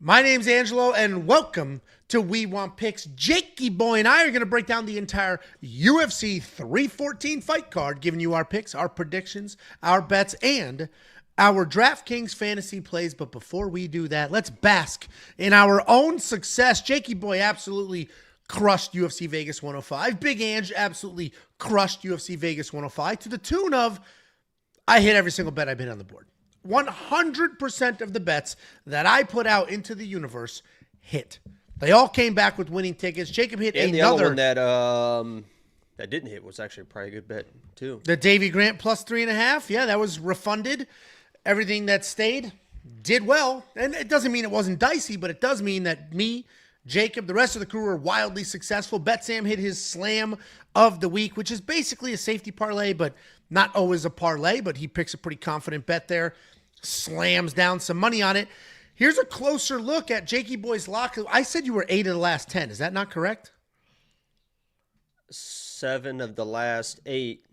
My name's Angelo, and welcome to We Want Picks. Jakey Boy and I are going to break down the entire UFC 314 fight card, giving you our picks, our predictions, our bets, and our DraftKings Fantasy Plays. But before we do that, let's bask in our own success. Jakey Boy absolutely crushed UFC Vegas 105. Big Ange absolutely crushed UFC Vegas 105 to the tune of, I hit every single bet I've been on the board. 100% of the bets that I put out into the universe hit. They all came back with winning tickets. Jacob hit and another. And the other one that didn't hit was actually probably a good bet, too. The Davy Grant plus 3.5. Yeah, that was refunded. Everything that stayed did well. And it doesn't mean it wasn't dicey, but it does mean that me, Jacob, the rest of the crew were wildly successful. Bet Sam hit his slam of the week, which is basically a safety parlay, but not always a parlay, but he picks a pretty confident bet there. Slams down some money on it. Here's a closer look at Jakey Boy's lock. I said you were 8 of the last 10. Is that not correct? 7 of the last 8.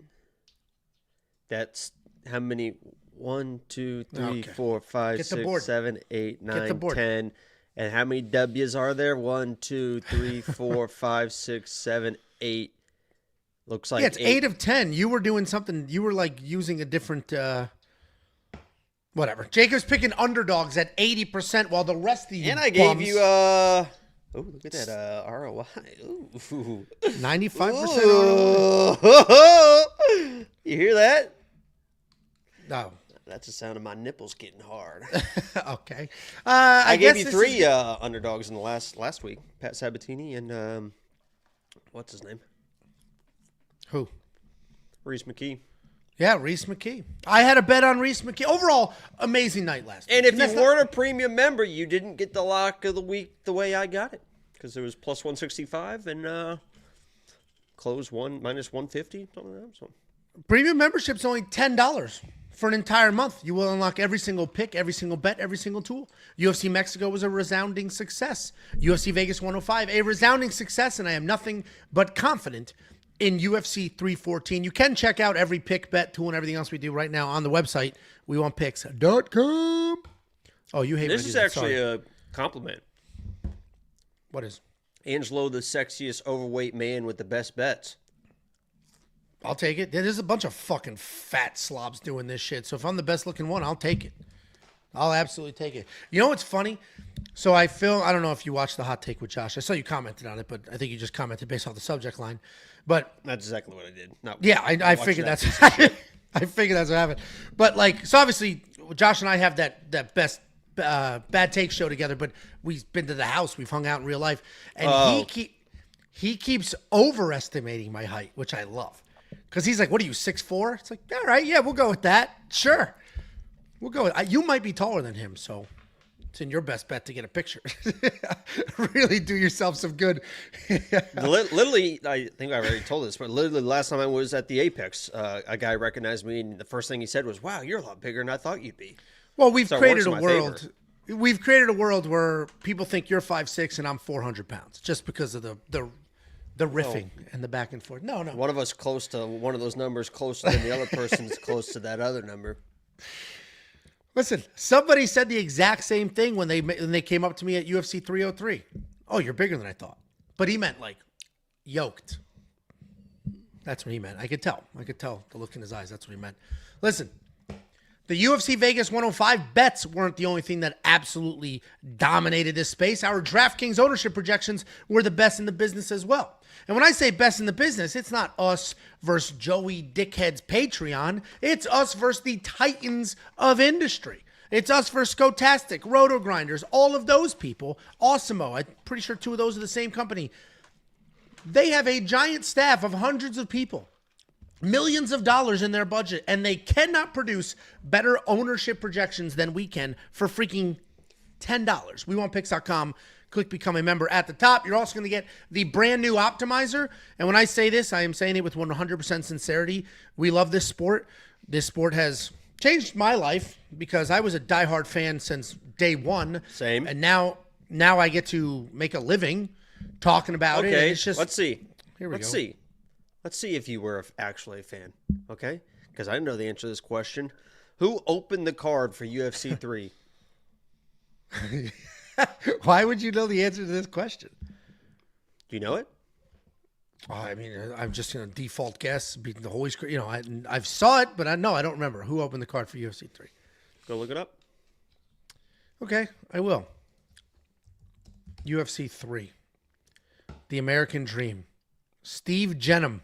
That's how many? 1, 2, 3, 4, 5, 6, 7, 8, 9, 10. And how many W's are there? 1, 2, 3, 4, 5, 6, 7, 8. Looks like it's 8 of 10. You were doing something. You were like using a different... Whatever. Jacob's picking underdogs at 80% while the rest of you And I gave you, oh, look at that ROI. Ooh. 95% ROI. You hear that? No. That's the sound of my nipples getting hard. Okay. I gave you 3 underdogs in the last week. Pat Sabatini and, what's his name? Who? Reese McKee. Yeah, Reese McKee. I had a bet on Reese McKee. Overall, amazing night last week. And if you weren't a premium member, you didn't get the lock of the week the way I got it. Because it was plus 165 and close minus 150, something like that. So. Premium membership's only $10 for an entire month. You will unlock every single pick, every single bet, every single tool. UFC Mexico was a resounding success. UFC Vegas 105, a resounding success, and I am nothing but confident in UFC 314. You can check out every pick, bet, tool, and everything else we do right now on the website, wewantpicks.com. Oh, you hate this is actually a compliment. What is? Angelo, the sexiest overweight man with the best bets. I'll take it. There's a bunch of fucking fat slobs doing this shit. So if I'm the best looking one, I'll take it. I'll absolutely take it. You know what's funny? So I don't know if you watched the hot take with Josh. I saw you commented on it, but I think you just commented based off the subject line. But that's exactly what I did. I figured that's I figured that's what happened. But like, so obviously Josh and I have that best bad take show together, but we've been to the house, we've hung out in real life, and he keeps overestimating my height, which I love. Because he's like, what are you, 6'4"? It's like, all right, yeah, we'll go with that. Sure. We'll go with you might be taller than him, so it's in your best bet to get a picture. Really do yourself some good. Literally, I think I already told this, but literally the last time I was at the Apex, a guy recognized me, and the first thing he said was, wow, you're a lot bigger than I thought you'd be. Well, we've created a world. We've created a world where people think you're 5'6" and I'm 400 pounds just because of the riffing and the back and forth. No. One of us close to one of those numbers closer than the other person's close to that other number. Listen, somebody said the exact same thing when they came up to me at UFC 303. Oh, you're bigger than I thought. But he meant like yoked. That's what he meant. I could tell the look in his eyes. That's what he meant. Listen, the UFC Vegas 105 bets weren't the only thing that absolutely dominated this space. Our DraftKings ownership projections were the best in the business as well. And when I say best in the business, it's not us versus Joey Dickhead's Patreon. It's us versus the titans of industry. It's us versus Skotastic, Roto Grinders, all of those people. Awesemo, I'm pretty sure 2 of those are the same company. They have a giant staff of hundreds of people, millions of dollars in their budget, and they cannot produce better ownership projections than we can for freaking $10. WeWantPicks.com. Click Become a Member at the top. You're also going to get the brand new optimizer. And when I say this, I am saying it with 100% sincerity. We love this sport. This sport has changed my life because I was a diehard fan since day one. Same. And now I get to make a living talking about it. Okay, It's just, let's see. Here we go. Let's see if you were actually a fan, okay? Because I know the answer to this question. Who opened the card for UFC 3? Why would you know the answer to this question? Do you know it? Oh, I mean, I'm just going to default guess. Beating the Holy Screen. I've saw it, but I don't remember who opened the card for UFC 3. Go look it up. Okay, I will. UFC 3. The American Dream. Steve Jenham.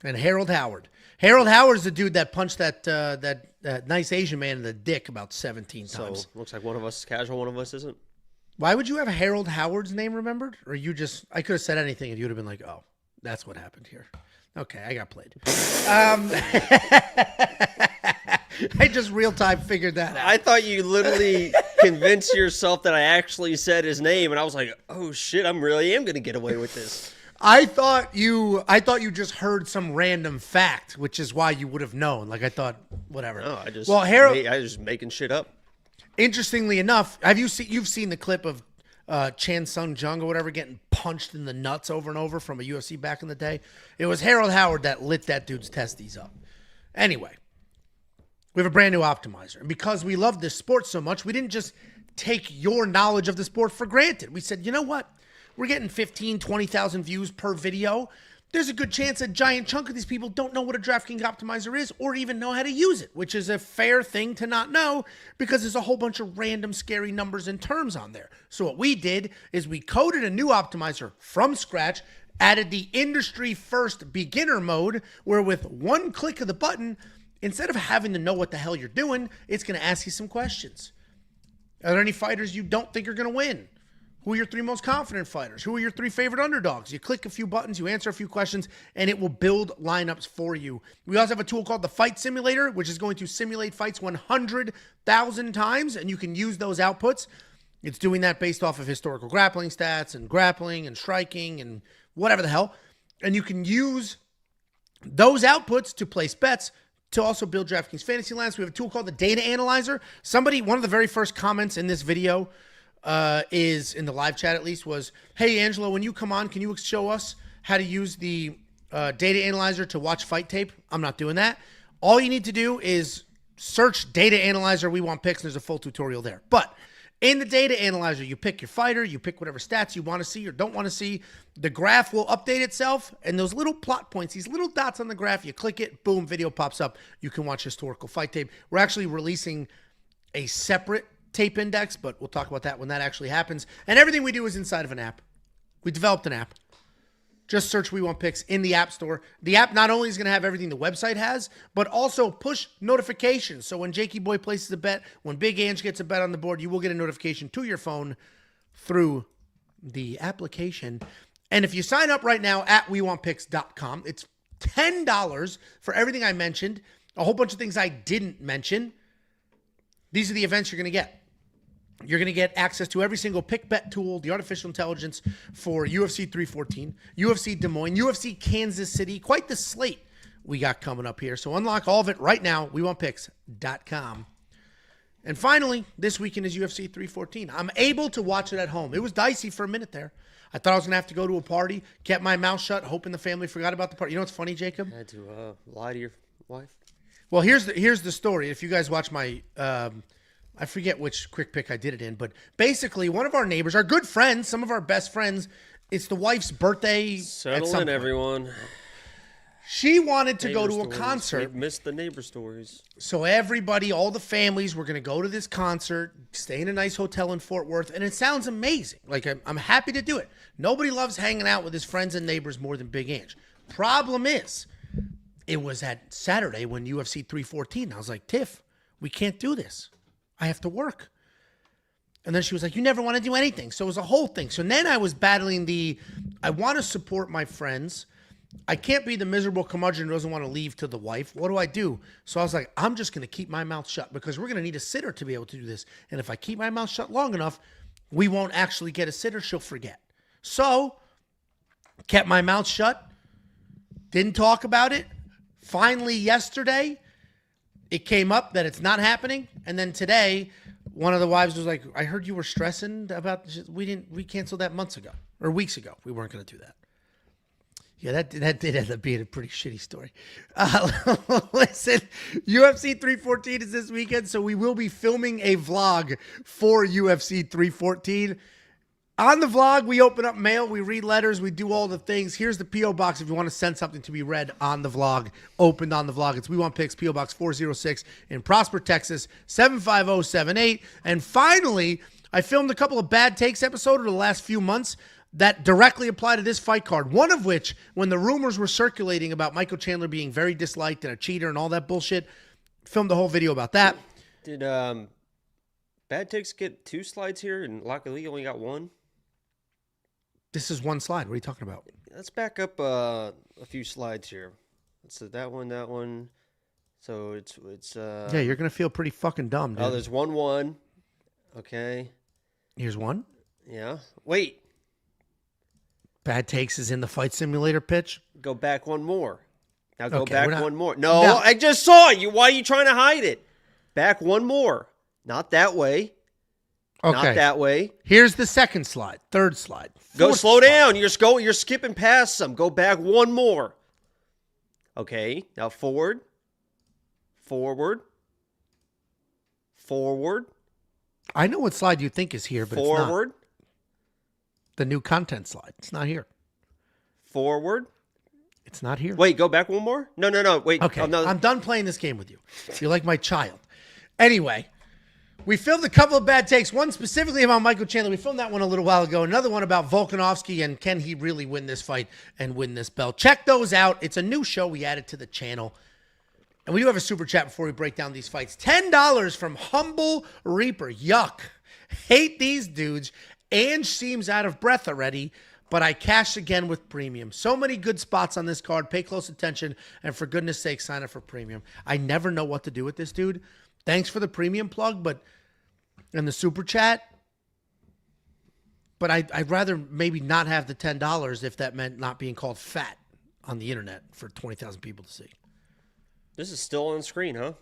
And Harold Howard. Harold Howard is the dude that punched that nice Asian man in the dick about 17 times. So, looks like one of us is casual, one of us isn't. Why would you have Harold Howard's name remembered? Or I could have said anything and you would have been like, oh, that's what happened here. Okay, I got played. I just real-time figured that out. I thought you literally convinced yourself that I actually said his name, and I was like, oh, shit, I really am going to get away with this. I thought you just heard some random fact, which is why you would have known. Like, I thought, whatever. No, I was just making shit up. Interestingly enough, you've seen the clip of Chan Sung Jung or whatever getting punched in the nuts over and over from a UFC back in the day? It was Harold Howard that lit that dude's testes up. Anyway, we have a brand new optimizer. And because we love this sport so much, we didn't just take your knowledge of the sport for granted. We said, you know what? We're getting 15, 20,000 views per video. There's a good chance a giant chunk of these people don't know what a DraftKings optimizer is or even know how to use it, which is a fair thing to not know because there's a whole bunch of random scary numbers and terms on there. So what we did is we coded a new optimizer from scratch, added the industry first beginner mode where with one click of the button, instead of having to know what the hell you're doing, it's going to ask you some questions. Are there any fighters you don't think are going to win? Who are your 3 most confident fighters? Who are your 3 favorite underdogs? You click a few buttons, you answer a few questions, and it will build lineups for you. We also have a tool called the Fight Simulator, which is going to simulate fights 100,000 times, and you can use those outputs. It's doing that based off of historical grappling stats and grappling and striking and whatever the hell. And you can use those outputs to place bets to also build DraftKings Fantasy Lines. We have a tool called the Data Analyzer. One of the very first comments in this video is in the live chat at least was, hey, Angelo, when you come on, can you show us how to use the data analyzer to watch fight tape? I'm not doing that. All you need to do is search data analyzer. We want picks. And there's a full tutorial there. But in the data analyzer, you pick your fighter, you pick whatever stats you want to see or don't want to see. The graph will update itself, and those little plot points, these little dots on the graph, you click it, boom, video pops up. You can watch historical fight tape. We're actually releasing a separate tape index, but we'll talk about that when that actually happens. And everything we do is inside of an app. We developed an app. Just search We Want Picks in the App Store. The app not only is going to have everything the website has, but also push notifications. So when Jakey Boy places a bet, when Big Ange gets a bet on the board, you will get a notification to your phone through the application. And if you sign up right now at WeWantPicks.com, it's $10 for everything I mentioned, a whole bunch of things I didn't mention. These are the events you're going to get. You're going to get access to every single pick bet tool, the artificial intelligence for UFC 314, UFC Des Moines, UFC Kansas City. Quite the slate we got coming up here. So unlock all of it right now, WeWantPicks.com. And finally, this weekend is UFC 314. I'm able to watch it at home. It was dicey for a minute there. I thought I was going to have to go to a party, kept my mouth shut, hoping the family forgot about the party. You know what's funny, Jacob? I had to lie to your wife. Well, here's the story. If you guys watch my... I forget which quick pick I did it in, but basically one of our neighbors, our good friends, some of our best friends, it's the wife's birthday. Settle in, everyone. She wanted to go to a concert. We've missed the neighbor stories. So everybody, all the families, were going to go to this concert, stay in a nice hotel in Fort Worth, and it sounds amazing. Like, I'm happy to do it. Nobody loves hanging out with his friends and neighbors more than Big Ange. Problem is, it was at Saturday when UFC 314. I was like, Tiff, we can't do this. I have to work. And then she was like, you never want to do anything. So it was a whole thing. So then I was battling I want to support my friends. I can't be the miserable curmudgeon who doesn't want to leave to the wife. What do I do? So I was like, I'm just going to keep my mouth shut because we're going to need a sitter to be able to do this. And if I keep my mouth shut long enough, we won't actually get a sitter. She'll forget. So kept my mouth shut. Didn't talk about it. Finally, yesterday, it came up that it's not happening. And then today, one of the wives was like, I heard you were stressing about this. We canceled that months ago or weeks ago. We weren't going to do that. Yeah, that did end up being a pretty shitty story. Listen, UFC 314 is this weekend, so we will be filming a vlog for UFC 314. On the vlog, we open up mail, we read letters, we do all the things. Here's the P.O. Box if you want to send something to be read on the vlog, opened on the vlog. It's We Want Picks, P.O. Box 406 in Prosper, Texas, 75078. And finally, I filmed a couple of bad takes episodes over the last few months that directly apply to this fight card. One of which, when the rumors were circulating about Michael Chandler being very disliked and a cheater and all that bullshit, filmed a whole video about that. Did Bad Takes get 2 slides here and Lock Elite only got 1? This is 1 slide. What are you talking about? Let's back up a few slides here. So that one. So it's yeah, you're going to feel pretty fucking dumb, dude. Oh, there's 1-1. Okay. Here's 1. Yeah. Wait. Bad Takes is in the fight simulator pitch. Go back 1 more. Now go Okay, back 1 more. No, I just saw you. Why are you trying to hide it? Back 1 more. Not that way. Okay. Not that way. Here's the 2nd slide. 3rd slide. Go slow slide. down. You're skipping past some. Go back 1 more. Okay. Now forward. I know what slide you think is here, but forward. It's not. The new content slide. It's not here. Forward. It's not here. Wait, go back 1 more? No. Wait. Okay. Oh, no. I'm done playing this game with you. You're like my child. Anyway, we filmed a couple of bad takes. One specifically about Michael Chandler. We filmed that one a little while ago. Another one about Volkanovski and can he really win this fight and win this belt. Check those out. It's a new show we added to the channel. And we do have a super chat before we break down these fights. $10 from Humble Reaper. Yuck. Hate these dudes. Ange seems out of breath already, but I cashed again with premium. So many good spots on this card. Pay close attention, and for goodness sake, sign up for premium. I never know what to do with this dude. Thanks for the premium plug, and the super chat. But I'd rather maybe not have the $10 if that meant not being called fat on the internet for 20,000 people to see. This is still on screen, huh?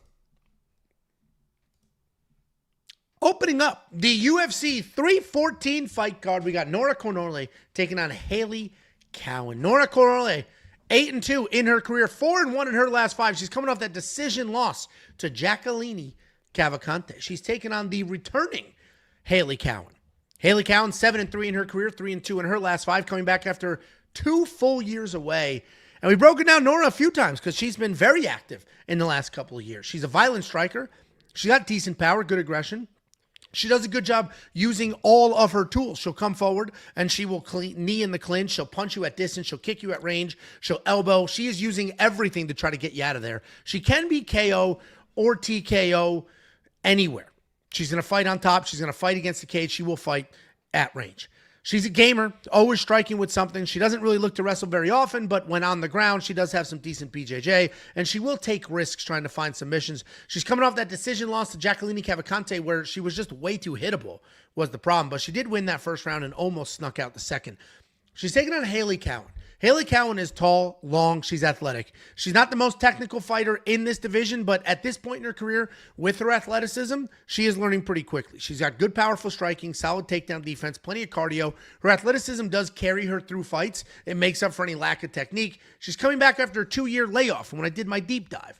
Opening up the UFC 314 fight card, we got Nora Cornolle taking on Hailey Cowan. Nora Cornolle, 8-2 in her career, 4-1 in her last 5. She's coming off that decision loss to Jacqueline Cavalcante. She's taking on the returning Hailey Cowan. Hailey Cowan, 7-3 in her career, 3-2 in her last 5, coming back after 2 full years away. And we've broken down Nora a few times because she's been very active in the last couple of years. She's a violent striker. She got decent power, good aggression. She does a good job using all of her tools. She'll come forward and she will knee in the clinch. She'll punch you at distance. She'll kick you at range. She'll elbow. She is using everything to try to get you out of there. She can be KO or TKO anywhere. She's going to fight on top. She's going to fight against the cage. She will fight at range. She's a gamer, always striking with something. She doesn't really look to wrestle very often, but when on the ground, she does have some decent BJJ, and she will take risks trying to find submissions. She's coming off that decision loss to Jacqueline Cavalcante, where she was just way too hittable, was the problem. But she did win that first round and almost snuck out the second. She's taking on Hailey Cowan. Hailey Cowan is tall, long, she's athletic. She's not the most technical fighter in this division, but at this point in her career, with her athleticism, she is learning pretty quickly. She's got good, powerful striking, solid takedown defense, plenty of cardio. Her athleticism does carry her through fights. It makes up for any lack of technique. She's coming back after a 2-year layoff from when I did my deep dive.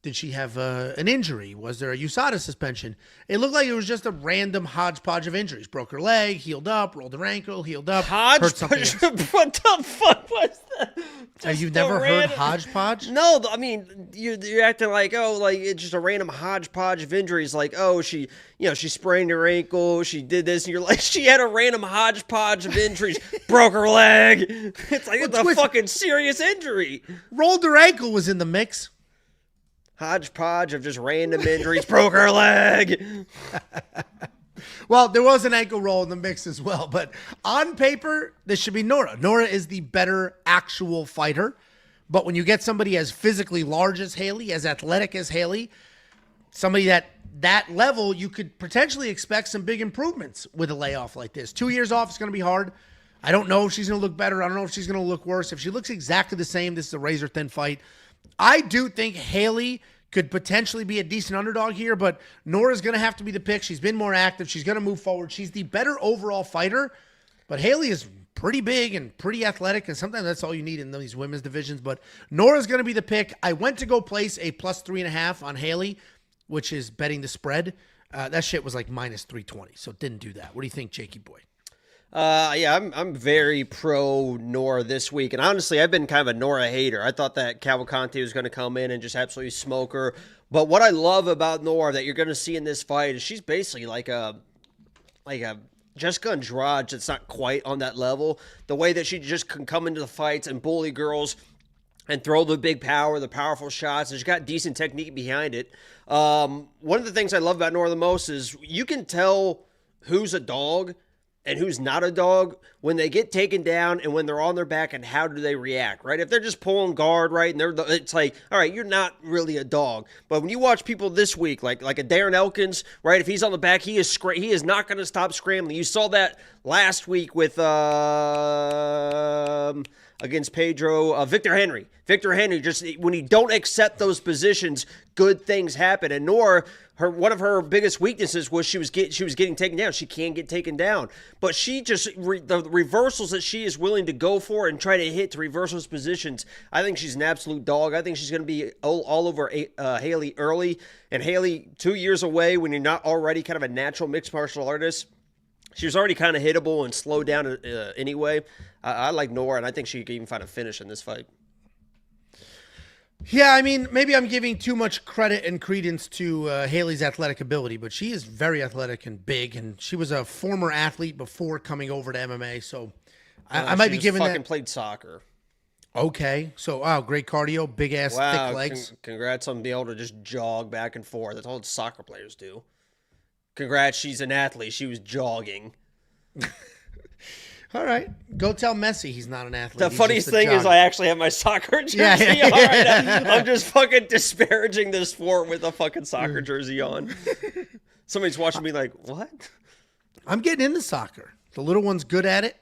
Did she have an injury? Was there a USADA suspension? It looked like it was just a random hodgepodge of injuries. Broke her leg, healed up, rolled her ankle, healed up. Hodgepodge? What the fuck was that? Have you never heard hodgepodge? No, I mean, you're acting like, oh, like it's just a random hodgepodge of injuries. Like, oh, she sprained her ankle, she did this, and you're like, she had a random hodgepodge of injuries, broke her leg. It's like, it's a fucking serious injury. Rolled her ankle was in the mix. Hodgepodge of just random injuries, broke her leg. Well, there was an ankle roll in the mix as well, but on paper, this should be Nora. Nora is the better actual fighter, but when you get somebody as physically large as Hailey, as athletic as Hailey, somebody that level, you could potentially expect some big improvements with a layoff like this. 2 years off is going to be hard. I don't know if she's going to look better. I don't know if she's going to look worse. If she looks exactly the same, this is a razor-thin fight. I do think Hailey could potentially be a decent underdog here, but Nora's going to have to be the pick. She's been more active. She's going to move forward. She's the better overall fighter, but Hailey is pretty big and pretty athletic, and sometimes that's all you need in these women's divisions. But Nora's going to be the pick. I went to go place a plus 3.5 on Hailey, which is betting the spread. That shit was like minus 320, so didn't do that. What do you think, Jakey boy? Yeah, I'm very pro Nora this week, and honestly, I've been kind of a Nora hater. I thought that Cavalcante was going to come in and just absolutely smoke her. But what I love about Nora that you're going to see in this fight is she's basically like a Jessica Andrade that's not quite on that level. The way that she just can come into the fights and bully girls and throw the big power, the powerful shots, and she's got decent technique behind it. One of the things I love about Nora the most is you can tell who's a dog and who's not a dog when they get taken down and when they're on their back and how do they react, right? If they're just pulling guard, right, and it's like, all right, you're not really a dog. But when you watch people this week, like a Darren Elkins, right, if he's on the back, he is not going to stop scrambling. You saw that last week with against Pedro, Victor Henry. Victor Henry, just when you don't accept those positions, good things happen. And Nora, one of her biggest weaknesses was she was getting taken down. She can't get taken down, but she just the reversals that she is willing to go for and try to hit to reverse those positions. I think she's an absolute dog. I think she's going to be all over Hailey early. And Hailey, 2 years away, when you're not already kind of a natural mixed martial artist, she was already kind of hittable and slowed down anyway. I like Nora, and I think she can even find a finish in this fight. Yeah, I mean, maybe I'm giving too much credit and credence to Hailey's athletic ability, but she is very athletic and big, and she was a former athlete before coming over to MMA, so I might be giving that. She fucking played soccer. Okay, so wow, great cardio, big ass, thick legs. Congrats on being able to just jog back and forth. That's all soccer players do. Congrats, she's an athlete. She was jogging. All right. Go tell Messi he's not an athlete. The funniest thing is I actually have my soccer jersey on right now. I'm just fucking disparaging the sport with a fucking soccer jersey on. Somebody's watching me like, what? I'm getting into soccer. The little one's good at it,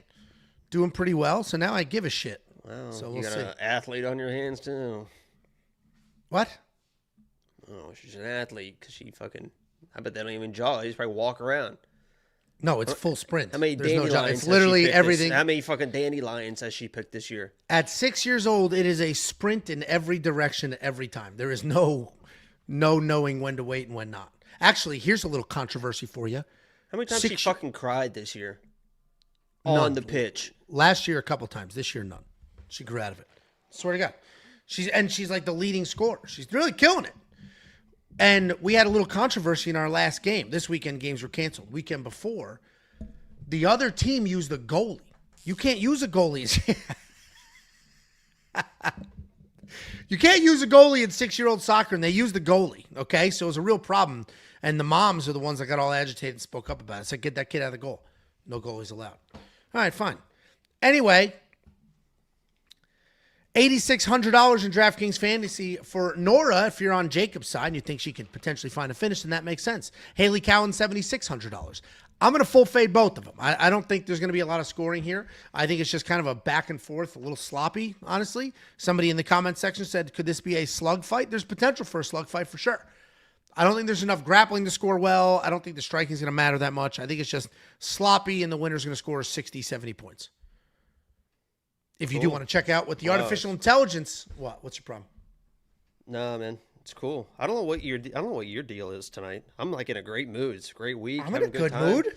doing pretty well, so now I give a shit. Wow, so you got an athlete on your hands, too. What? Oh, she's an athlete because she fucking... I bet they don't even jog. They just probably walk around. No, it's full sprint. How many There's no jog. It's dandelions literally everything. How many fucking dandelions has she picked this year? At 6 years old, it is a sprint in every direction every time. There is no knowing when to wait and when not. Actually, here's a little controversy for you. How many times she fucking cried this year? On the pitch. Last year, a couple times. This year, none. She grew out of it. Swear to God. She's like the leading scorer. She's really killing it. And we had a little controversy in our last game. This weekend, games were canceled. Weekend before, the other team used the goalie. You can't use a goalie. You can't use a goalie in 6-year-old soccer, and they use the goalie, okay? So it was a real problem. And the moms are the ones that got all agitated and spoke up about it. Said, get that kid out of the goal. No goalies allowed. All right, fine. Anyway, $8,600 in DraftKings Fantasy for Nora. If you're on Jacob's side and you think she could potentially find a finish, then that makes sense. Hailey Cowan, $7,600. I'm going to full fade both of them. I don't think there's going to be a lot of scoring here. I think it's just kind of a back and forth, a little sloppy, honestly. Somebody in the comment section said, could this be a slug fight? There's potential for a slug fight for sure. I don't think there's enough grappling to score well. I don't think the striking is going to matter that much. I think it's just sloppy, and the winner's going to score 60, 70 points. If you do want to check out what the artificial intelligence, what's your problem? No, man, it's cool. I don't know what your deal is tonight. I'm like in a great mood. It's a great week. I'm in a good mood.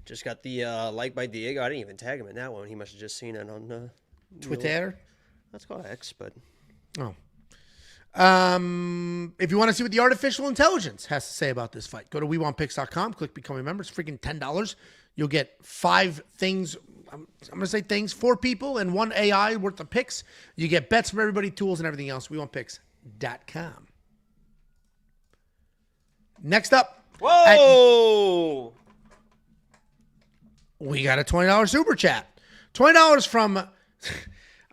Just got the like by Diego. I didn't even tag him in that one. He must have just seen it on Twitter. That's called X, but if you want to see what the artificial intelligence has to say about this fight, go to WeWantPicks.com, click Become a Member. It's freaking $10. You'll get 5 things. I'm going to say things, 4 people and 1 AI worth of picks. You get bets from everybody, tools, and everything else. WeWantPicks.com. Next up. Whoa! We got a $20 super chat. $20 from,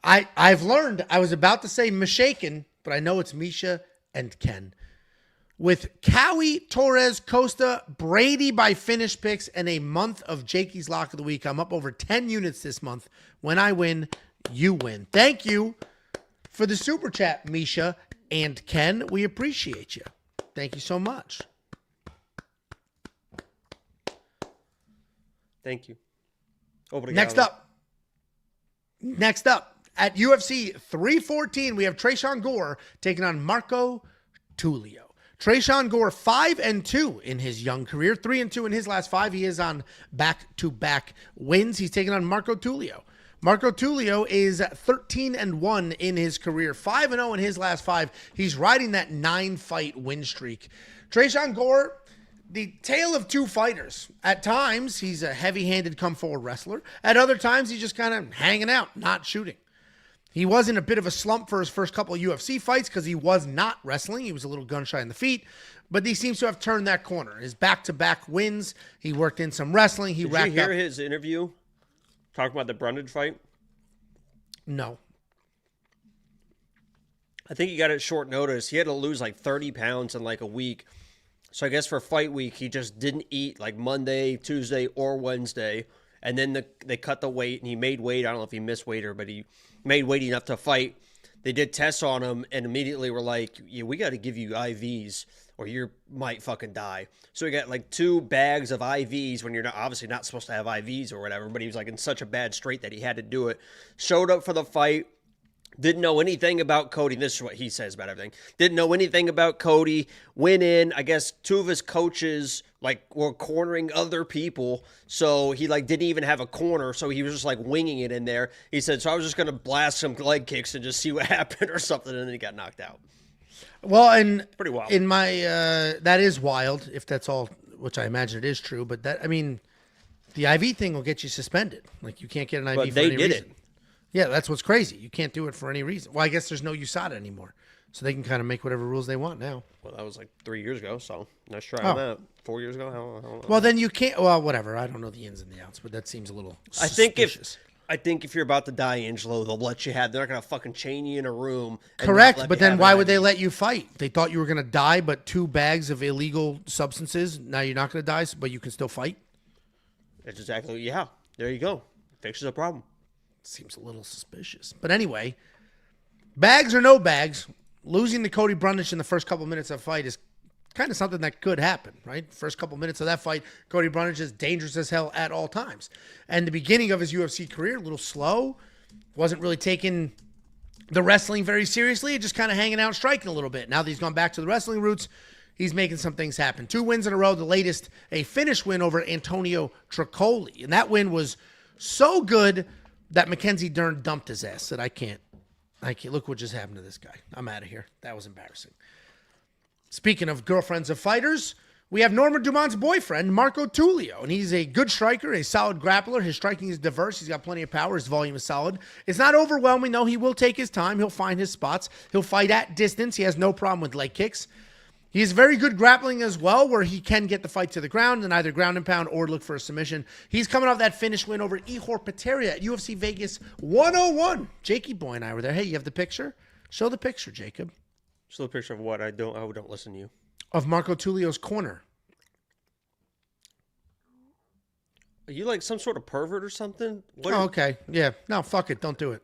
I've learned, I was about to say Mishaken, but I know it's Misha and Ken. With Cowie, Torres, Costa, Brady by finish picks, and a month of Jakey's Lock of the Week. I'm up over 10 units this month. When I win, you win. Thank you for the super chat, Misha and Ken. We appreciate you. Thank you so much. Thank you. Next up, Next up, at UFC 314, we have Tresean Gore taking on Marco Tulio. Tresean Gore 5-2 in his young career, 3-2 in his last 5. He is on back-to-back wins. He's taking on Marco Tulio. Marco Tulio is 13-1 in his career, 5-0 in his last 5. He's riding that 9-fight win streak. Tresean Gore, the tale of two fighters. At times, he's a heavy-handed come-forward wrestler. At other times, he's just kind of hanging out, not shooting. He was in a bit of a slump for his first couple of UFC fights because he was not wrestling. He was a little gun-shy in the feet, but he seems to have turned that corner. His back-to-back wins, he worked in some wrestling. Did you hear his interview talking about the Brundage fight? No. I think he got it short notice. He had to lose like 30 pounds in like a week. So I guess for fight week, he just didn't eat like Monday, Tuesday, or Wednesday. And then they cut the weight, and he made weight. I don't know if he missed weight but he made weight enough to fight. They did tests on him and immediately were like, yeah, we got to give you IVs or you might fucking die. So he got like 2 bags of IVs when you're obviously not supposed to have IVs or whatever, but he was like in such a bad strait that he had to do it. Showed up for the fight. Didn't know anything about Cody. This is what he says about everything. Didn't know anything about Cody. Went in. I guess 2 of his coaches were cornering other people. So he didn't even have a corner. So he was just winging it in there. He said, so I was just going to blast some leg kicks and just see what happened or something. And then he got knocked out. Well, and pretty wild. In my, that is wild if that's all, which I imagine it is true. But the IV thing will get you suspended. You can't get an IV for any reason. They did it. Yeah, that's what's crazy. You can't do it for any reason. Well, I guess there's no USADA anymore. So they can kind of make whatever rules they want now. Well, that was 3 years ago, so nice try on that. 4 years ago? I don't know. Well, then you can't. Well, whatever. I don't know the ins and the outs, but that seems a little suspicious. I think if you're about to die, Angelo, they'll let you have. They're not going to fucking chain you in a room. Correct, but then why would they let you fight? They thought you were going to die, but 2 bags of illegal substances. Now you're not going to die, but you can still fight? That's exactly, yeah. There you go. Fixes a problem. Seems a little suspicious. But anyway, bags or no bags, losing to Cody Brundage in the first couple minutes of the fight is kind of something that could happen, right? First couple minutes of that fight, Cody Brundage is dangerous as hell at all times. And the beginning of his UFC career, a little slow, wasn't really taking the wrestling very seriously, just kind of hanging out, striking a little bit. Now that he's gone back to the wrestling roots, he's making some things happen. 2 wins in a row, the latest, a finish win over Antonio Tricoli. And that win was so good that Mackenzie Dern dumped his ass. Said, I can't. Look what just happened to this guy. I'm out of here. That was embarrassing. Speaking of girlfriends of fighters, we have Norma Dumont's boyfriend, Marco Tulio. And he's a good striker, a solid grappler. His striking is diverse. He's got plenty of power. His volume is solid. It's not overwhelming, though. He will take his time. He'll find his spots. He'll fight at distance. He has no problem with leg kicks. He has very good grappling as well, where he can get the fight to the ground and either ground and pound or look for a submission. He's coming off that finish win over Ihor Peteria at UFC Vegas 101. Jakey boy and I were there. Hey, you have the picture? Show the picture, Jacob. Show the picture of what? I don't listen to you. Of Marco Tulio's corner. Are you some sort of pervert or something? Okay. Yeah. No, fuck it. Don't do it.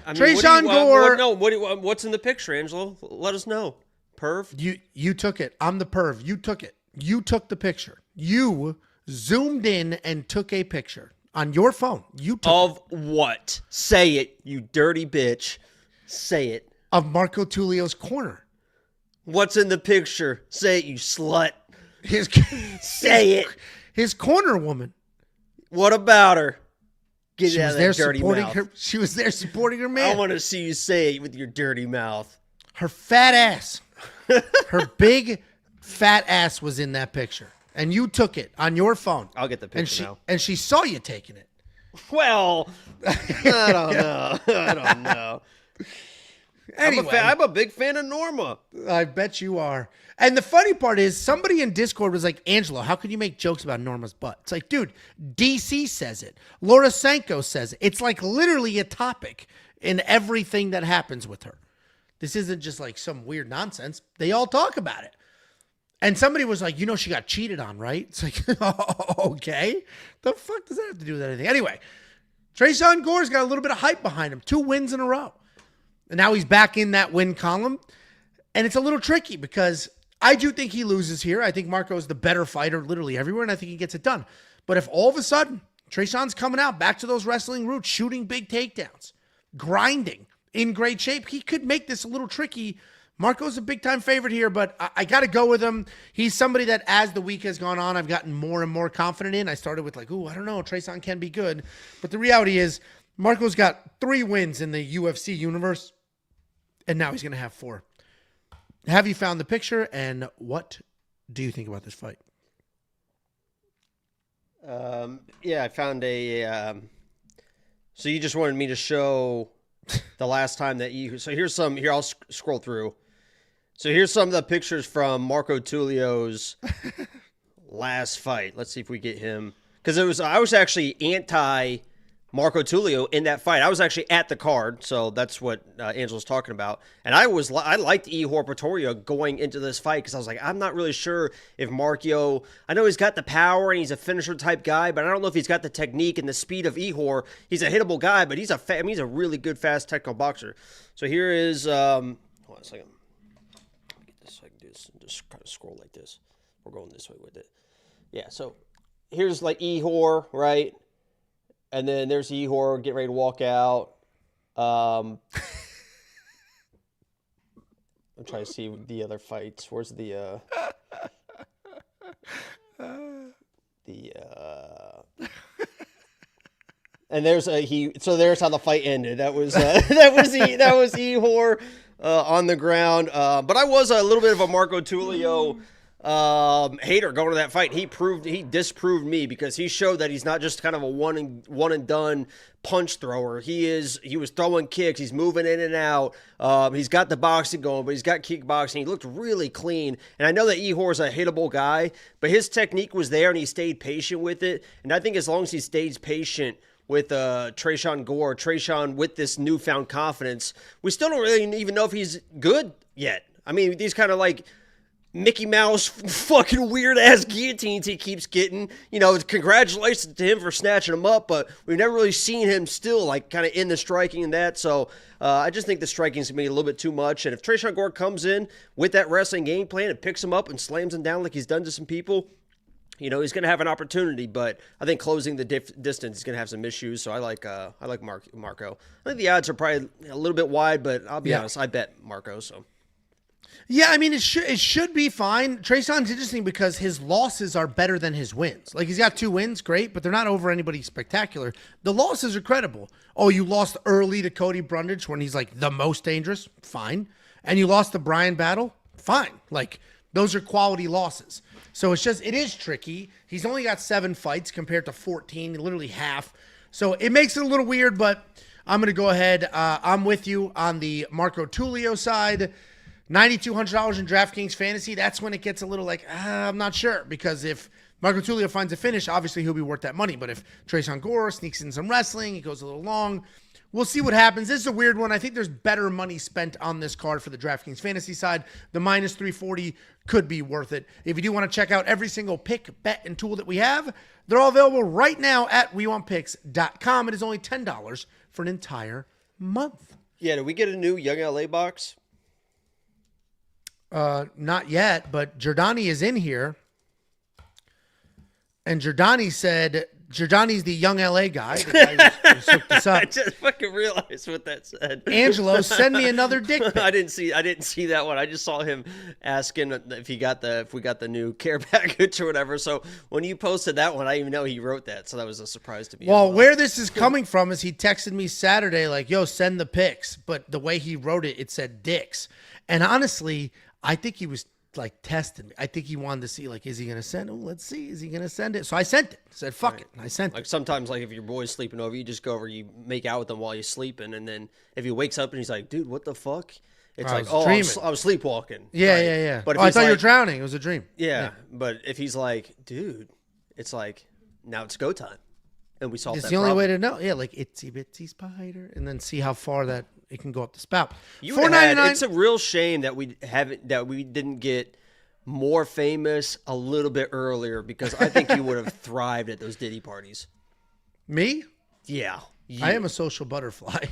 Tresean Gore. What's in the picture, Angelo? Let us know. Perv? You took it. I'm the perv. You took it. You took the picture. You zoomed in and took a picture on your phone. You took of it. What? Say it, you dirty bitch. Say it. Of Marco Tulio's corner. What's in the picture? Say it, you slut. Say it. His corner woman. What about her? Get out of that dirty mouth. She was there supporting her man. I want to see you say it with your dirty mouth. Her fat ass. Her big fat ass was in that picture. And you took it on your phone. I'll get the picture now. And she saw you taking it. Well, I don't know. Anyway, I'm a big fan of Norma. I bet you are. And the funny part is, somebody in Discord was like, Angelo, how could you make jokes about Norma's butt? It's like, dude, DC says it. Laura Sanko says it. It's literally a topic in everything that happens with her. This isn't just some weird nonsense. They all talk about it. And somebody was like, she got cheated on, right? It's like, okay. The fuck does that have to do with anything? Anyway, Tresean Gore's got a little bit of hype behind him. 2 wins in a row. And now he's back in that win column. And it's a little tricky because I do think he loses here. I think Marco is the better fighter literally everywhere, and I think he gets it done. But if all of a sudden Tresean's coming out back to those wrestling roots, shooting big takedowns, grinding, in great shape. He could make this a little tricky. Marco's a big-time favorite here, but I got to go with him. He's somebody that, as the week has gone on, I've gotten more and more confident in. I started with like, I don't know, Tresean can be good. But the reality is, Marco's got 3 wins in the UFC universe, and now he's going to have 4. Have you found the picture, and what do you think about this fight? Yeah, I found a... So you just wanted me to show the last time that you... So here's some... Here, I'll scroll through. So here's some of the pictures from Marco Tulio's last fight. Let's see if we get him. Because I was actually anti Marco Tulio in that fight. I was actually at the card, so that's what Angelo's talking about. And I liked Ihor Pretoria going into this fight because I was like, I'm not really sure if Marco... I know he's got the power and he's a finisher type guy, but I don't know if he's got the technique and the speed of Ihor. He's a hittable guy, but he's a really good, fast, technical boxer. So here is... hold on a second. So I can do this and just kind of scroll like this. We're going this way with it. Yeah, so here's like Ihor, right? And then there's Ihor getting ready to walk out. I'm trying to see the other fights. Where's the and there's so there's how the fight ended. That was Ihor on the ground. But I was a little bit of a Marco Tulio hater going to that fight. He disproved me because he showed that he's not just kind of a one and done punch thrower. He was throwing kicks. He's moving in and out. He's got the boxing going, but he's got kickboxing. He looked really clean. And I know that Ihor's a hittable guy, but his technique was there and he stayed patient with it. And I think as long as he stays patient with Tresean Gore, Tresean with this newfound confidence, we still don't really even know if he's good yet. I mean, these kind of like Mickey Mouse fucking weird ass guillotines he keeps getting. You know, congratulations to him for snatching him up, but we've never really seen him still like kind of in the striking and that. So I just think the striking is going to be a little bit too much. And if Tresean Gore comes in with that wrestling game plan and picks him up and slams him down like he's done to some people, you know, he's going to have an opportunity. But I think closing the distance is going to have some issues. So I like Marco. I think the odds are probably a little bit wide, but I'll be honest, I bet Marco. So. Yeah, I mean, it should be fine. Tresean's interesting because his losses are better than his wins. Like, he's got 2 wins, great, but they're not over anybody spectacular. The losses are credible. Oh, you lost early to Cody Brundage when he's, like, the most dangerous? Fine. And you lost the Bryan battle? Fine. Like, those are quality losses. So it is tricky. He's only got 7 fights compared to 14, literally half. So it makes it a little weird, but I'm going to go ahead. I'm with you on the Marco Tulio side. $9,200 in DraftKings Fantasy, that's when it gets a little like, I'm not sure. Because if Marco Tulio finds a finish, obviously he'll be worth that money. But if Tresean Gore sneaks in some wrestling, it goes a little long, we'll see what happens. This is a weird one. I think there's better money spent on this card for the DraftKings Fantasy side. The minus 340 could be worth it. If you do want to check out every single pick, bet, and tool that we have, they're all available right now at WeWantPicks.com. It is only $10 for an entire month. Yeah, did we get a new Young LA box? Not yet, but Giordani is in here. And Giordani said, Giordani's the young LA guy. The guy who hooked us up. I just fucking realized what that said. Angelo, send me another dick pic. I didn't see that one. I just saw him asking if we got the new care package or whatever. So when you posted that one, I didn't even know he wrote that. So that was a surprise to me. Well, where this is coming from is he texted me Saturday like, yo, send the pics. But the way he wrote it, it said dicks. And honestly, I think he was like testing me. I think he wanted to see like, is he going to send it? Let's see. Is he going to send it? So I sent it. I said, fuck it. And I sent it. Like sometimes like if your boy's sleeping over, you just go over, you make out with him while you're sleeping. And then if he wakes up and he's like, dude, what the fuck? It's like, I was sleepwalking. Yeah, right? yeah. But I thought you were drowning. It was a dream. Yeah. But if he's like, dude, it's like, now it's go time. And we solved that problem. It's the only way to know. Yeah, like itsy bitsy spider. And then see how far that it can go up the spout. $4.99. It's a real shame that we didn't get more famous a little bit earlier because I think you would have thrived at those Diddy parties. Me? Yeah. I am a social butterfly.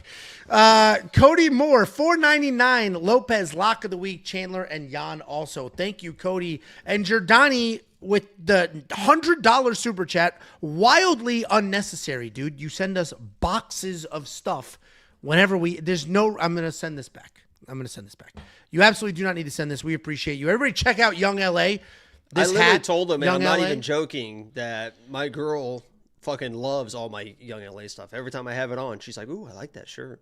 Cody Moore, $4.99. Lopes, lock of the week. Chandler and Jan also. Thank you, Cody. And Giordani with the $100 super chat. Wildly unnecessary, dude. You send us boxes of stuff. Whenever I'm going to send this back. You absolutely do not need to send this. We appreciate you. Everybody check out Young LA. I literally told him, and I'm not even joking, that my girl fucking loves all my Young LA stuff. Every time I have it on, she's like, ooh, I like that shirt.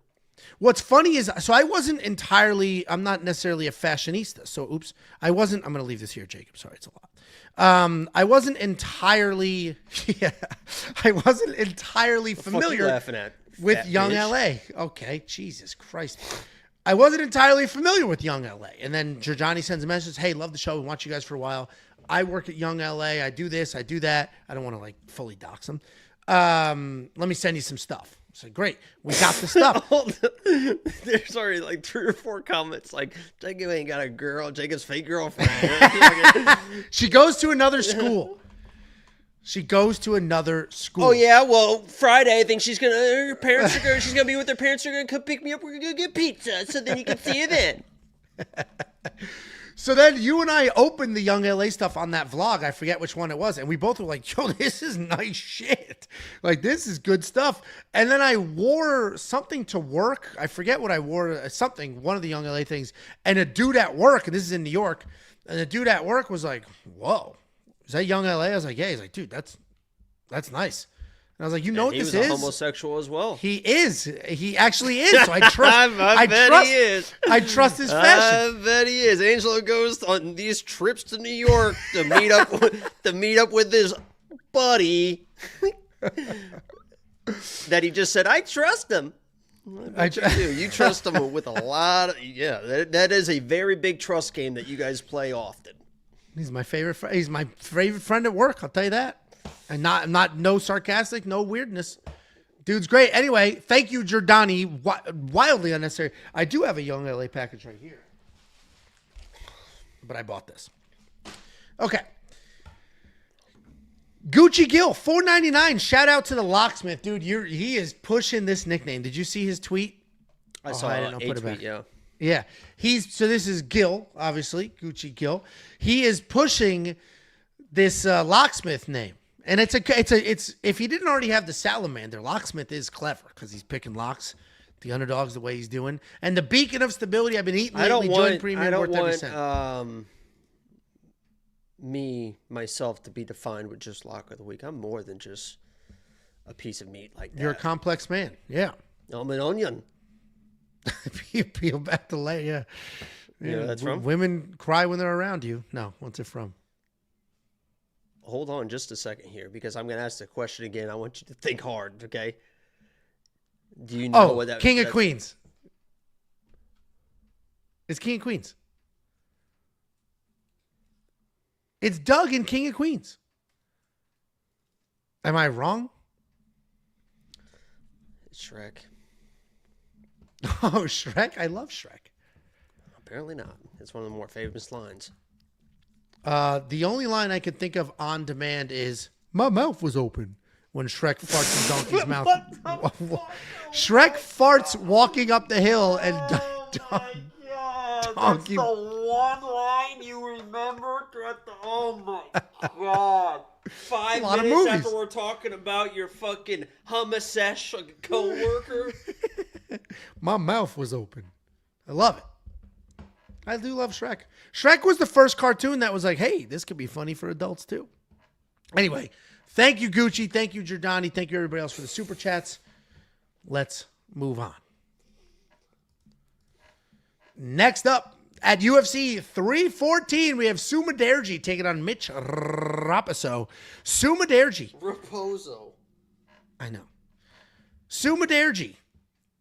What's funny is, so I'm not necessarily a fashionista. So, I'm going to leave this here, Jacob. Sorry, it's a lot. I wasn't entirely familiar with Young LA. Okay, Jesus Christ. I wasn't entirely familiar with Young LA. And then Giordani sends a message, hey, love the show. We want you guys for a while. I work at Young LA. I do this. I do that. I don't want to fully dox them. Let me send you some stuff. I said, great. We got the stuff. There's already 3 or 4 comments Jacob ain't got a girl. Jacob's fake girlfriend. She goes to another school. Oh yeah, well, Friday I think she's gonna be with her parents. Are gonna come pick me up. We're gonna get pizza, so then you can see her then. So then you and I opened the Young LA stuff on that vlog. I forget which one it was, and we both were like, "Yo, this is nice shit. This is good stuff." And then I wore something to work. I forget what I wore. One of the Young LA things, and a dude at work, and this is in New York, and the dude at work was like, "Whoa. Is that Young LA?" I was like, yeah. He's like, dude, that's nice. And I was like, you know what this is? He was a homosexual as well. He is. He actually is. So I trust. He is. I trust his fashion. I bet he is. Angelo goes on these trips to New York to meet up with his buddy. That he just said, I trust him. I bet you do. You trust him with a lot of. Yeah, that is a very big trust game that you guys play often. He's my favorite friend. He's my favorite friend at work. I'll tell you that. And no sarcastic, no weirdness. Dude's great. Anyway, thank you, Giordani. Wildly unnecessary. I do have a Young LA package right here, but I bought this. Okay. Gucci Gill, $4.99. Shout out to the locksmith, dude. He is pushing this nickname. Did you see his tweet? I saw a tweet. Yeah. Yeah, so this is Gil, obviously, Gucci Gil. He is pushing this locksmith name, and it's if he didn't already have the salamander, locksmith is clever because he's picking locks. The underdog's the way he's doing, and the beacon of stability. I've been eating lately. Join premium worth every cent. Myself to be defined with just lock of the week. I'm more than just a piece of meat like that. You're a complex man. Yeah, I'm an onion. Peel back the layer. Yeah. You know that's from? Women cry when they're around you. No, what's it from? Hold on just a second here, because I'm going to ask the question again. I want you to think hard, okay? Do you know what that King of Queens. It's King of Queens. It's Doug in King of Queens. Am I wrong? It's Shrek. Oh, Shrek? I love Shrek. Apparently not. It's one of the more famous lines. The only line I could think of on demand is, my mouth was open when Shrek farts in Donkey's mouth. Shrek farts walking up the hill and Donkey. That's the one line you remember? Oh my God. 5 minutes after we're talking about your fucking homosexual co-worker. My mouth was open. I love it. I do love Shrek. Shrek was the first cartoon that was like, hey, this could be funny for adults too. Anyway, thank you, Gucci. Thank you, Giordani. Thank you, everybody else, for the super chats. Let's move on. Next up, at UFC 314, we have Sumudaerji taking on Mitch Raposo. Sumudaerji. Raposo. I know. Sumudaerji.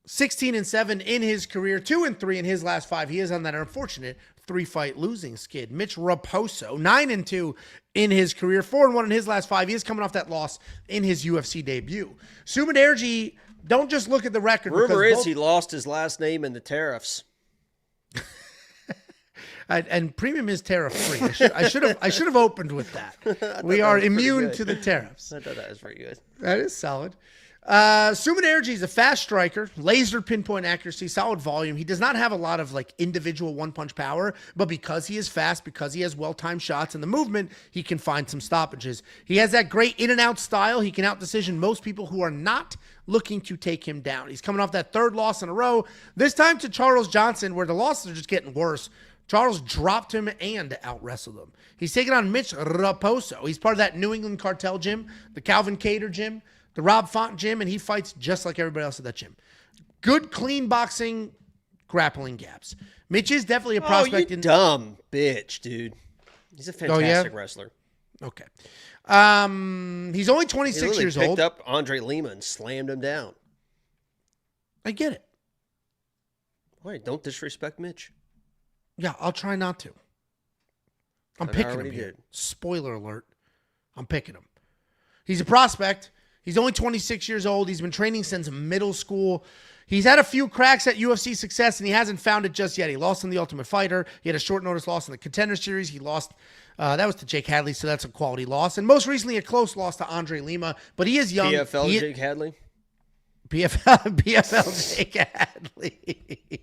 16-7 in his career, 2-3 in his last 5. He is on that unfortunate 3-fight losing skid. Mitch Raposo, 9-2 in his career, 4-1 in his last 5. He is coming off that loss in his UFC debut. Sumudaerji, don't just look at the record. Rumor is he lost his last name in the tariffs. And premium is tariff free. I should have opened with that. We are immune to the tariffs. I thought that was pretty good. That is solid. Sumudaerji is a fast striker, laser pinpoint accuracy, solid volume. He does not have a lot of like individual one-punch power, but because he is fast, because he has well-timed shots and the movement, he can find some stoppages. He has that great in-and-out style. He can out-decision most people who are not looking to take him down. He's coming off that third loss in a row, this time to Charles Johnson, where the losses are just getting worse. Charles dropped him and out-wrestled him. He's taking on Mitch Raposo. He's part of that New England cartel gym, the Calvin Cater gym, the Rob Font gym, and he fights just like everybody else at that gym. Good, clean boxing, grappling gaps. Mitch is definitely a prospect. You dumb bitch, dude. He's a fantastic wrestler. Okay. He's only 26 years old. He picked up Andre Lima and slammed him down. I get it. Wait, don't disrespect Mitch. Yeah, I'll try not to. I'm picking him here. Spoiler alert. I'm picking him. He's a prospect. He's only 26 years old. He's been training since middle school. He's had a few cracks at UFC success, and he hasn't found it just yet. He lost in The Ultimate Fighter. He had a short notice loss in the Contender Series. He lost, that was to Jake Hadley, so that's a quality loss. And most recently, a close loss to Andre Lima, but he is young. PFL Jake Hadley? PFL Jake Hadley.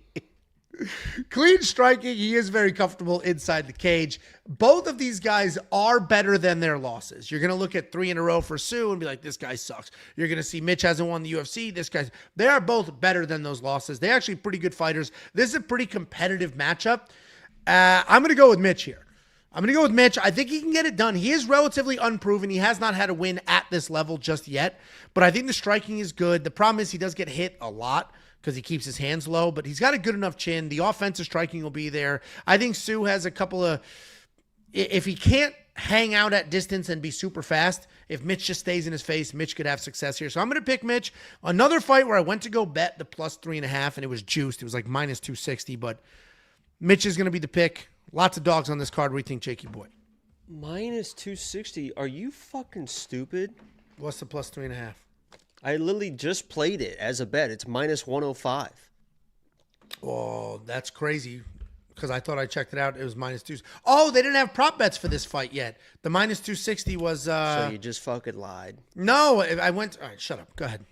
Clean striking. He is very comfortable inside the cage. Both of these guys are better than their losses. You're going to look at 3 in a row for Sue and be like, this guy sucks. You're going to see Mitch hasn't won the UFC. They are both better than those losses. They're actually pretty good fighters. This is a pretty competitive matchup. I'm going to go with Mitch here. I think he can get it done. He is relatively unproven. He has not had a win at this level just yet, but I think the striking is good. The problem is he does get hit a lot because he keeps his hands low, but he's got a good enough chin. The offensive striking will be there. I think Sue has a couple of, if he can't hang out at distance and be super fast, if Mitch just stays in his face, Mitch could have success here. So I'm going to pick Mitch. Another fight where I went to go bet the plus 3.5 and it was juiced. It was like minus 260, but Mitch is going to be the pick. Lots of dogs on this card. What do you think, Jakey boy? Minus 260. Are you fucking stupid? What's the plus 3.5? I literally just played it as a bet. It's minus 105. Oh, that's crazy. Because I thought I checked it out. It was minus 2. Oh, they didn't have prop bets for this fight yet. The minus 260 was... So you just fucking lied. No, I went... All right, shut up. Go ahead.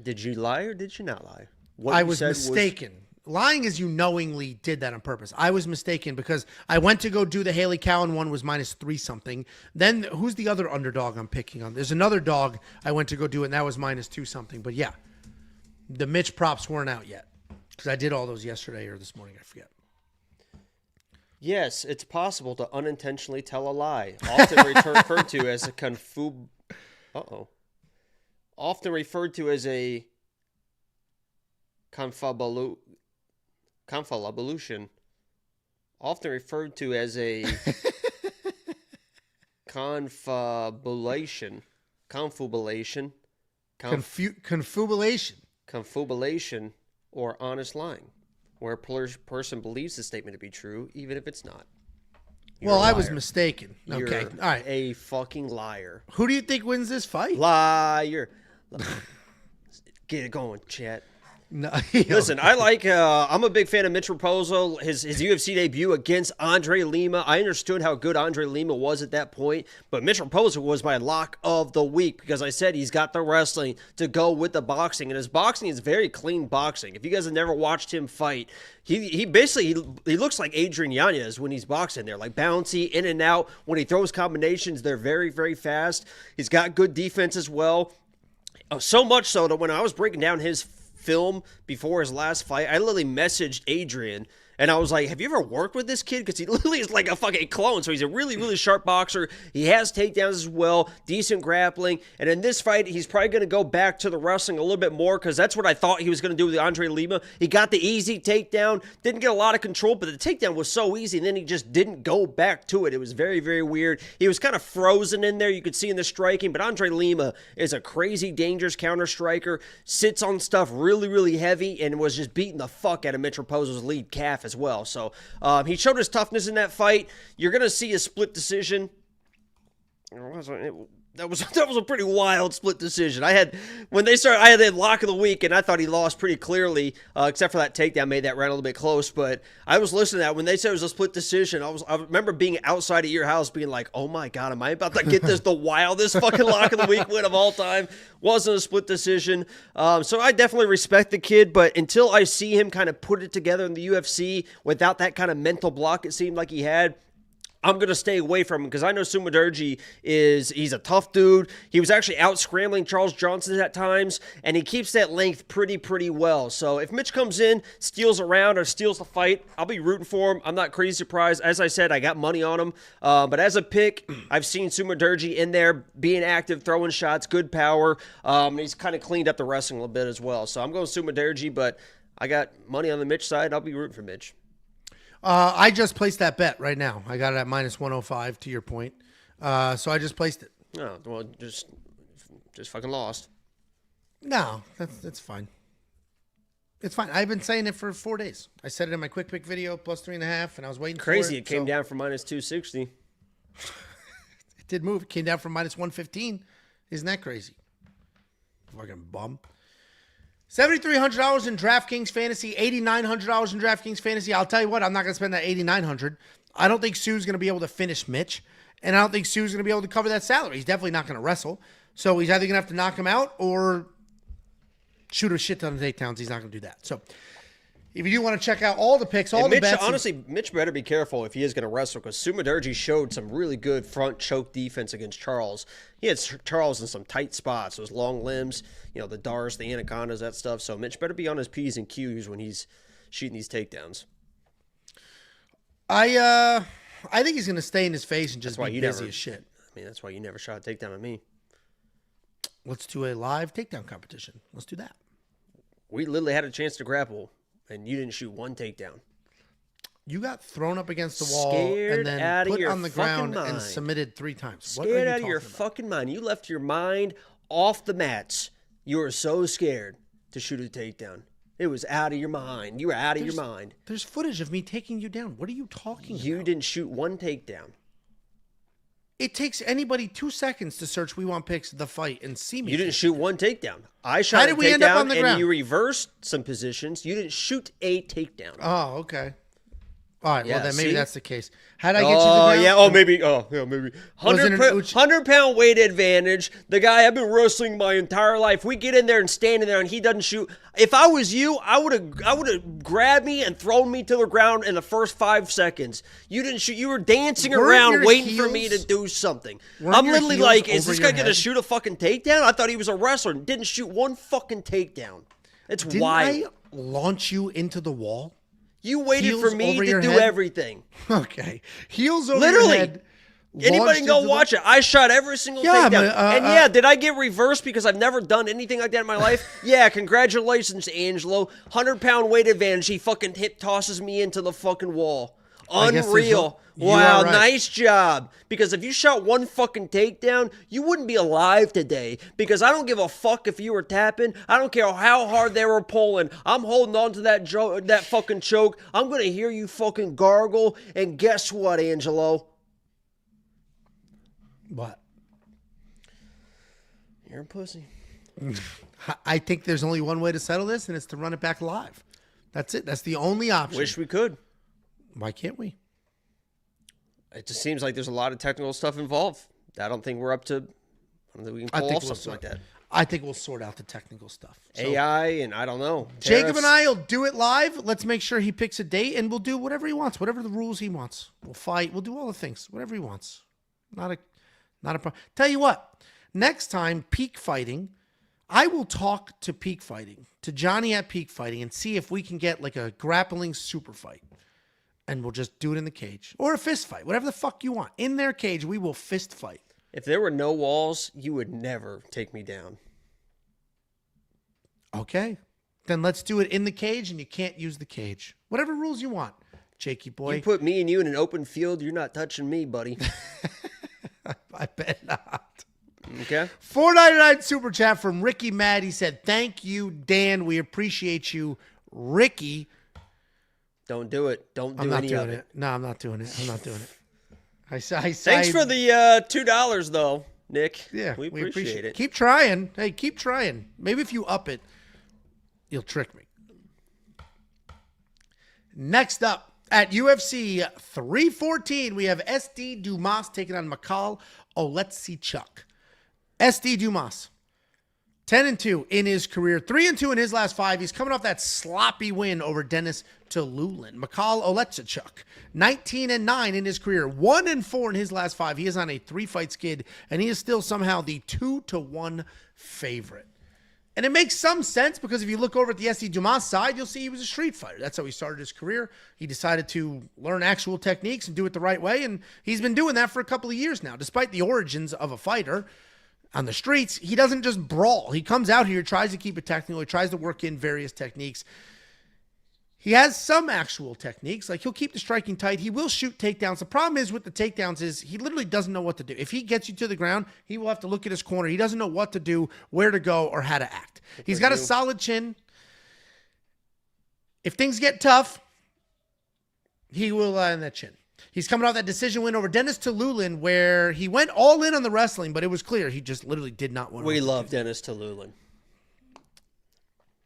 Did you lie or did you not lie? What I was mistaken. Lying is you knowingly did that on purpose. I was mistaken because I went to go do the Hailey Cowan one was minus 3 something. Then who's the other underdog I'm picking on? There's another dog I went to go do it, and that was minus 2 something. But yeah, the Mitch props weren't out yet because I did all those yesterday or this morning. I forget. Yes, it's possible to unintentionally tell a lie, often referred to as a often referred to as a confabulation, often referred to as a confabulation, or honest lying, where a person believes the statement to be true, even if it's not. Well, I was mistaken. Okay, You're all right. A fucking liar. Who do you think wins this fight? Liar. Get it going, chat. No, listen, I'm a big fan of Mitch Raposo, his UFC debut against Andre Lima. I understood how good Andre Lima was at that point, but Mitch Raposo was my lock of the week because I said he's got the wrestling to go with the boxing, and his boxing is very clean boxing. If you guys have never watched him fight, he basically looks like Adrian Yanez when he's boxing. They're like bouncy, in and out. When he throws combinations, they're very, very fast. He's got good defense as well. So much so that when I was breaking down his film before his last fight, I literally messaged Adrian and I was like, have you ever worked with this kid? Because he literally is like a fucking clone. So he's a really, really sharp boxer. He has takedowns as well, decent grappling. And in this fight, he's probably going to go back to the wrestling a little bit more because that's what I thought he was going to do with Andre Lima. He got the easy takedown, didn't get a lot of control, but the takedown was so easy, and then he just didn't go back to it. It was very, very weird. He was kind of frozen in there. You could see in the striking, but Andre Lima is a crazy, dangerous counter striker, sits on stuff really, really heavy, and was just beating the fuck out of Mitch Raposo's lead calf as well. So he showed his toughness in that fight. You're going to see a split decision. That was a pretty wild split decision. I had that lock of the week, and I thought he lost pretty clearly, except for that takedown made that round a little bit close. But I was listening to that when they said it was a split decision. I remember being outside of your house, being like, "Oh my god, am I about to get the wildest fucking lock of the week win of all time?" Wasn't a split decision. So I definitely respect the kid, but until I see him kind of put it together in the UFC without that kind of mental block it seemed like he had, I'm going to stay away from him because I know Sumudaerji he's a tough dude. He was actually out scrambling Charles Johnson at times, and he keeps that length pretty well. So if Mitch comes in, steals a round or steals the fight, I'll be rooting for him. I'm not crazy surprised. As I said, I got money on him. But as a pick, I've seen Sumudaerji in there being active, throwing shots, good power. He's kind of cleaned up the wrestling a little bit as well. So I'm going Sumudaerji, but I got money on the Mitch side. I'll be rooting for Mitch. I just placed that bet right now. I got it at minus 105 to your point. So I just placed it. Oh, well, just fucking lost. No, that's fine. It's fine. I've been saying it for 4 days. I said it in my quick pick video, plus 3.5, and I was waiting for it. Crazy. It came down from minus 260. It did move. It came down from minus 115. Isn't that crazy? Fucking bum. $7,300 in DraftKings Fantasy, $8,900 in DraftKings Fantasy. I'll tell you what, I'm not going to spend that $8,900. I don't think Sue's going to be able to finish Mitch, and I don't think Sue's going to be able to cover that salary. He's definitely not going to wrestle. So he's either going to have to knock him out or shoot a shit ton of takedowns. He's not going to do that. So if you do want to check out all the picks, all the bets. Honestly, Mitch better be careful if he is going to wrestle because Sumudaerji showed some really good front choke defense against Charles. He had Charles in some tight spots, those long limbs, the Dars, the Anacondas, that stuff. So Mitch better be on his P's and Q's when he's shooting these takedowns. I think he's going to stay in his face and just be busy as shit. I mean, that's why you never shot a takedown at me. Let's do a live takedown competition. Let's do that. We literally had a chance to grapple. And you didn't shoot one takedown. You got thrown up against the wall Scared and then put on the ground mind. and submitted 3 times. Scared out of your fucking mind. You left your mind off the mats. You were so scared to shoot a takedown. It was out of your mind. You were out of your mind. There's footage of me taking you down. What are you talking about? You didn't shoot one takedown. It takes anybody 2 seconds to search We Want Picks the fight and see me. You didn't shoot one takedown. I shot a takedown and you reversed some positions. You didn't shoot a takedown. Oh, okay. All right, well, then maybe that's the case. How did I get you to the ground? Yeah, maybe. 100-pound weight advantage. The guy I've been wrestling my entire life. We get in there and standing there and he doesn't shoot. If I was you, I would have grabbed me and thrown me to the ground in the first 5 seconds. You didn't shoot. You were dancing around waiting for me to do something. I'm literally like, is this guy going to shoot a fucking takedown? I thought he was a wrestler and didn't shoot one fucking takedown. It's wild. Didn't I launch you into the wall? You waited for me to do everything. Okay. Heels over your head. Anybody can go watch it. I shot every single takedown. Did I get reversed because I've never done anything like that in my life? Yeah, congratulations, Angelo. 100-pound weight advantage. He fucking hip tosses me into the fucking wall. Unreal. Wow, nice job. Because if you shot one fucking takedown, you wouldn't be alive today. Because I don't give a fuck if you were tapping. I don't care how hard they were pulling. I'm holding on to that fucking choke. I'm going to hear you fucking gargle. And guess what, Angelo? What? You're a pussy. I think there's only one way to settle this, and it's to run it back live. That's it. That's the only option. Wish we could. Why can't we? It just seems like there's a lot of technical stuff involved. I don't think we're up to. I don't think we can pull off something like that. I think we'll sort out the technical stuff. So, AI and I don't know. Jacob and I will do it live. Let's make sure he picks a date, and we'll do whatever he wants, whatever the rules he wants. We'll fight. We'll do all the things, whatever he wants. Not a problem. Tell you what. Next time, Peak Fighting, I will talk to Peak Fighting, to Johnny at Peak Fighting, and see if we can get like a grappling super fight. And we'll just do it in the cage. Or a fist fight. Whatever the fuck you want. In their cage, we will fist fight. If there were no walls, you would never take me down. Okay. Then let's do it in the cage, and you can't use the cage. Whatever rules you want, Jakey boy. You put me and you in an open field, you're not touching me, buddy. I bet not. Okay. $4.99 super chat from Ricky Mad. He said, "Thank you, Dan. We appreciate you, Ricky." Don't do it. Don't do any of it. No, I'm not doing it. I'm not doing it. Thanks for the $2 though. Nick. Yeah, we appreciate it. Keep trying. Hey, keep trying. Maybe if you up it, you'll trick me. Next up, at UFC 314, we have SD Dumas taking on Michal Oleksiejczuk. SD Dumas, 10-2 in his career, 3-2 in his last 5. He's coming off that sloppy win over Dennis Tulio. Michal Oleksiejczuk, 19-9 in his career, 1-4 in his last 5. He is on a 3-fight skid, and he is still somehow the 2-1 favorite. And it makes some sense because if you look over at the SD Dumas side, you'll see he was a street fighter. That's how he started his career. He decided to learn actual techniques and do it the right way, and he's been doing that for a couple of years now. Despite the origins of a fighter on the streets, he doesn't just brawl. He comes out here, tries to keep it technical. He tries to work in various techniques. He has some actual techniques, like he'll keep the striking tight. He will shoot takedowns. The problem is with the takedowns is he literally doesn't know what to do. If he gets you to the ground, he will have to look at his corner. He doesn't know what to do, where to go, or how to act. He's got a solid chin. If things get tough, he will land that chin. He's coming off that decision win over Dennis Tulio, where he went all in on the wrestling, but it was clear he just literally did not want to. We love Dennis Tulio.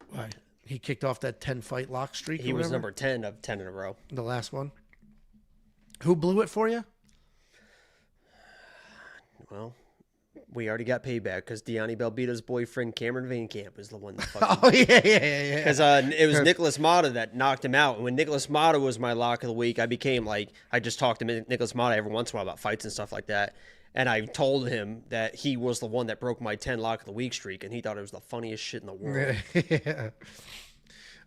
Why? He kicked off that 10-fight lock streak. He was number 10 of 10 in a row. The last one. Who blew it for you? Well, we already got payback because Deani Belbita's boyfriend, Cameron Van Camp, is the one that fucking... Oh, yeah. Because it was Nicholas Mata that knocked him out. And when Nicholas Mata was my lock of the week, I became like... I just talked to Nicholas Mata every once in a while about fights and stuff like that. And I told him that he was the one that broke my 10 lock of the week streak, and he thought it was the funniest shit in the world. Yeah.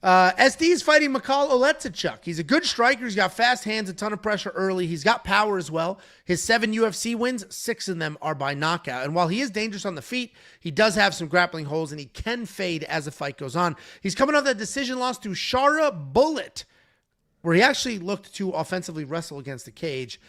SD is fighting Michal Oleksiejczuk. He's a good striker. He's got fast hands, a ton of pressure early. He's got power as well. His 7 UFC wins, 6 of them are by knockout. And while he is dangerous on the feet, he does have some grappling holes, and he can fade as the fight goes on. He's coming off that decision loss to Pimblett, where he actually looked to offensively wrestle against the cage.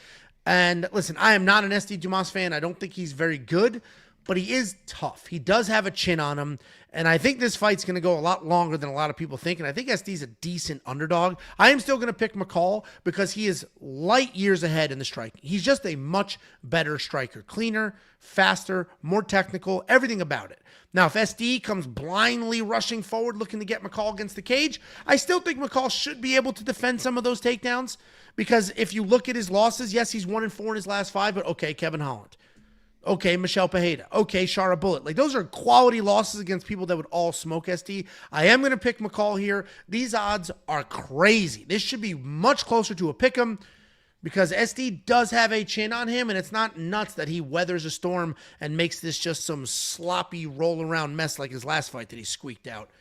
And listen, I am not an SD Dumas fan. I don't think he's very good, but he is tough. He does have a chin on him, and I think this fight's going to go a lot longer than a lot of people think, and I think SD's a decent underdog. I am still going to pick Michal because he is light years ahead in the striking. He's just a much better striker. Cleaner, faster, more technical, everything about it. Now, if SD comes blindly rushing forward looking to get Michal against the cage, I still think Michal should be able to defend some of those takedowns because if you look at his losses, yes, he's 1-4 in his last 5, but okay, Kevin Holland. Okay, Michelle Pajeda. Okay, Shara Bullet. Like, those are quality losses against people that would all smoke SD. I am going to pick Michal here. These odds are crazy. This should be much closer to a pick'em because SD does have a chin on him, and it's not nuts that he weathers a storm and makes this just some sloppy roll-around mess like his last fight that he squeaked out.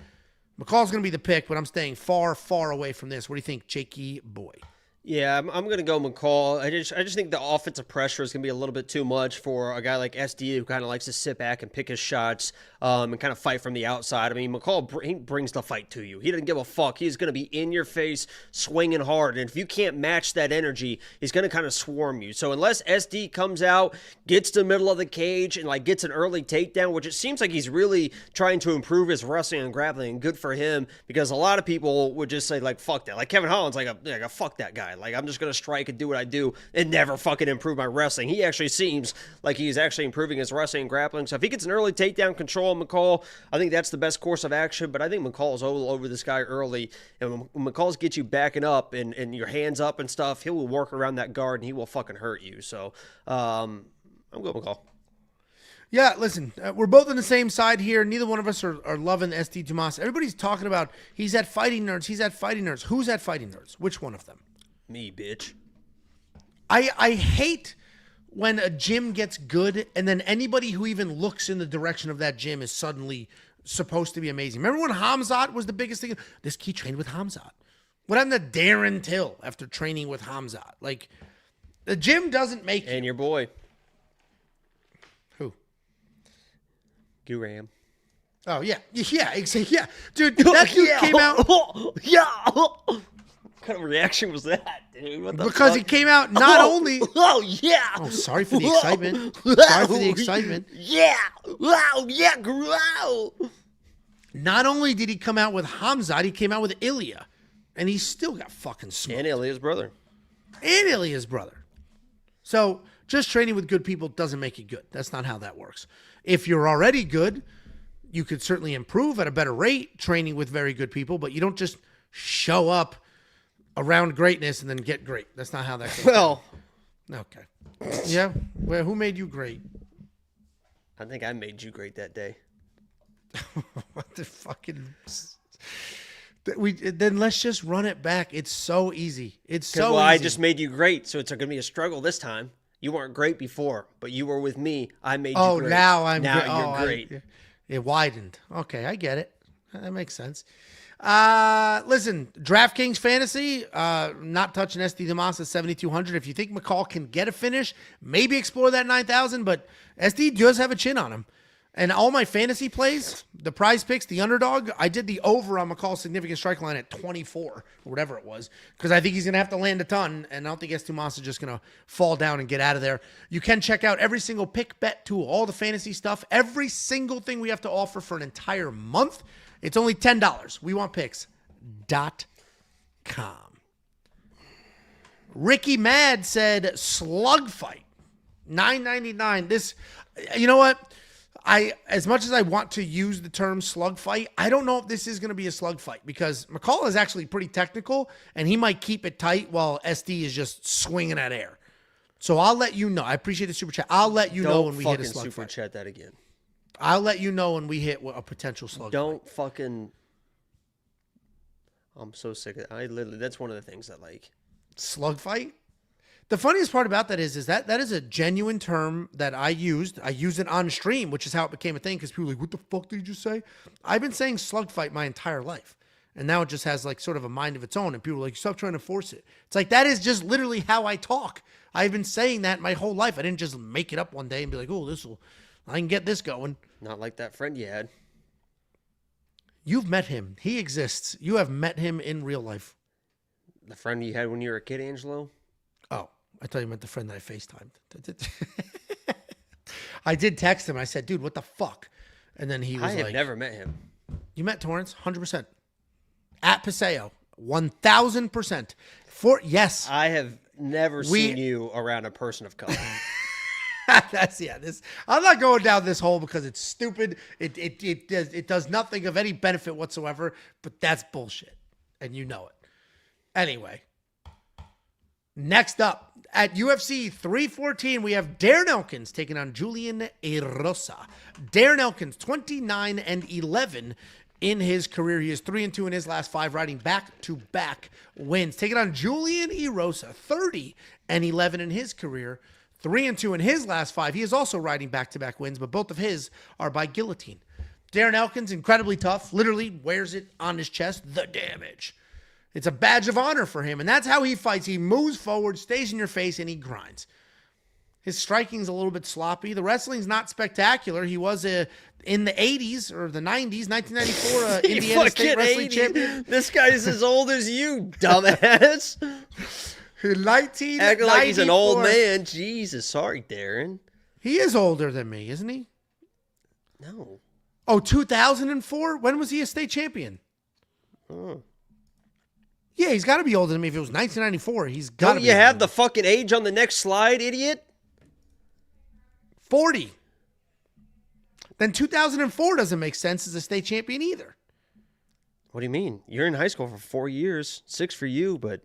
Michal's going to be the pick, but I'm staying far, far away from this. What do you think, Jakey boy? Yeah, I'm going to go Michal. I just think the offensive pressure is going to be a little bit too much for a guy like SD who kind of likes to sit back and pick his shots and kind of fight from the outside. I mean, Michal, he brings the fight to you. He doesn't give a fuck. He's going to be in your face, swinging hard. And if you can't match that energy, he's going to kind of swarm you. So unless SD comes out, gets to the middle of the cage, and like gets an early takedown, which it seems like he's really trying to improve his wrestling and grappling, and good for him because a lot of people would just say, like, fuck that. Like Kevin Holland's like a fuck that guy. Like, I'm just going to strike and do what I do and never fucking improve my wrestling. He actually seems like he's actually improving his wrestling and grappling. So if he gets an early takedown control on Michal, I think that's the best course of action. But I think Michal's all over this guy early. And when Michal's get you backing up and your hands up and stuff, he will work around that guard and he will fucking hurt you. So I'm going Michal. Yeah, listen, we're both on the same side here. Neither one of us are loving SD Dumas. Everybody's talking about he's at Fighting Nerds. He's at Fighting Nerds. Who's at Fighting Nerds? Which one of them? Me, bitch. I hate when a gym gets good and then anybody who even looks in the direction of that gym is suddenly supposed to be amazing. Remember when Hamzat was the biggest thing? This kid trained with Hamzat. What happened to Darren Till after training with Hamzat? Like, the gym doesn't make And your boy. Who? Guram. Oh, yeah. Yeah. Yeah. Dude, that dude came out. Yeah. What kind of reaction was that, dude? What the because fuck? he came out not only... Oh, yeah. Oh, sorry for the excitement. Sorry for the excitement. Yeah. Wow. Yeah. Grow. Not only did he come out with Hamzat, he came out with Ilya. And he still got fucking smoked. And Ilya's brother. And Ilya's brother. So, Just training with good people doesn't make you good. That's not how that works. If you're already good, you could certainly improve at a better rate training with very good people, but you don't just show up around greatness and then get great. That's not how that goes. Well, okay. Yeah. Well, who made you great? I think I made you great that day. What the fucking... Then let's just run it back. It's so easy. It's so easy. I just made you great, so it's going to be a struggle this time. You weren't great before, but you were with me. I made you great. Now you're great. It widened. Okay, I get it. That makes sense. Listen, DraftKings Fantasy, not touching SD Dumas at 7,200. If you think Michal can get a finish, maybe explore that 9,000, but SD does have a chin on him. And all my fantasy plays, the prize picks, the underdog, I did the over on Michal's significant strike line at 24 or whatever it was, because I think he's going to have to land a ton, and I don't think SD Dumas is just going to fall down and get out of there. You can check out every single pick bet tool, all the fantasy stuff, every single thing we have to offer for an entire month. It's only $10. We want picks.com. Ricky Mad said slug fight, $9.99. This, you know what? As much as I want to use the term slug fight, I don't know if this is going to be a slug fight because Michal is actually pretty technical and he might keep it tight while SD is just swinging at air. So I'll let you know. I appreciate the super chat. I'll let you know when we hit a slug fight. Don't fucking super chat that again. I'll let you know when we hit a potential slug Don't fight. Fucking... I'm so sick of it. That's one of the things that like... Slug fight? The funniest part about that is that is a genuine term that I used. I used it on stream, which is how it became a thing because people were like, what the fuck did you just say? I've been saying slug fight my entire life. And now it just has like sort of a mind of its own. And people are like, stop trying to force it. It's like, that is just literally how I talk. I've been saying that my whole life. I didn't just make it up one day and be like, oh, I can get this going. Not like that friend you had. You've met him. He exists. You have met him in real life. The friend you had when you were a kid, Angelo? Oh. I thought you meant the friend that I FaceTimed. I did text him. I said, dude, what the fuck? And then he was like... I have never met him. You met Torrance? 100%. At Paseo. 1,000%. Yes. I have never seen you around a person of color. I'm not going down this hole because it's stupid. It does nothing of any benefit whatsoever, but that's bullshit. And you know it. Anyway. Next up, at UFC 314, we have Darren Elkins taking on Julian Erosa. Darren Elkins, 29-11 in his career. He is 3-2 in his last 5, riding back-to-back wins. Taking on Julian Erosa, 30-11 in his career, 3-2 in his last 5. He is also riding back-to-back wins, but both of his are by guillotine. Darren Elkins, incredibly tough, literally wears it on his chest, the damage. It's a badge of honor for him, and that's how he fights. He moves forward, stays in your face, and he grinds. His striking's a little bit sloppy. The wrestling's not spectacular. He was in the 80s or the 90s, 1994 Indiana State Wrestling Champion. This guy's as old as you, dumbass. 1994. Acting like he's an old man. Jesus, sorry, Darren. He is older than me, isn't he? No. Oh, 2004? When was he a state champion? Oh. Yeah, he's got to be older than me. If it was 1994, he's got to be. Don't you have the fucking age on the next slide, idiot? 40. Then 2004 doesn't make sense as a state champion either. What do you mean? You're in high school for 4 years. 6 for you, but...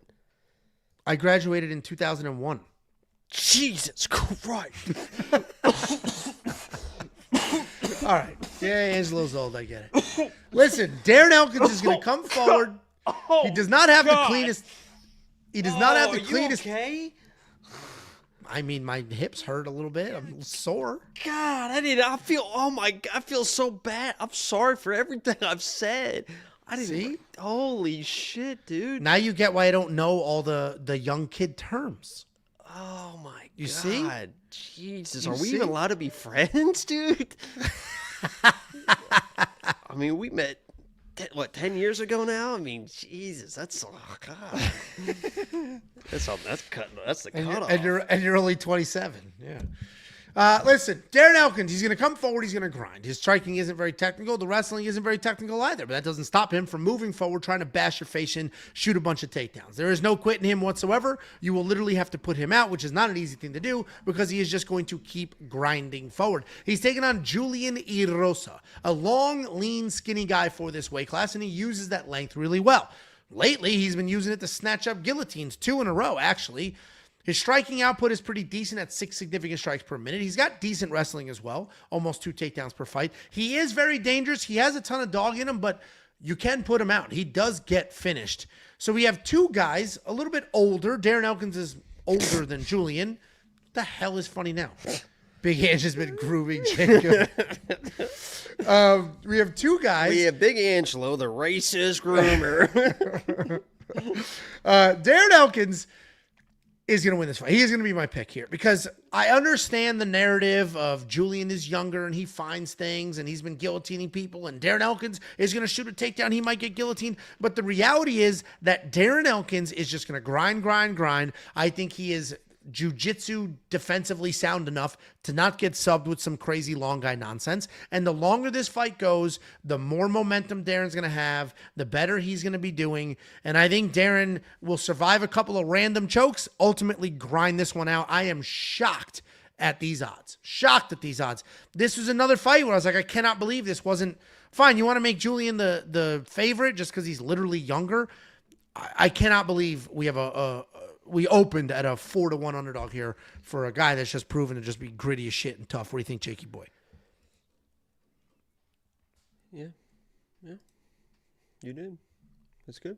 I graduated in 2001. Jesus Christ. All right. Yeah, Angelo's old. I get it. Listen, Darren Elkins is going to come forward. He does not have the cleanest. He does not have the cleanest. You okay? I mean, my hips hurt a little bit. I'm sore. God, I feel so bad. I'm sorry for everything I've said. See? Holy shit, dude. Now you get why I don't know all the young kid terms. Oh my God. You see? Jesus, are we even allowed to be friends, dude? I mean, we met 10 years ago now? I mean, Jesus, that's God. That's the cutoff. And you're only 27. Yeah. Listen, Darren Elkins, he's going to come forward. He's going to grind. His striking isn't very technical. The wrestling isn't very technical either, but that doesn't stop him from moving forward, trying to bash your face in, shoot a bunch of takedowns. There is no quitting him whatsoever. You will literally have to put him out, which is not an easy thing to do because he is just going to keep grinding forward. He's taking on Julian Erosa, a long, lean, skinny guy for this weight class, and he uses that length really well. Lately, he's been using it to snatch up guillotines, 2 in a row, actually. His striking output is pretty decent at 6 significant strikes per minute. He's got decent wrestling as well, almost 2 takedowns per fight. He is very dangerous. He has a ton of dog in him, but you can put him out. He does get finished. So we have 2 guys, a little bit older. Darren Elkins is older than Julian. What the hell is funny now? Big Ange has been grooving Jacob. We have 2 guys. We have Big Angelo, the racist groomer. Darren Elkins is going to win this fight. He is going to be my pick here because I understand the narrative of Julian is younger and he finds things and he's been guillotining people and Darren Elkins is going to shoot a takedown. He might get guillotined. But the reality is that Darren Elkins is just going to grind. I think he is jiu-jitsu defensively sound enough to not get subbed with some crazy long guy nonsense. And the longer this fight goes, the more momentum Darren's going to have, the better he's going to be doing. And I think Darren will survive a couple of random chokes, ultimately grind this one out. I am shocked at these odds. This was another fight where I was like, I cannot believe this wasn't fine. You want to make Julian the favorite just because he's literally younger? I cannot believe we have we opened at a 4-1 underdog here for a guy that's just proven to just be gritty as shit and tough. What do you think, Jakey boy? Yeah. You did. That's good.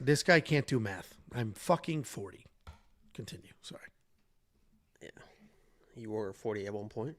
This guy can't do math. I'm fucking 40. Continue. Sorry. Yeah. You were 40 at one point.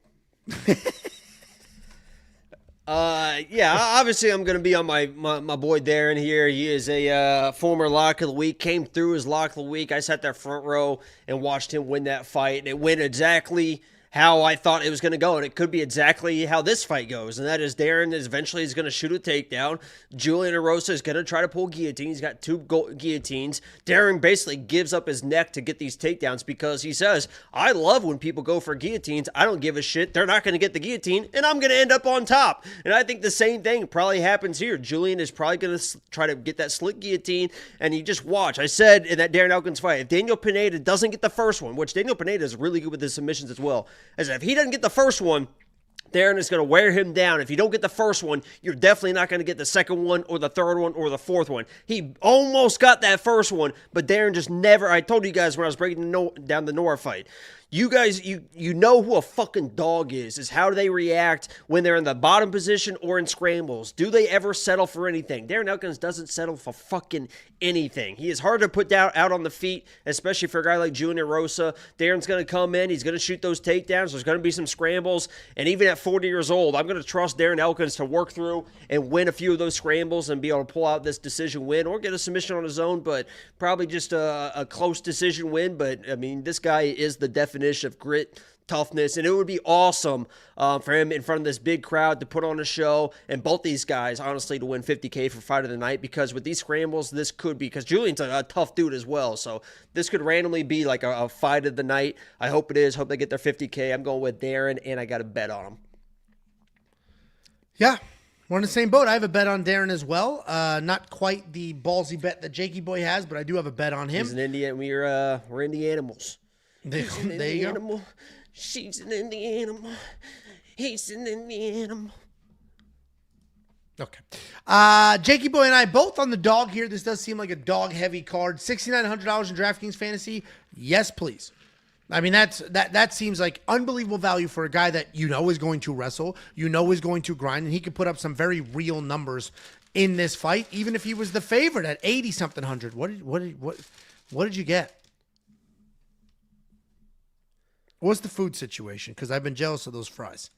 Obviously I'm going to be on my boy Darren here. He is a former lock of the week, came through his lock of the week. I sat there front row and watched him win that fight, and it went exactly how I thought it was going to go, and it could be exactly how this fight goes, and that is Darren is eventually going to shoot a takedown. Julian Erosa is going to try to pull guillotine. He's got 2 guillotines. Darren basically gives up his neck to get these takedowns because he says, I love when people go for guillotines. I don't give a shit. They're not going to get the guillotine, and I'm going to end up on top. And I think the same thing probably happens here. Julian is probably going to try to get that slick guillotine, and you just watch. I said in that Darren Elkins fight, if Daniel Pineda doesn't get the first one, which Daniel Pineda is really good with his submissions as well, as if he doesn't get the first one, Darren is going to wear him down. If you don't get the first one, you're definitely not going to get the second one or the third one or the fourth one. He almost got that first one, but Darren just never. I told you guys when I was breaking down the Nora fight. You guys, you know who a fucking dog is how do they react when they're in the bottom position or in scrambles. Do they ever settle for anything? Darren Elkins doesn't settle for fucking anything. He is hard to put down out on the feet, especially for a guy like Julian Erosa. Darren's going to come in. He's going to shoot those takedowns. There's going to be some scrambles. And even at 40 years old, I'm going to trust Darren Elkins to work through and win a few of those scrambles and be able to pull out this decision win or get a submission on his own, but probably just a close decision win. But, I mean, this guy is the definition of grit, toughness, and it would be awesome for him in front of this big crowd to put on a show, and both these guys, honestly, to win $50K for fight of the night, because with these scrambles, this could be, because Julian's a tough dude as well, so this could randomly be like a fight of the night. I hope it is. Hope they get their $50K. I'm going with Darren, and I got a bet on him. Yeah. We're in the same boat. I have a bet on Darren as well. Not quite the ballsy bet that Jakey boy has, but I do have a bet on him. He's an Indian. We're in the animals. There you go. She's an Indian animal. He's an Indian animal. Okay. Jakey boy and I both on the dog here. This does seem like a dog-heavy card. $6,900 in DraftKings Fantasy. Yes, please. I mean, that seems like unbelievable value for a guy that you know is going to wrestle, you know is going to grind, and he could put up some very real numbers in this fight, even if he was the favorite at 80-something hundred. What did you get? What's the food situation? Because I've been jealous of those fries.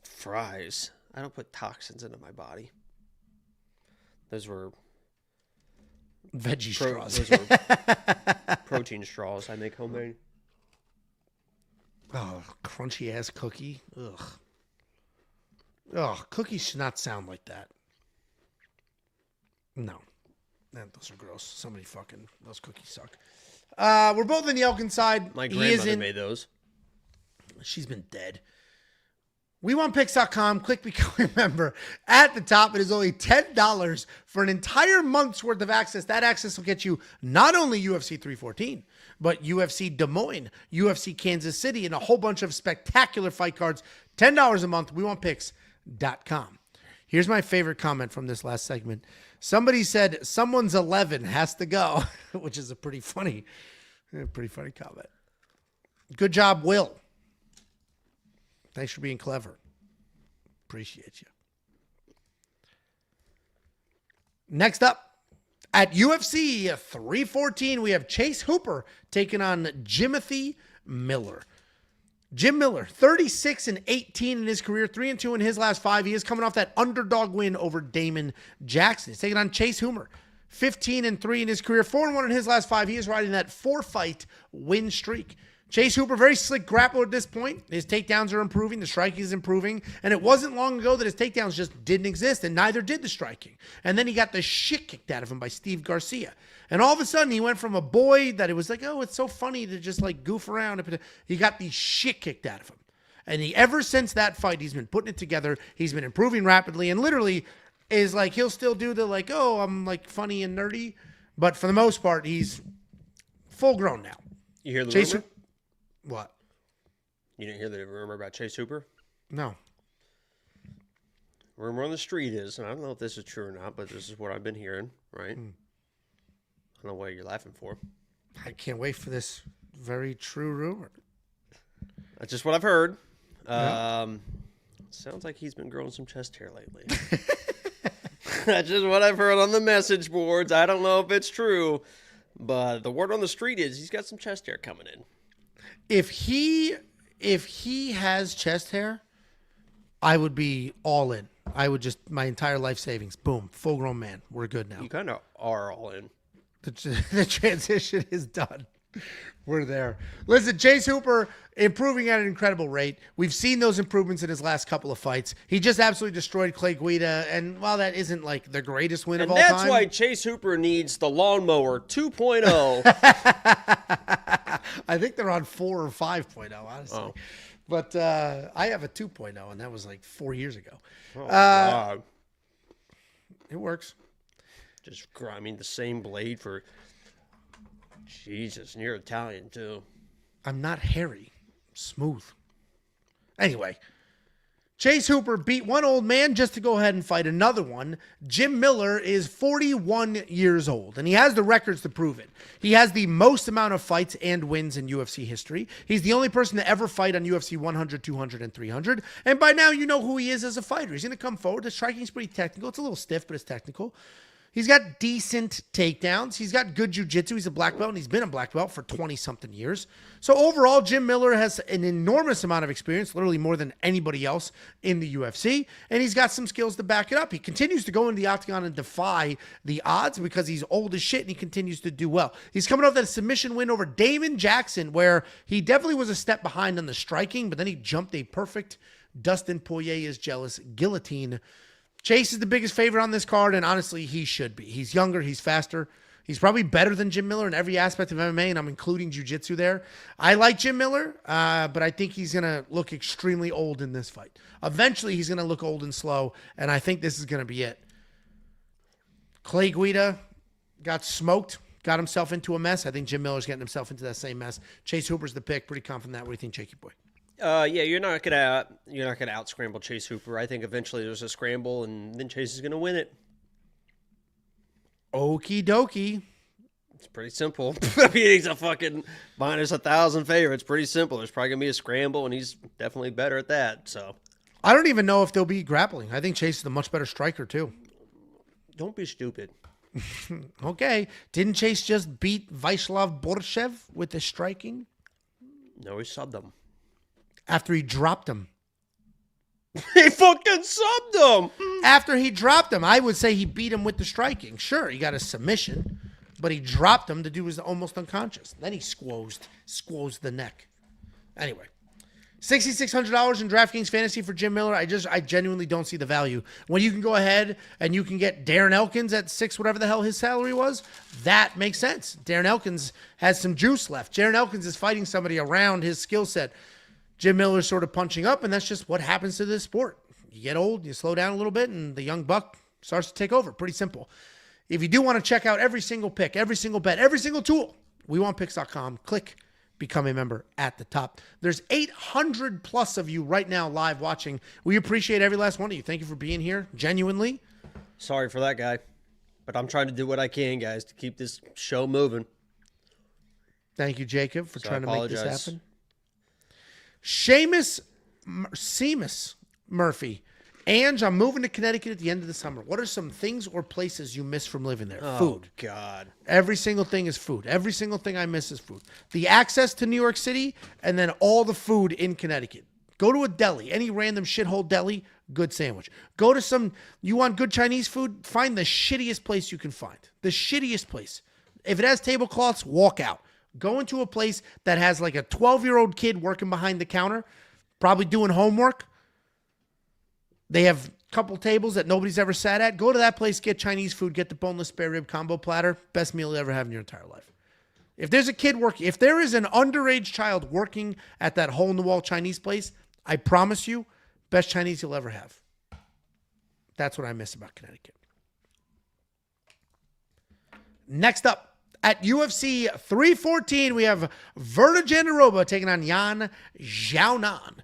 Fries? I don't put toxins into my body. Those were veggie straws. Those were protein straws I make homemade. Oh, crunchy ass cookie. Ugh, cookies should not sound like that. No. Man, those are gross. Those cookies suck. We're both on the Elkins side. My grandmother made those. She's been dead. WeWantPicks.com. Click become a member. At the top, it is only $10 for an entire month's worth of access. That access will get you not only UFC 314, but UFC Des Moines, UFC Kansas City, and a whole bunch of spectacular fight cards. $10 a month. WeWantPicks.com. Here's my favorite comment from this last segment. Somebody said, someone's 11 has to go, which is a pretty funny comment. Good job, Will. Thanks for being clever. Appreciate you. Next up, at UFC 314, we have Chase Hooper taking on Jimothy Miller. Jim Miller, 36-18 in his career, 3-2 in his last 5. He is coming off that underdog win over Damon Jackson. He's taking on Chase Hooper, 15-3 in his career, 4-1 in his last 5. He is riding that 4-fight win streak. Chase Hooper, very slick grappler at this point. His takedowns are improving. The striking is improving. And it wasn't long ago that his takedowns just didn't exist, and neither did the striking. And then he got the shit kicked out of him by Steve Garcia. And all of a sudden, he went from a boy that it was like, oh, it's so funny to just like goof around. He got the shit kicked out of him. And ever since that fight, he's been putting it together. He's been improving rapidly, and literally is like, he'll still do the like, oh, I'm like funny and nerdy. But for the most part, he's full grown now. You hear the Chase rumor? What? You didn't hear the rumor about Chase Hooper? No. Rumor on the street is, and I don't know if this is true or not, but this is what I've been hearing, right? I don't know what you're laughing for. I can't wait for this very true rumor. That's just what I've heard. Yeah. Sounds like he's been growing some chest hair lately. That's just what I've heard on the message boards. I don't know if it's true, but the word on the street is he's got some chest hair coming in. If he has chest hair, I would be all in. I would just, my entire life savings, boom, full grown man. We're good now. You kind of are all in. The transition is done. We're there. Listen, Chase Hooper improving at an incredible rate. We've seen those improvements in his last couple of fights. He just absolutely destroyed Clay Guida, and while that isn't like the greatest win of all time. And that's why Chase Hooper needs the Lawnmower 2.0. I think they're on 4 or 5.0, honestly. Oh. But I have a 2.0, and that was like 4 years ago. Oh, God. It works. Just grinding the same blade for... Jesus, and you're Italian, too. I'm not hairy. Smooth. Anyway, Chase Hooper beat one old man just to go ahead and fight another one. Jim Miller is 41 years old, and he has the records to prove it. He has the most amount of fights and wins in UFC history. He's the only person to ever fight on UFC 100, 200, and 300. And by now, you know who he is as a fighter. He's going to come forward. The striking's pretty technical. It's a little stiff, but it's technical. He's got decent takedowns. He's got good jiu-jitsu. He's a black belt, and he's been a black belt for 20-something years. So overall, Jim Miller has an enormous amount of experience, literally more than anybody else in the UFC, and he's got some skills to back it up. He continues to go into the octagon and defy the odds because he's old as shit, and he continues to do well. He's coming off that submission win over Damon Jackson, where he definitely was a step behind on the striking, but then he jumped a perfect Dustin Poirier is jealous guillotine. Chase is the biggest favorite on this card, and honestly, he should be. He's younger, he's faster. He's probably better than Jim Miller in every aspect of MMA, and I'm including jiu-jitsu there. I like Jim Miller, but I think he's going to look extremely old in this fight. Eventually, he's going to look old and slow, and I think this is going to be it. Clay Guida got smoked, got himself into a mess. I think Jim Miller's getting himself into that same mess. Chase Hooper's the pick. Pretty confident that. What do you think, Jakey boy? Yeah, you're not gonna out scramble Chase Hooper. I think eventually there's a scramble, and then Chase is gonna win it. Okie dokie. It's pretty simple. I mean, he's a fucking minus 1,000 favorite. It's pretty simple. There's probably gonna be a scramble, and he's definitely better at that. So I don't even know if they'll be grappling. I think Chase is a much better striker too. Don't be stupid. Okay, didn't Chase just beat Vyacheslav Borshev with the striking? No, he subbed him. After he dropped him. He fucking subbed him. After he dropped him, I would say he beat him with the striking. Sure, he got a submission, but he dropped him. The dude was almost unconscious. Then he squozed the neck. Anyway, $6,600 in DraftKings Fantasy for Jim Miller. I genuinely don't see the value. When you can go ahead and you can get Darren Elkins at 6, whatever the hell his salary was, that makes sense. Darren Elkins has some juice left. Darren Elkins is fighting somebody around his skill set. Jim Miller's sort of punching up, and that's just what happens to this sport. You get old, you slow down a little bit, and the young buck starts to take over. Pretty simple. If you do want to check out every single pick, every single bet, every single tool, WeWantPicks.com. Click Become a Member at the top. There's 800 plus of you right now live watching. We appreciate every last one of you. Thank you for being here, genuinely. Sorry for that, guy. But I'm trying to do what I can, guys, to keep this show moving. Thank you, Jacob, for trying to make this happen. Seamus Murphy. Ange, I'm moving to Connecticut at the end of the summer. What are some things or places you miss from living there? Food. God. Every single thing is food. Every single thing I miss is food. The access to New York City and then all the food in Connecticut. Go to a deli, any random shithole deli, good sandwich. Go to you want good Chinese food? Find the shittiest place you can find. The shittiest place. If it has tablecloths, walk out. Go into a place that has like a 12-year-old kid working behind the counter, probably doing homework. They have a couple tables that nobody's ever sat at. Go to that place, get Chinese food, get the boneless spare rib combo platter. Best meal you'll ever have in your entire life. If there's a kid working, if there is an underage child working at that hole-in-the-wall Chinese place, I promise you, best Chinese you'll ever have. That's what I miss about Connecticut. Next up, at UFC 314, we have Virna Jandiroba taking on Xiaonan.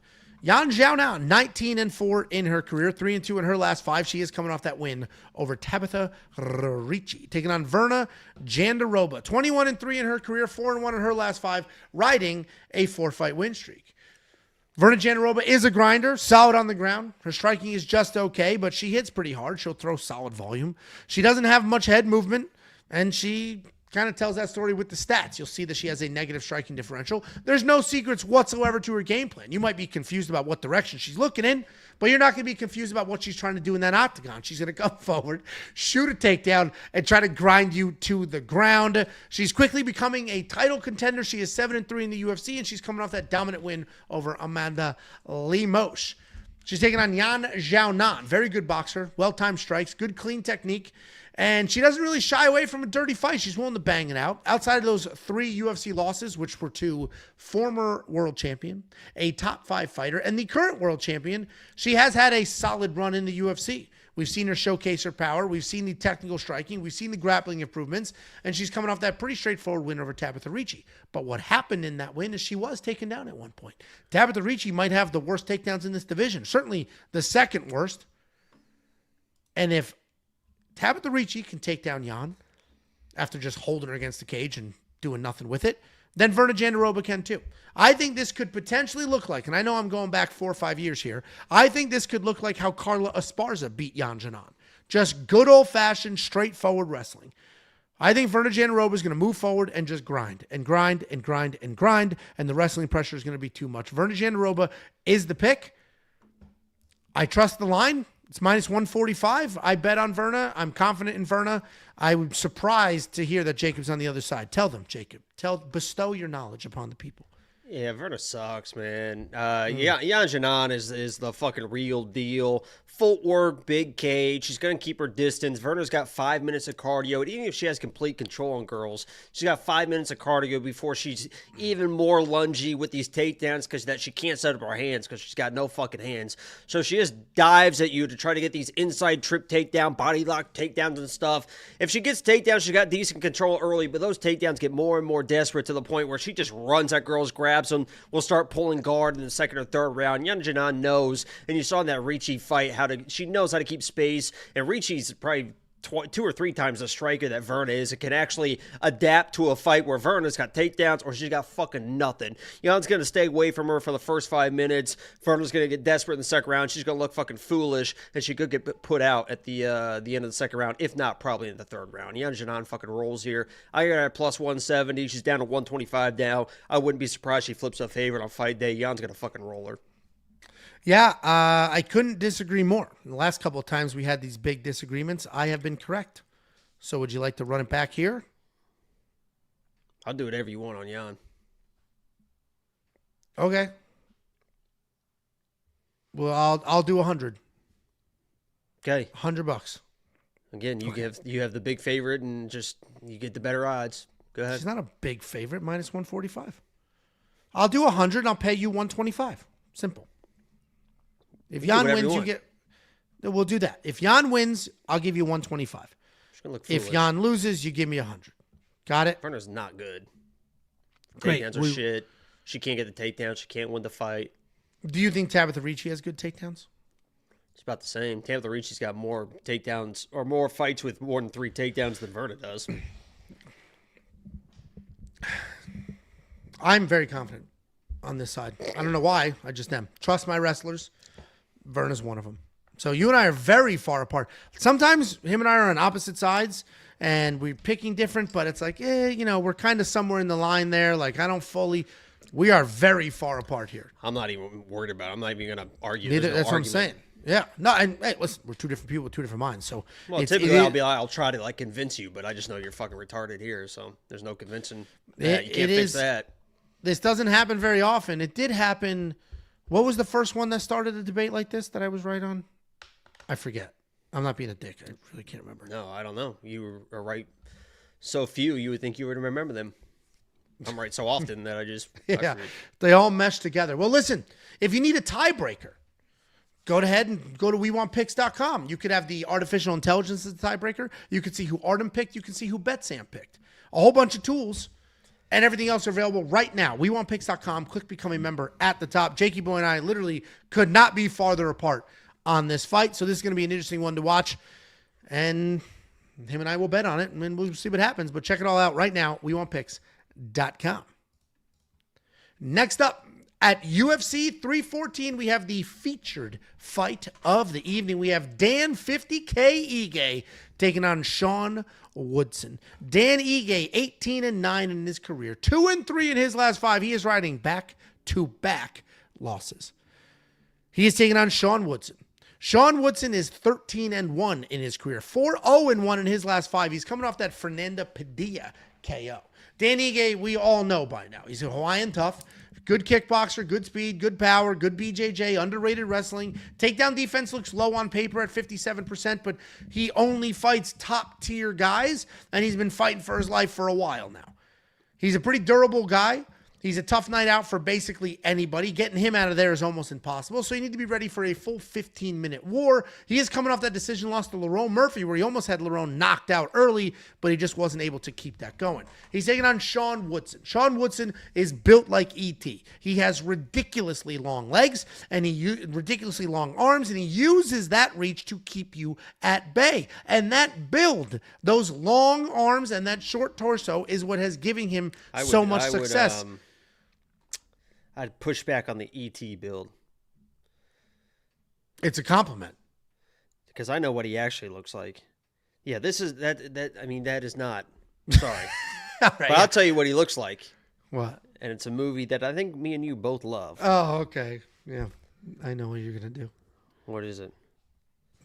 Xiaonan, 19-4 in her career, 3-2 in her last 5. She is coming off that win over Tabitha Ricci. Taking on Virna Jandiroba, 21-3 in her career, 4-1 in her last 5, riding a 4-fight win streak. Virna Jandiroba is a grinder, solid on the ground. Her striking is just okay, but she hits pretty hard. She'll throw solid volume. She doesn't have much head movement, and she kind of tells that story with the stats. You'll see that she has a negative striking differential. There's no secrets whatsoever to her game plan. You might be confused about what direction she's looking in, but you're not going to be confused about what she's trying to do in that octagon. She's going to come forward, shoot a takedown, and try to grind you to the ground. She's quickly becoming a title contender. She is 7-3 in the UFC, and she's coming off that dominant win over Amanda Lemos. She's taking on Xiaonan. Very good boxer, well-timed strikes, good clean technique. And she doesn't really shy away from a dirty fight. She's willing to bang it out. Outside of those 3 UFC losses, which were to former world champion, a top 5 fighter, and the current world champion, she has had a solid run in the UFC. We've seen her showcase her power. We've seen the technical striking. We've seen the grappling improvements. And she's coming off that pretty straightforward win over Tabitha Ricci. But what happened in that win is she was taken down at one point. Tabitha Ricci might have the worst takedowns in this division. Certainly the second worst. And if Tabitha Ricci can take down Jan after just holding her against the cage and doing nothing with it, then Virna Jandiroba can too. I think this could potentially look like, and I know I'm going back 4 or 5 years here, I think this could look like how Carla Esparza beat Jan Janan. Just good old-fashioned, straightforward wrestling. I think Virna Jandiroba is going to move forward and just grind and grind and grind and grind, and the wrestling pressure is going to be too much. Virna Jandiroba is the pick. I trust the line. It's minus 145. I bet on Virna. I'm confident in Virna. I'm surprised to hear that Jacob's on the other side. Tell them, Jacob. Bestow your knowledge upon the people. Yeah, Virna sucks, man. Jan Janan is the fucking real deal. Footwork, big cage. She's going to keep her distance. Virna's got 5 minutes of cardio. And even if she has complete control on girls, she's got 5 minutes of cardio before she's even more lungy with these takedowns because that she can't set up her hands because she's got no fucking hands. So she just dives at you to try to get these inside trip takedown, body lock takedowns and stuff. If she gets takedowns, she's got decent control early, but those takedowns get more and more desperate to the point where she just runs at girls, grabs them, will start pulling guard in the second or third round. Jan Janan knows, and you saw in that Ricci fight, she knows how to keep space, and Ricci's probably 2 or 3 times the striker that Virna is. It can actually adapt to a fight where Virna's got takedowns or she's got fucking nothing. Jan's going to stay away from her for the first 5 minutes. Virna's going to get desperate in the second round. She's going to look fucking foolish, and she could get put out at the end of the second round, if not probably in the third round. Jan Janan fucking rolls here. I got her at plus 170. She's down to 125 now. I wouldn't be surprised she flips a favorite on fight day. Jan's going to fucking roll her. Yeah, I couldn't disagree more. The last couple of times we had these big disagreements, I have been correct. So would you like to run it back here? I'll do whatever you want on Jan. Okay. Well, I'll do 100. Okay. $100. Again, you have the big favorite and just you get the better odds. Go ahead. She's not a big favorite, minus 145. I'll do 100 and I'll pay you 125. Simple. If Jan wins, you get. We'll do that. If Jan wins, I'll give you 125. If Jan loses, you give me 100. Got it? Virna's not good. Great. Takedowns are shit. She can't get the takedown. She can't win the fight. Do you think Tabitha Ricci has good takedowns? It's about the same. Tabitha Ricci's got more takedowns or more fights with more than 3 takedowns than Virna does. I'm very confident on this side. I don't know why. I just am. Trust my wrestlers. Virna's one of them. So you and I are very far apart. Sometimes him and I are on opposite sides and we're picking different, but it's like, we're kind of somewhere in the line there. Like, I don't fully. We are very far apart here. I'm not even worried about it. I'm not even going to argue. That's what I'm saying. Yeah. No, and hey, listen, we're two different people with two different minds. So typically I'll try to like convince you, but I just know you're fucking retarded here, so there's no convincing that. You can't fix that. This doesn't happen very often. It did happen. What was the first one that started a debate like this that I was right on? I forget. I'm not being a dick. I really can't remember. No, I don't know. You are right. So few, you would think you would remember them. I'm right so often that I just... Yeah, they all mesh together. Well, listen, if you need a tiebreaker, go ahead and go to WeWantPicks.com. You could have the artificial intelligence as the tiebreaker. You could see who Artem picked. You can see who Betsam picked. A whole bunch of tools and everything else are available right now. WeWantPicks.com. Click Become a Member at the top. Jakey Boy and I literally could not be farther apart on this fight. So this is going to be an interesting one to watch. And him and I will bet on it, and we'll see what happens. But check it all out right now. WeWantPicks.com. Next up, at UFC 314, we have the featured fight of the evening. We have Dan 50K Ige taking on Sean Woodson. Dan Ige, 18-9 in his career, 2-3 in his last 5. He is riding back-to-back losses. He is taking on Sean Woodson. Sean Woodson is 13-1 in his career, 4-0-1 in his last 5. He's coming off that Fernanda Padilla KO. Dan Ige, we all know by now. He's a Hawaiian tough, good kickboxer, good speed, good power, good BJJ, underrated wrestling. Takedown defense looks low on paper at 57%, but he only fights top-tier guys, and he's been fighting for his life for a while now. He's a pretty durable guy. He's a tough night out for basically anybody. Getting him out of there is almost impossible. So you need to be ready for a full 15-minute war. He is coming off that decision loss to Lerone Murphy, where he almost had Lerone knocked out early, but he just wasn't able to keep that going. He's taking on Sean Woodson. Sean Woodson is built like E.T. He has ridiculously long legs and ridiculously long arms, and he uses that reach to keep you at bay. And that build, those long arms and that short torso, is what has given him so much success. I'd push back on the ET build. It's a compliment. Because I know what he actually looks like. Yeah, this is that I mean, that is not. Sorry. Right, but I'll tell you what he looks like. What? And it's a movie that I think me and you both love. Oh, okay. Yeah. I know what you're going to do. What is it?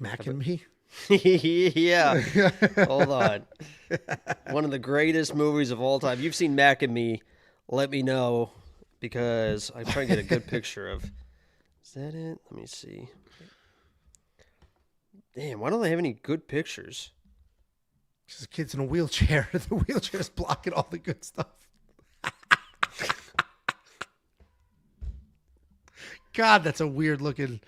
Mac and Me? Yeah. Hold on. One of the greatest movies of all time. You've seen Mac and Me. Let me know. Because I'm trying to get a good picture of... Is that it? Let me see. Damn, why don't they have any good pictures? Because the kid's in a wheelchair. The wheelchair's blocking all the good stuff. God, that's a weird looking...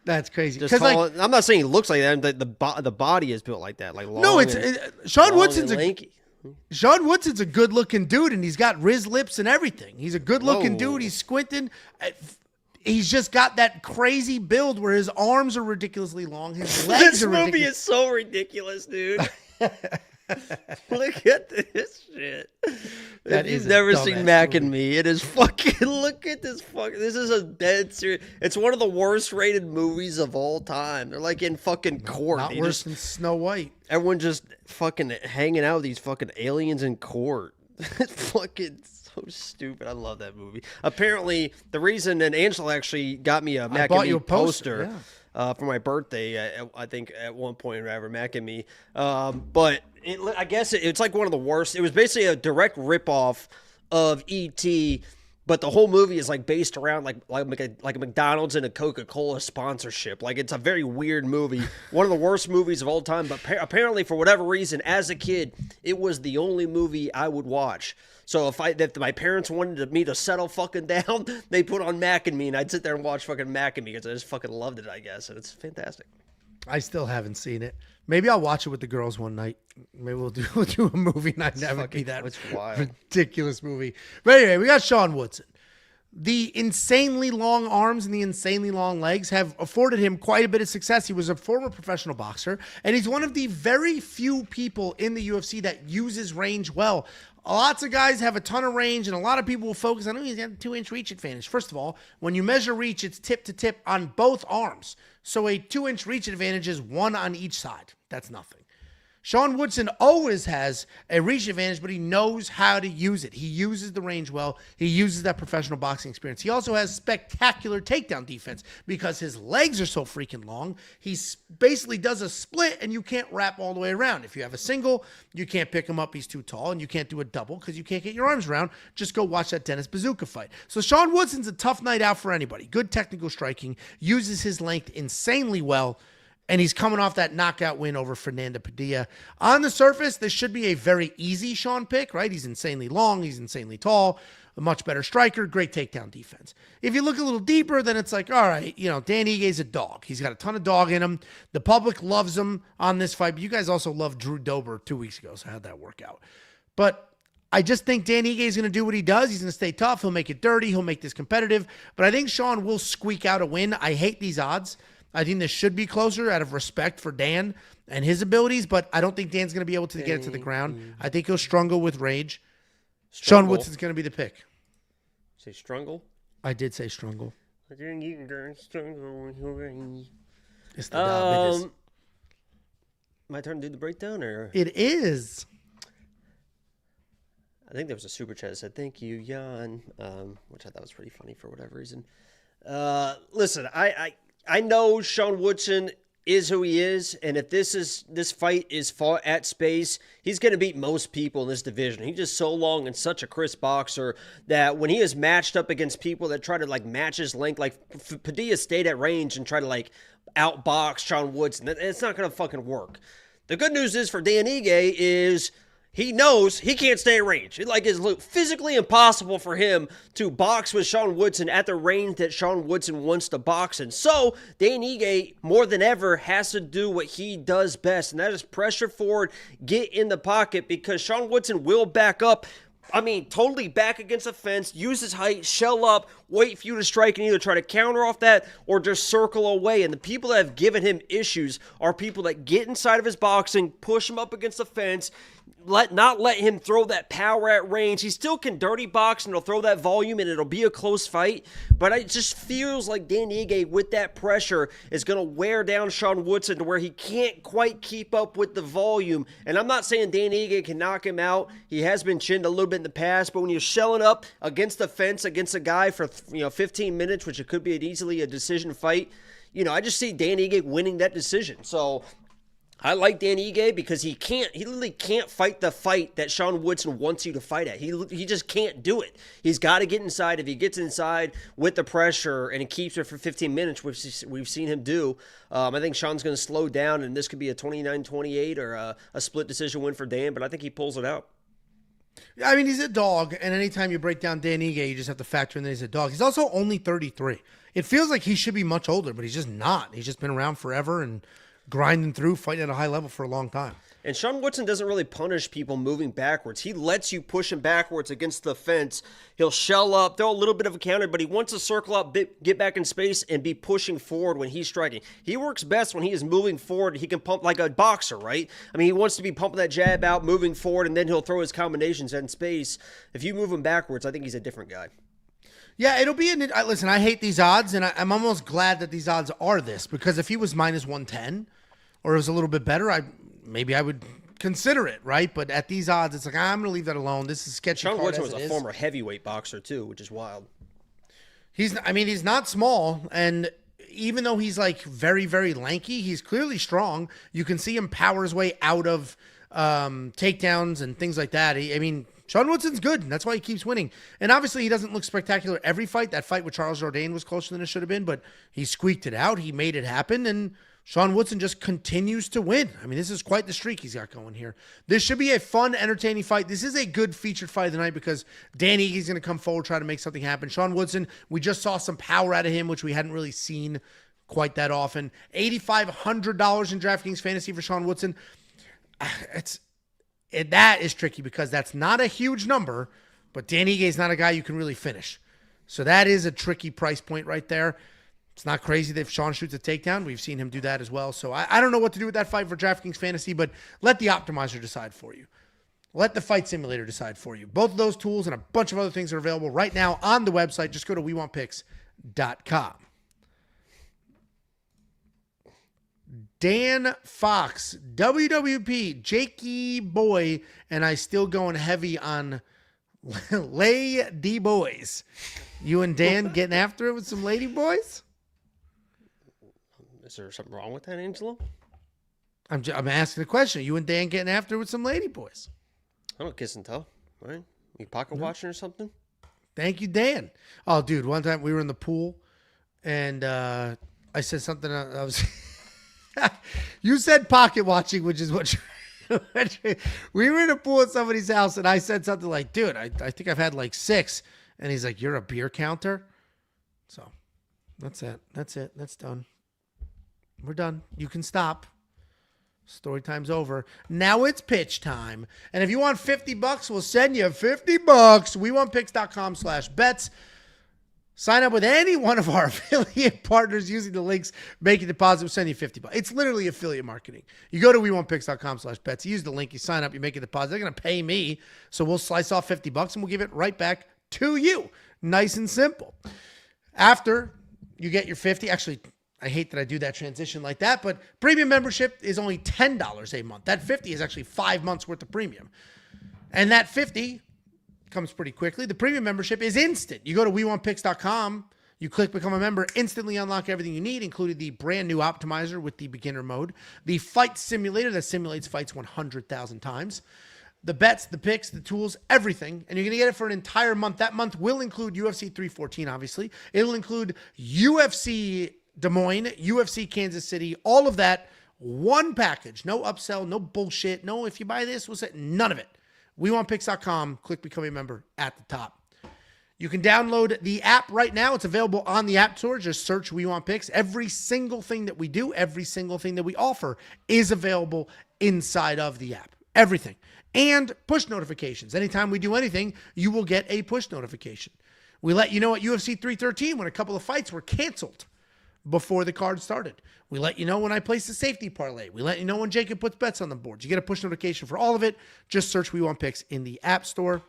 That's crazy. I'm not saying he looks like that. The body is built like that. Like long. No, Sean Woodson's Sean Woodson's a good-looking dude, and he's got Riz lips and everything. He's a good-looking dude. He's squinting. He's just got that crazy build where his arms are ridiculously long. His legs are ridiculous. This movie is so ridiculous, dude. Look at this shit. If you've never seen Mac and Me, it is fucking, look at this fucking, this is a dead serious, it's one of the worst rated movies of all time. They're like in fucking court. Not worse than Snow White. Everyone just fucking hanging out with these fucking aliens in court. It's fucking so stupid. I love that movie. Apparently, the reason, and Angela actually got me a Mac and Me poster. Yeah. For my birthday, I think at one point, whatever, Mac and Me. But I guess it's like one of the worst. It was basically a direct ripoff of E.T., But the whole movie is like based around like a McDonald's and a Coca-Cola sponsorship. Like it's a very weird movie, one of the worst movies of all time. But apparently, for whatever reason, as a kid, it was the only movie I would watch. So if my parents wanted me to settle fucking down, they put on Mac and Me, and I'd sit there and watch fucking Mac and Me because I just fucking loved it, I guess. And it's fantastic. I still haven't seen it. Maybe I'll watch it with the girls one night. Maybe we'll do a movie night. Never be that ridiculous movie. But anyway, we got Sean Woodson. The insanely long arms and the insanely long legs have afforded him quite a bit of success. He was a former professional boxer, and he's one of the very few people in the UFC that uses range well. Lots of guys have a ton of range, and a lot of people will focus on, he's got a 2-inch reach advantage. First of all, when you measure reach, it's tip to tip on both arms. So a 2-inch reach advantage is one on each side. That's nothing. Sean Woodson always has a reach advantage, but he knows how to use it. He uses the range well. He uses that professional boxing experience. He also has spectacular takedown defense because his legs are so freaking long. He basically does a split, and you can't wrap all the way around. If you have a single, you can't pick him up. He's too tall, and you can't do a double because you can't get your arms around. Just go watch that Dennis Bazooka fight. So Sean Woodson's a tough night out for anybody. Good technical striking, uses his length insanely well, and he's coming off that knockout win over Fernando Padilla. On the surface, this should be a very easy Sean pick, right? He's insanely long. He's insanely tall. A much better striker. Great takedown defense. If you look a little deeper, then it's like, all right, Dan Igue's a dog. He's got a ton of dog in him. The public loves him on this fight. But you guys also loved Drew Dober 2 weeks ago, so how'd that work out? But I just think Dan Ige is going to do what he does. He's going to stay tough. He'll make it dirty. He'll make this competitive. But I think Sean will squeak out a win. I hate these odds. I think this should be closer out of respect for Dan and his abilities, but I don't think Dan's going to be able to get it to the ground. I think he'll struggle with rage. Sean Woodson's going to be the pick. Say struggle? I did say struggle. I think you can struggle with your rage. It's the diabetes. My turn to do the breakdown, or? It is. I think there was a super chat that said, thank you, Jan, which I thought was pretty funny for whatever reason. Listen, I know Sean Woodson is who he is, and if this fight is fought at space, he's going to beat most people in this division. He's just so long and such a crisp boxer that when he is matched up against people that try to match his length, like Padilla stayed at range and try to outbox Sean Woodson, it's not going to fucking work. The good news is for Dan Ige is he knows he can't stay at range. It's physically impossible for him to box with Sean Woodson at the range that Sean Woodson wants to box in. So, Dan Ige, more than ever, has to do what he does best, and that is pressure forward, get in the pocket, because Sean Woodson will back up. Totally back against the fence, use his height, shell up, wait for you to strike, and either try to counter off that or just circle away. And the people that have given him issues are people that get inside of his boxing, push him up against the fence, not let him throw that power at range. He still can dirty box, and he'll throw that volume, and it'll be a close fight. But it just feels like Dan Ige, with that pressure, is going to wear down Sean Woodson to where he can't quite keep up with the volume. And I'm not saying Dan Ige can knock him out. He has been chinned a little bit in the past, but when you're shelling up against the fence against a guy for 15 minutes, which it could be easily a decision fight, I just see Dan Ige winning that decision. So I like Dan Ige because he literally can't fight the fight that Sean Woodson wants you to fight at. He just can't do it. He's got to get inside. If he gets inside with the pressure and he keeps it for 15 minutes, which we've seen him do, I think Sean's going to slow down, and this could be a 29-28 or a split decision win for Dan, but I think he pulls it out. He's a dog, and anytime you break down Dan Ige, you just have to factor in that he's a dog. He's also only 33. It feels like he should be much older, but he's just not. He's just been around forever and grinding through, fighting at a high level for a long time. And Sean Woodson doesn't really punish people moving backwards. He lets you push him backwards against the fence. He'll shell up, throw a little bit of a counter, but he wants to circle up, get back in space, and be pushing forward when he's striking. He works best when he is moving forward. He can pump like a boxer, right? He wants to be pumping that jab out, moving forward, and then he'll throw his combinations in space. If you move him backwards, I think he's a different guy. Yeah, it'll be listen, I hate these odds, and I'm almost glad that these odds are this, because if he was minus 110 or it was a little bit better, maybe I would consider it, right? But at these odds, it's like, I'm going to leave that alone. This is sketchy. Sean Woodson was a former heavyweight boxer too, which is wild. He's not small, and even though he's very, very lanky, he's clearly strong. You can see him power his way out of takedowns and things like that. I mean, Sean Woodson's good, and that's why he keeps winning. And obviously, he doesn't look spectacular every fight. That fight with Charles Jourdain was closer than it should have been, but he squeaked it out. He made it happen, and Sean Woodson just continues to win. I mean, this is quite the streak he's got going here. This should be a fun, entertaining fight. This is a good featured fight of the night because Dan Iggy's going to come forward, try to make something happen. Sean Woodson, we just saw some power out of him, which we hadn't really seen quite that often. $8,500 in DraftKings Fantasy for Sean Woodson. That is tricky because that's not a huge number, but Dan Ige is not a guy you can really finish. So that is a tricky price point right there. It's not crazy that if Sean shoots a takedown. We've seen him do that as well. So I don't know what to do with that fight for DraftKings Fantasy, but let the optimizer decide for you. Let the fight simulator decide for you. Both of those tools and a bunch of other things are available right now on the website. Just go to WeWantPicks.com. Dan Fox, WWP, Jakey Boy, and I still going heavy on Lady Boys. You and Dan getting after it with some Lady Boys? Is there something wrong with that, Angelo? I'm asking a question. You and Dan getting after it with some Lady Boys? I don't kiss and tell, right? You pocket watching or something? Thank you, Dan. Oh, dude, one time we were in the pool, and I said something. I was... You said pocket watching, which is what we were in a pool at somebody's house, and I said something like, dude, I think I've had like 6. And he's like, you're a beer counter? So that's it. That's done. We're done. You can stop. Story time's over. Now it's pitch time. And if you want $50, we'll send you $50. WeWantPicks.com/bets. Sign up with any one of our affiliate partners using the links, make a deposit, we'll send you $50. It's literally affiliate marketing. You go to WeWantPicks.com/bets, you use the link, you sign up, you make a deposit. They're going to pay me, so we'll slice off $50 and we'll give it right back to you. Nice and simple. After you get your 50, actually, I hate that I do that transition like that, but premium membership is only $10 a month. That 50 is actually 5 months worth of premium. And that 50 comes pretty quickly. The premium membership is instant. You go to WeWantPicks.com, you click Become a Member, instantly unlock everything you need, including the brand new optimizer with the beginner mode, the fight simulator that simulates fights 100,000 times, the bets, the picks, the tools, everything. And you're going to get it for an entire month. That month will include UFC 314, obviously. It'll include UFC Des Moines, UFC Kansas City, all of that, one package. No upsell, no bullshit. No, if you buy this, we'll say none of it. WeWantPicks.com. Click Become a Member at the top. You can download the app right now. It's available on the App Store. Just search We Want Picks. Every single thing that we do, every single thing that we offer is available inside of the app. Everything. And push notifications. Anytime we do anything, you will get a push notification. We let you know at UFC 313 when a couple of fights were canceled before the card started. We let you know when I place the safety parlay. We let you know when Jacob puts bets on the board. You get a push notification for all of it. Just search We Want Picks in the App Store.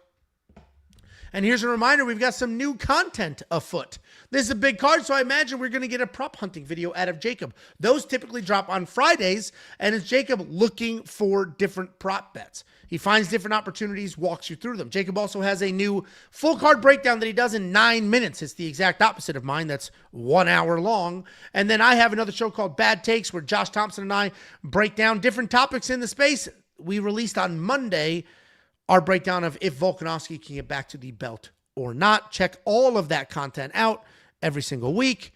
And here's a reminder, we've got some new content afoot. This is a big card, so I imagine we're going to get a prop hunting video out of Jacob. Those typically drop on Fridays, and it's Jacob looking for different prop bets. He finds different opportunities, walks you through them. Jacob also has a new full card breakdown that he does in 9 minutes. It's the exact opposite of mine. That's 1 hour long. And then I have another show called Bad Takes where Josh Thompson and I break down different topics in the space. We released on Monday our breakdown of if Volkanovski can get back to the belt or not. Check all of that content out every single week.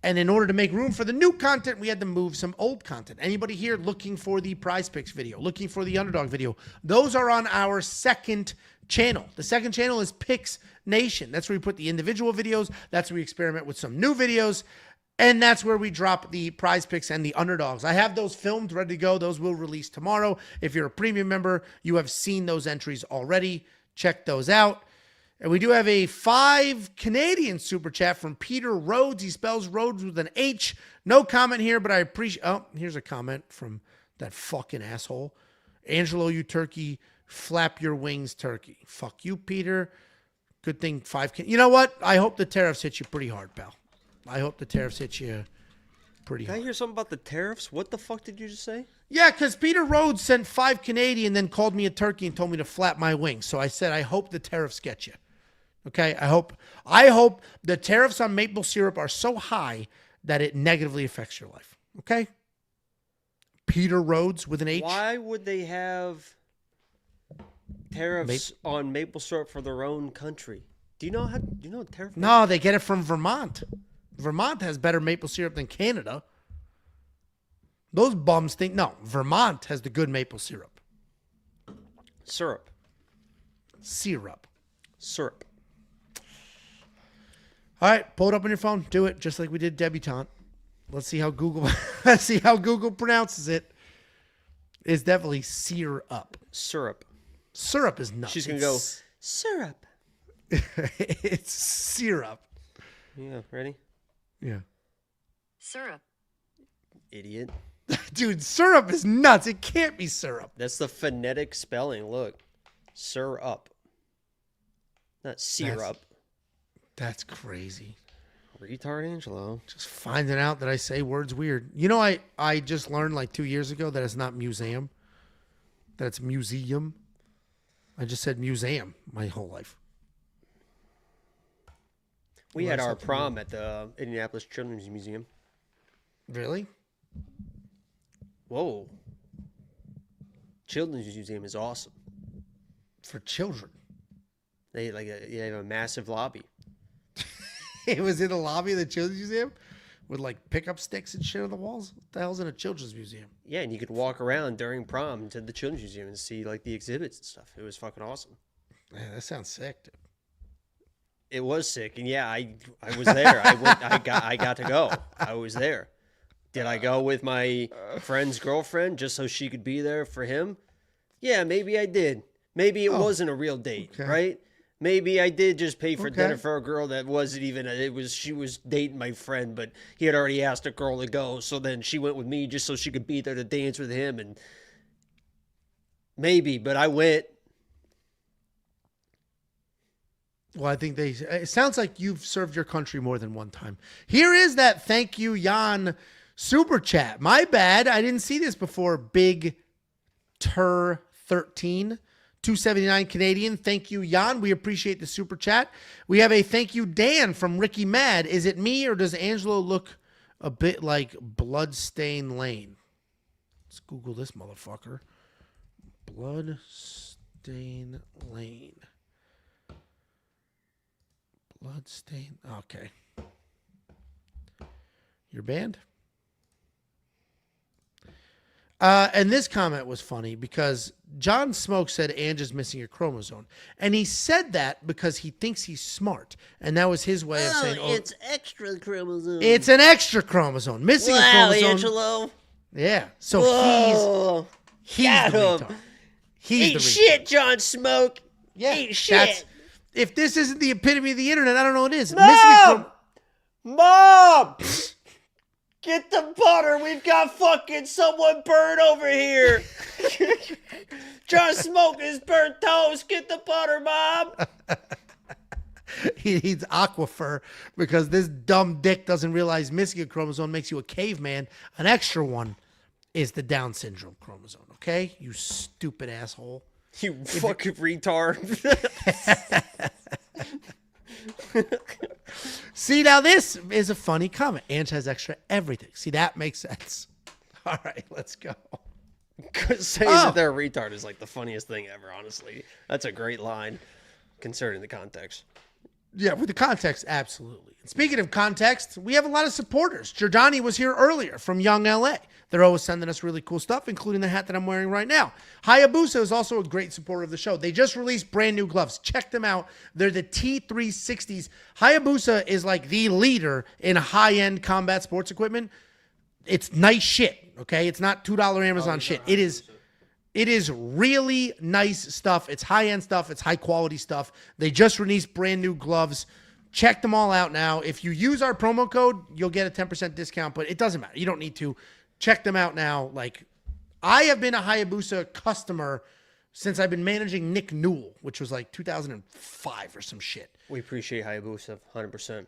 And in order to make room for the new content, we had to move some old content. Anybody here looking for the Prize Picks video, looking for the Underdog video, those are on our second channel. The second channel is Picks Nation. That's where we put the individual videos. That's where we experiment with some new videos. And that's where we drop the Prize Picks and the Underdogs. I have those filmed, ready to go. Those will release tomorrow. If you're a premium member, you have seen those entries already. Check those out. And we do have a 5 Canadian super chat from Peter Rhodes. He spells Rhodes with an H. No comment here, but I appreciate... Oh, here's a comment from that fucking asshole. Angelo, you turkey. Flap your wings, turkey. Fuck you, Peter. Good thing 5... You know what? I hope the tariffs hit you pretty hard, pal. I hope the tariffs hit you pretty hard. Can I hear something about the tariffs? What the fuck did you just say? Yeah, because Peter Rhodes sent 5 Canadian, then called me a turkey and told me to flap my wings. So I said, I hope the tariffs get you. Okay, I hope the tariffs on maple syrup are so high that it negatively affects your life. Okay? Peter Rhodes with an H. Why would they have tariffs on maple syrup for their own country? Do you know tariff? No, they get it from Vermont. Vermont has better maple syrup than Canada. Those bums think, no, Vermont has the good maple syrup. Syrup. All right, pull it up on your phone. Do it just like we did debutante. Let's see how Google pronounces it. It's definitely syrup. Syrup is nuts. She's gonna go syrup. It's syrup. Yeah, ready? Yeah. Syrup. Idiot. Dude, syrup is nuts. It can't be syrup. That's the phonetic spelling. Look. Syrup. Not syrup. That's crazy. Retard Angelo. Just finding out that I say words weird. You know, I just learned like 2 years ago that it's not museum. That it's museum. I just said museum my whole life. We had our prom at the Indianapolis Children's Museum. Really? Whoa. Children's Museum is awesome. For children. They have a massive lobby. It was in the lobby of the Children's Museum with like pickup sticks and shit on the walls. What the hell's in a children's museum? Yeah, and you could walk around during prom to the Children's Museum and see like the exhibits and stuff. It was fucking awesome. Man, that sounds sick, dude. It was sick, and yeah, I was there. I got to go. I was there. Did I go with my friend's girlfriend just so she could be there for him? Yeah, maybe I did. Maybe it wasn't a real date, right? Maybe I did just pay for dinner for a girl that wasn't even. She was dating my friend, but he had already asked a girl to go, so then she went with me just so she could be there to dance with him, and maybe, but I went. Well, I think it sounds like you've served your country more than one time. Here is that thank you, Jan super chat. My bad. I didn't see this before. Big Tur 13. 279 Canadian. Thank you, Jan. We appreciate the super chat. We have a thank you, Dan from Ricky Mad. Is it me or does Angelo look a bit like Bloodstain Lane? Let's Google this motherfucker. Bloodstain Lane. Bloodstain. Okay. Your band? And this comment was funny because John Smoke said Ange is missing a chromosome. And he said that because he thinks he's smart. And that was his way of saying, it's extra chromosome. It's an extra chromosome. Missing a chromosome. Angelo. Yeah. So he's the retard. He's Eat shit, John Smoke. Yeah. Eat shit. If this isn't the epitome of the internet, I don't know what it is. Mom! Get the butter. We've got fucking someone burnt over here. John Smoke is burnt toast. Get the butter, Mom. He needs Aquifer because this dumb dick doesn't realize missing a chromosome makes you a caveman. An extra one is the Down syndrome chromosome, okay? You stupid asshole. You fucking retard. See, now this is a funny comment. Ange has extra everything. See, that makes sense. All right, let's go. Saying that they're a retard is like the funniest thing ever, honestly. That's a great line, considering the context. Yeah, with the context, absolutely. And speaking of context, we have a lot of supporters. Giordani was here earlier from Young LA. They're always sending us really cool stuff, including the hat that I'm wearing right now. Hayabusa is also a great supporter of the show. They just released brand new gloves. Check them out. They're the T360s. Hayabusa is like the leader in high-end combat sports equipment. It's nice shit, okay? It's not $2 Amazon shit. It is really nice stuff. It's high-end stuff. It's high-quality stuff. They just released brand new gloves. Check them all out now. If you use our promo code, you'll get a 10% discount, but it doesn't matter. You don't need to. Check them out now. Like, I have been a Hayabusa customer since I've been managing Nick Newell, which was like 2005 or some shit. We appreciate Hayabusa 100%.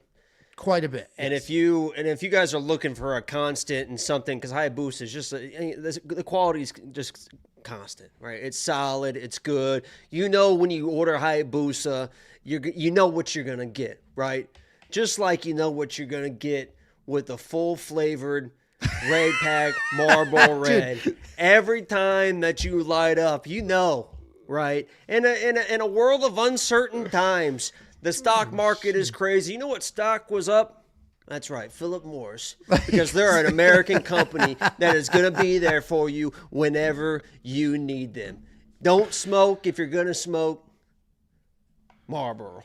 Quite a bit. And if you guys are looking for a constant and something, because Hayabusa is just the quality is just constant, right? It's solid, it's good. You know when you order Hayabusa, you know what you're gonna get, right? Just like you know what you're gonna get with a full flavored Red pack, Marlboro Red. Every time that you light up, right? In a world of uncertain times, the stock market is crazy. You know what stock was up? That's right, Philip Morris. Because they're an American company that is going to be there for you whenever you need them. Don't smoke if you're going to smoke. Marlboro.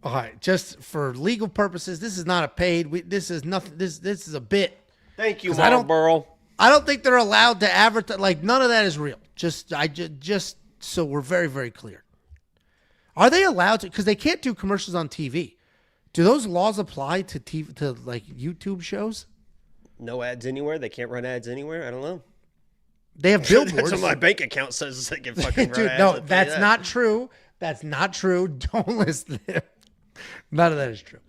All right, just for legal purposes, this is not a paid. This is nothing. This is a bit. Thank you, Marlboro. I don't think they're allowed to advertise. Like, none of that is real. Just so we're very, very clear. Are they allowed to? Because they can't do commercials on TV. Do those laws apply to TV, to like YouTube shows? No ads anywhere. They can't run ads anywhere. I don't know. They have billboards. That's what my bank account says. They can fucking run ads. No, that's not true. That's not true. Don't listen to them. None of that is true.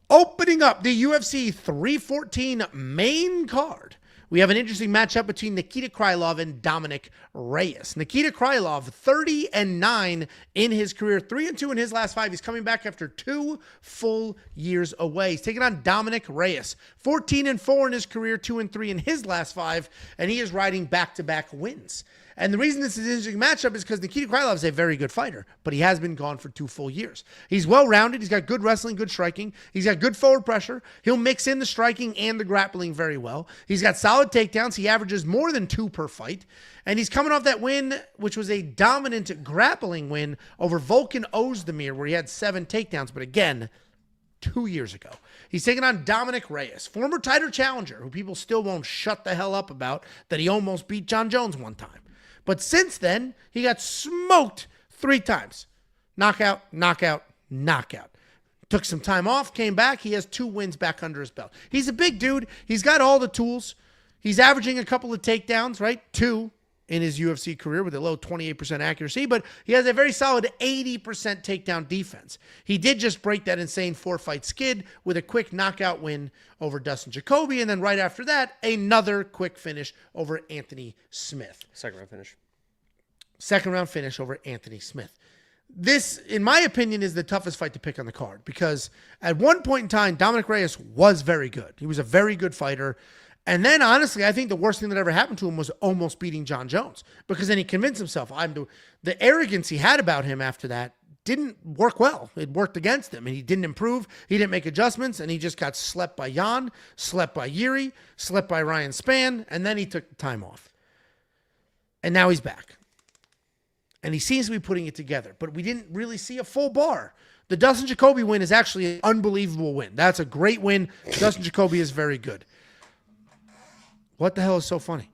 Opening up the UFC 314 main card, we have an interesting matchup between Nikita Krylov and Dominic Reyes. Nikita Krylov, 30-9 in his career, 3-2 in his last 5. He's coming back after 2 full years away. He's taking on Dominic Reyes, 14-4 in his career, 2-3 in his last 5, and he is riding back-to-back wins. And the reason this is an interesting matchup is because Nikita Krylov is a very good fighter, but he has been gone for 2 full years. He's well-rounded. He's got good wrestling, good striking. He's got good forward pressure. He'll mix in the striking and the grappling very well. He's got solid takedowns. He averages more than 2 per fight. And he's coming off that win, which was a dominant grappling win over Volkanovski, where he had 7 takedowns. But again, 2 years ago. He's taking on Dominic Reyes, former title challenger, who people still won't shut the hell up about, that he almost beat John Jones one time. But since then, he got smoked 3 times. Knockout, knockout, knockout. Took some time off, came back. He has 2 wins back under his belt. He's a big dude. He's got all the tools. He's averaging a couple of takedowns, right? 2 in his UFC career with a low 28% accuracy, but he has a very solid 80% takedown defense. He did just break that insane 4-fight skid with a quick knockout win over Dustin Jacoby, and then right after that, another quick finish over Anthony Smith. Second round finish over Anthony Smith. This, in my opinion, is the toughest fight to pick on the card because at one point in time, Dominic Reyes was very good. He was a very good fighter. And then, honestly, I think the worst thing that ever happened to him was almost beating John Jones because then he convinced himself. The arrogance he had about him after that didn't work well. It worked against him, and he didn't improve. He didn't make adjustments, and he just got slept by Jan, slept by Yuri, slept by Ryan Spann, and then he took time off. And now he's back. And he seems to be putting it together, but we didn't really see a full bar. The Dustin Jacoby win is actually an unbelievable win. That's a great win. Dustin Jacoby is very good. What the hell is so funny?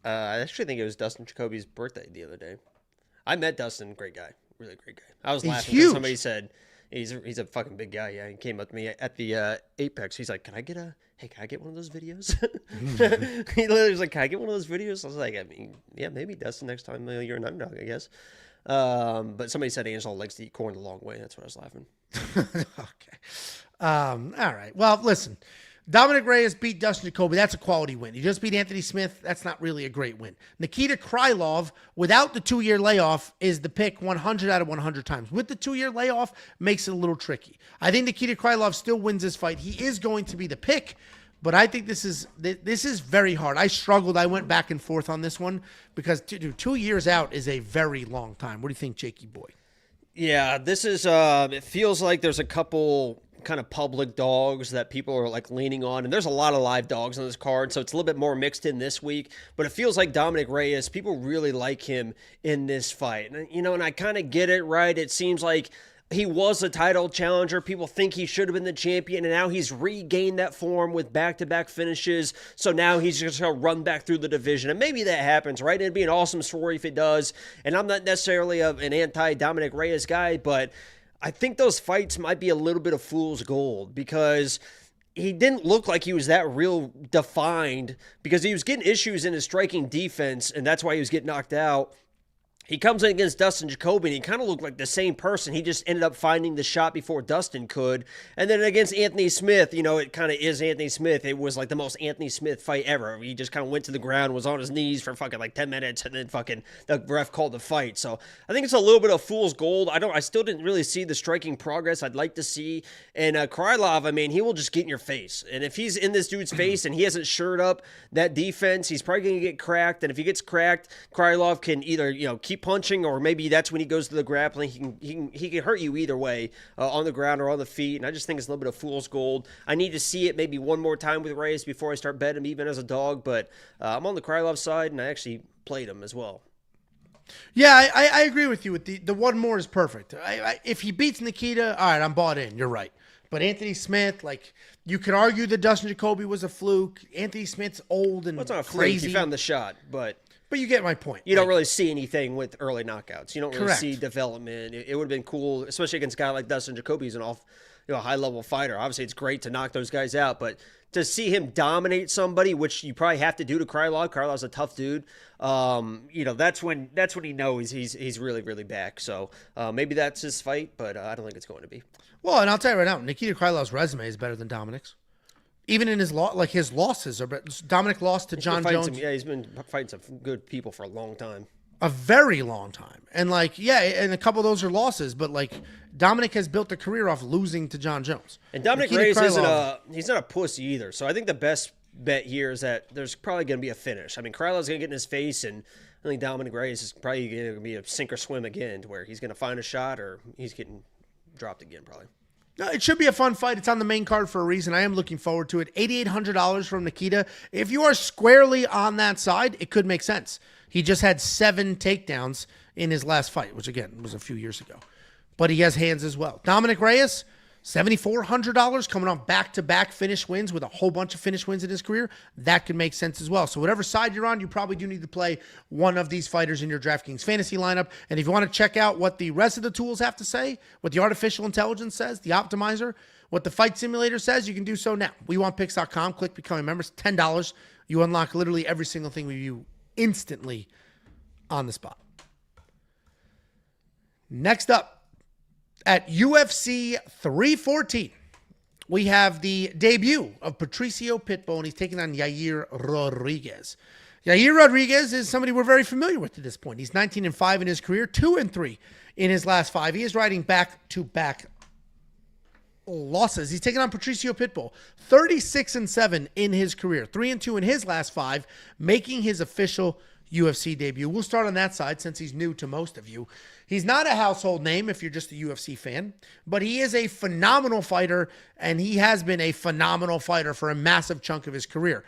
I actually think it was Dustin Jacoby's birthday the other day. I met Dustin, great guy, really great guy. I was laughing because somebody said he's a fucking big guy. Yeah, he came up to me at the Apex. He's like, can I get one of those videos? He literally was like, can I get one of those videos? I was like, I mean, yeah, maybe Dustin next time you're an underdog, I guess. But somebody said Angelo likes to eat corn the long way. That's what I was laughing. Okay. All right. Well, listen. Dominic Reyes beat Dustin Jacoby. That's a quality win. He just beat Anthony Smith. That's not really a great win. Nikita Krylov, without the 2-year layoff, is the pick 100 out of 100 times. With the 2-year layoff, makes it a little tricky. I think Nikita Krylov still wins this fight. He is going to be the pick, but I think this is very hard. I struggled. I went back and forth on this one because 2 years out is a very long time. What do you think, Jakey boy? Yeah, this is, it feels like there's a couple kind of public dogs that people are like leaning on, and there's a lot of live dogs on this card, so it's a little bit more mixed in this week, but it feels like Dominic Reyes, people really like him in this fight. And I kind of get it, right? It seems like he was a title challenger. People think he should have been the champion, and now he's regained that form with back-to-back finishes. So now he's just going to run back through the division, and maybe that happens, right? It'd be an awesome story if it does, and I'm not necessarily an anti-Dominic Reyes guy, but I think those fights might be a little bit of fool's gold because he didn't look like he was that real defined because he was getting issues in his striking defense, and that's why he was getting knocked out. He comes in against Dustin Jacoby, and he kind of looked like the same person. He just ended up finding the shot before Dustin could. And then against Anthony Smith, it kind of is Anthony Smith. It was like the most Anthony Smith fight ever. He just kind of went to the ground, was on his knees for fucking like 10 minutes, and then fucking the ref called the fight. So I think it's a little bit of fool's gold. I still didn't really see the striking progress I'd like to see. And Krylov, he will just get in your face. And if he's in this dude's face and he hasn't shored up that defense, he's probably going to get cracked. And if he gets cracked, Krylov can either, keep punching, or maybe that's when he goes to the grappling. He can hurt you either way, on the ground or on the feet. And I just think it's a little bit of fool's gold. I need to see it maybe one more time with Reyes before I start betting him even as a dog. But I'm on the Krylov side, and I actually played him as well. Yeah, I agree with you. With the one more is perfect. If he beats Nikita, all right, I'm bought in. You're right. But Anthony Smith, you could argue that Dustin Jacoby was a fluke. Anthony Smith's old and it's not a crazy. Fluke. He found the shot, but you get my point. You don't really see anything with early knockouts. You don't really Correct. see development. It would have been cool, especially against a guy like Dustin Jacoby, who's a high-level fighter. Obviously, it's great to knock those guys out, but to see him dominate somebody, which you probably have to do to Krylov. Krylov's a tough dude. That's when he knows he's really, really back. So maybe that's his fight, but I don't think it's going to be. Well, and I'll tell you right now, Nikita Krylov's resume is better than Dominic's. Even in his his losses are better. Dominic lost to John Jones. He's been fighting some good people for a long time. A very long time. And and a couple of those are losses, but Dominic has built a career off losing to John Jones. And Dominic Reyes he's not a pussy either. So I think the best bet here is that there's probably going to be a finish. Krylov's going to get in his face, and I think Dominic Reyes is probably going to be a sink or swim again, to where he's going to find a shot or he's getting dropped again probably. No, it should be a fun fight. It's on the main card for a reason. I am looking forward to it. $8,800 from Nikita. If you are squarely on that side, it could make sense. He just had 7 takedowns in his last fight, which again was a few years ago. But he has hands as well. Dominic Reyes, $7,400 coming off back-to-back finish wins with a whole bunch of finish wins in his career. That could make sense as well. So whatever side you're on, you probably do need to play one of these fighters in your DraftKings fantasy lineup. And if you want to check out what the rest of the tools have to say, what the artificial intelligence says, the optimizer, what the fight simulator says, you can do so now. WeWantPicks.com. Click Become a Member. It's $10. You unlock literally every single thing we view instantly on the spot. Next up, at UFC 314, we have the debut of Patricio Pitbull, and he's taking on Yair Rodriguez. Yair Rodriguez is somebody we're very familiar with at this point. He's 19-5 in his career, 2-3 in his last 5. He is riding back-to-back losses. He's taking on Patricio Pitbull, 36-7 in his career, 3-2 in his last 5, making his official UFC debut. We'll start on that side since he's new to most of you. He's not a household name if you're just a UFC fan, but he is a phenomenal fighter, and he has been a phenomenal fighter for a massive chunk of his career.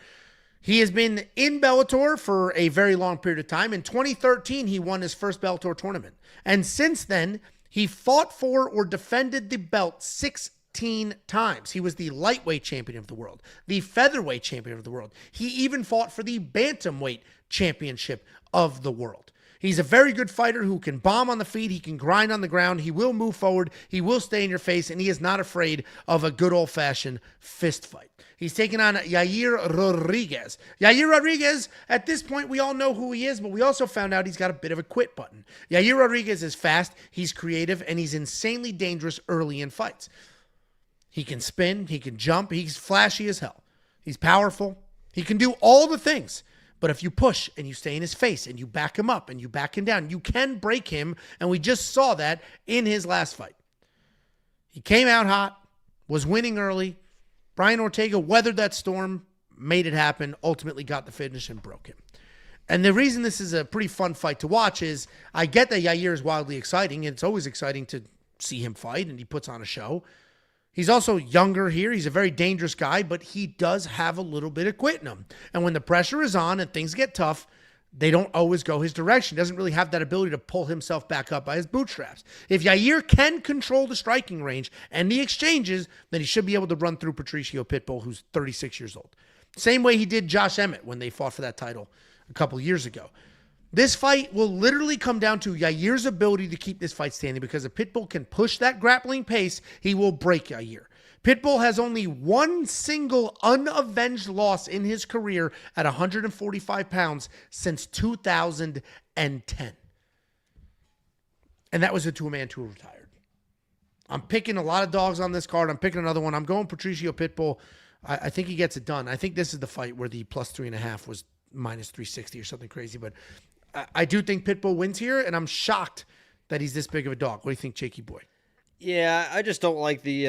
He has been in Bellator for a very long period of time. In 2013, he won his first Bellator tournament. And since then, he fought for or defended the belt 16 times. He was the lightweight champion of the world, the featherweight champion of the world. He even fought for the bantamweight championship of the world. He's a very good fighter who can bomb on the feet. He can grind on the ground. He will move forward. He will stay in your face, and he is not afraid of a good old-fashioned fist fight. He's taking on Yair Rodriguez. Yair Rodriguez, at this point, we all know who he is, but we also found out he's got a bit of a quit button. Yair Rodriguez is fast, he's creative, and he's insanely dangerous early in fights. He can spin, he can jump, he's flashy as hell. He's powerful. He can do all the things. But if you push and you stay in his face and you back him up and you back him down, you can break him. And we just saw that in his last fight. He came out hot, was winning early. Brian Ortega weathered that storm, made it happen, ultimately got the finish and broke him. And the reason this is a pretty fun fight to watch is I get that Yair is wildly exciting, and it's always exciting to see him fight, and he puts on a show. He's also younger here. He's a very dangerous guy, but he does have a little bit of quit in him. And when the pressure is on and things get tough, they don't always go his direction. He doesn't really have that ability to pull himself back up by his bootstraps. If Yair can control the striking range and the exchanges, then he should be able to run through Patricio Pitbull, who's 36 years old. Same way he did Josh Emmett when they fought for that title a couple years ago. This fight will literally come down to Yair's ability to keep this fight standing, because if Pitbull can push that grappling pace, he will break Yair. Pitbull has only one single unavenged loss in his career at 145 pounds since 2010. And that was a two-man tour retired. I'm picking a lot of dogs on this card. I'm picking another one. I'm going Patricio Pitbull. I think he gets it done. I think this is the fight where the plus 3.5 was minus 360 or something crazy. But I do think Pitbull wins here, and I'm shocked that he's this big of a dog. What do you think, Jakey boy? Yeah, I just don't like the,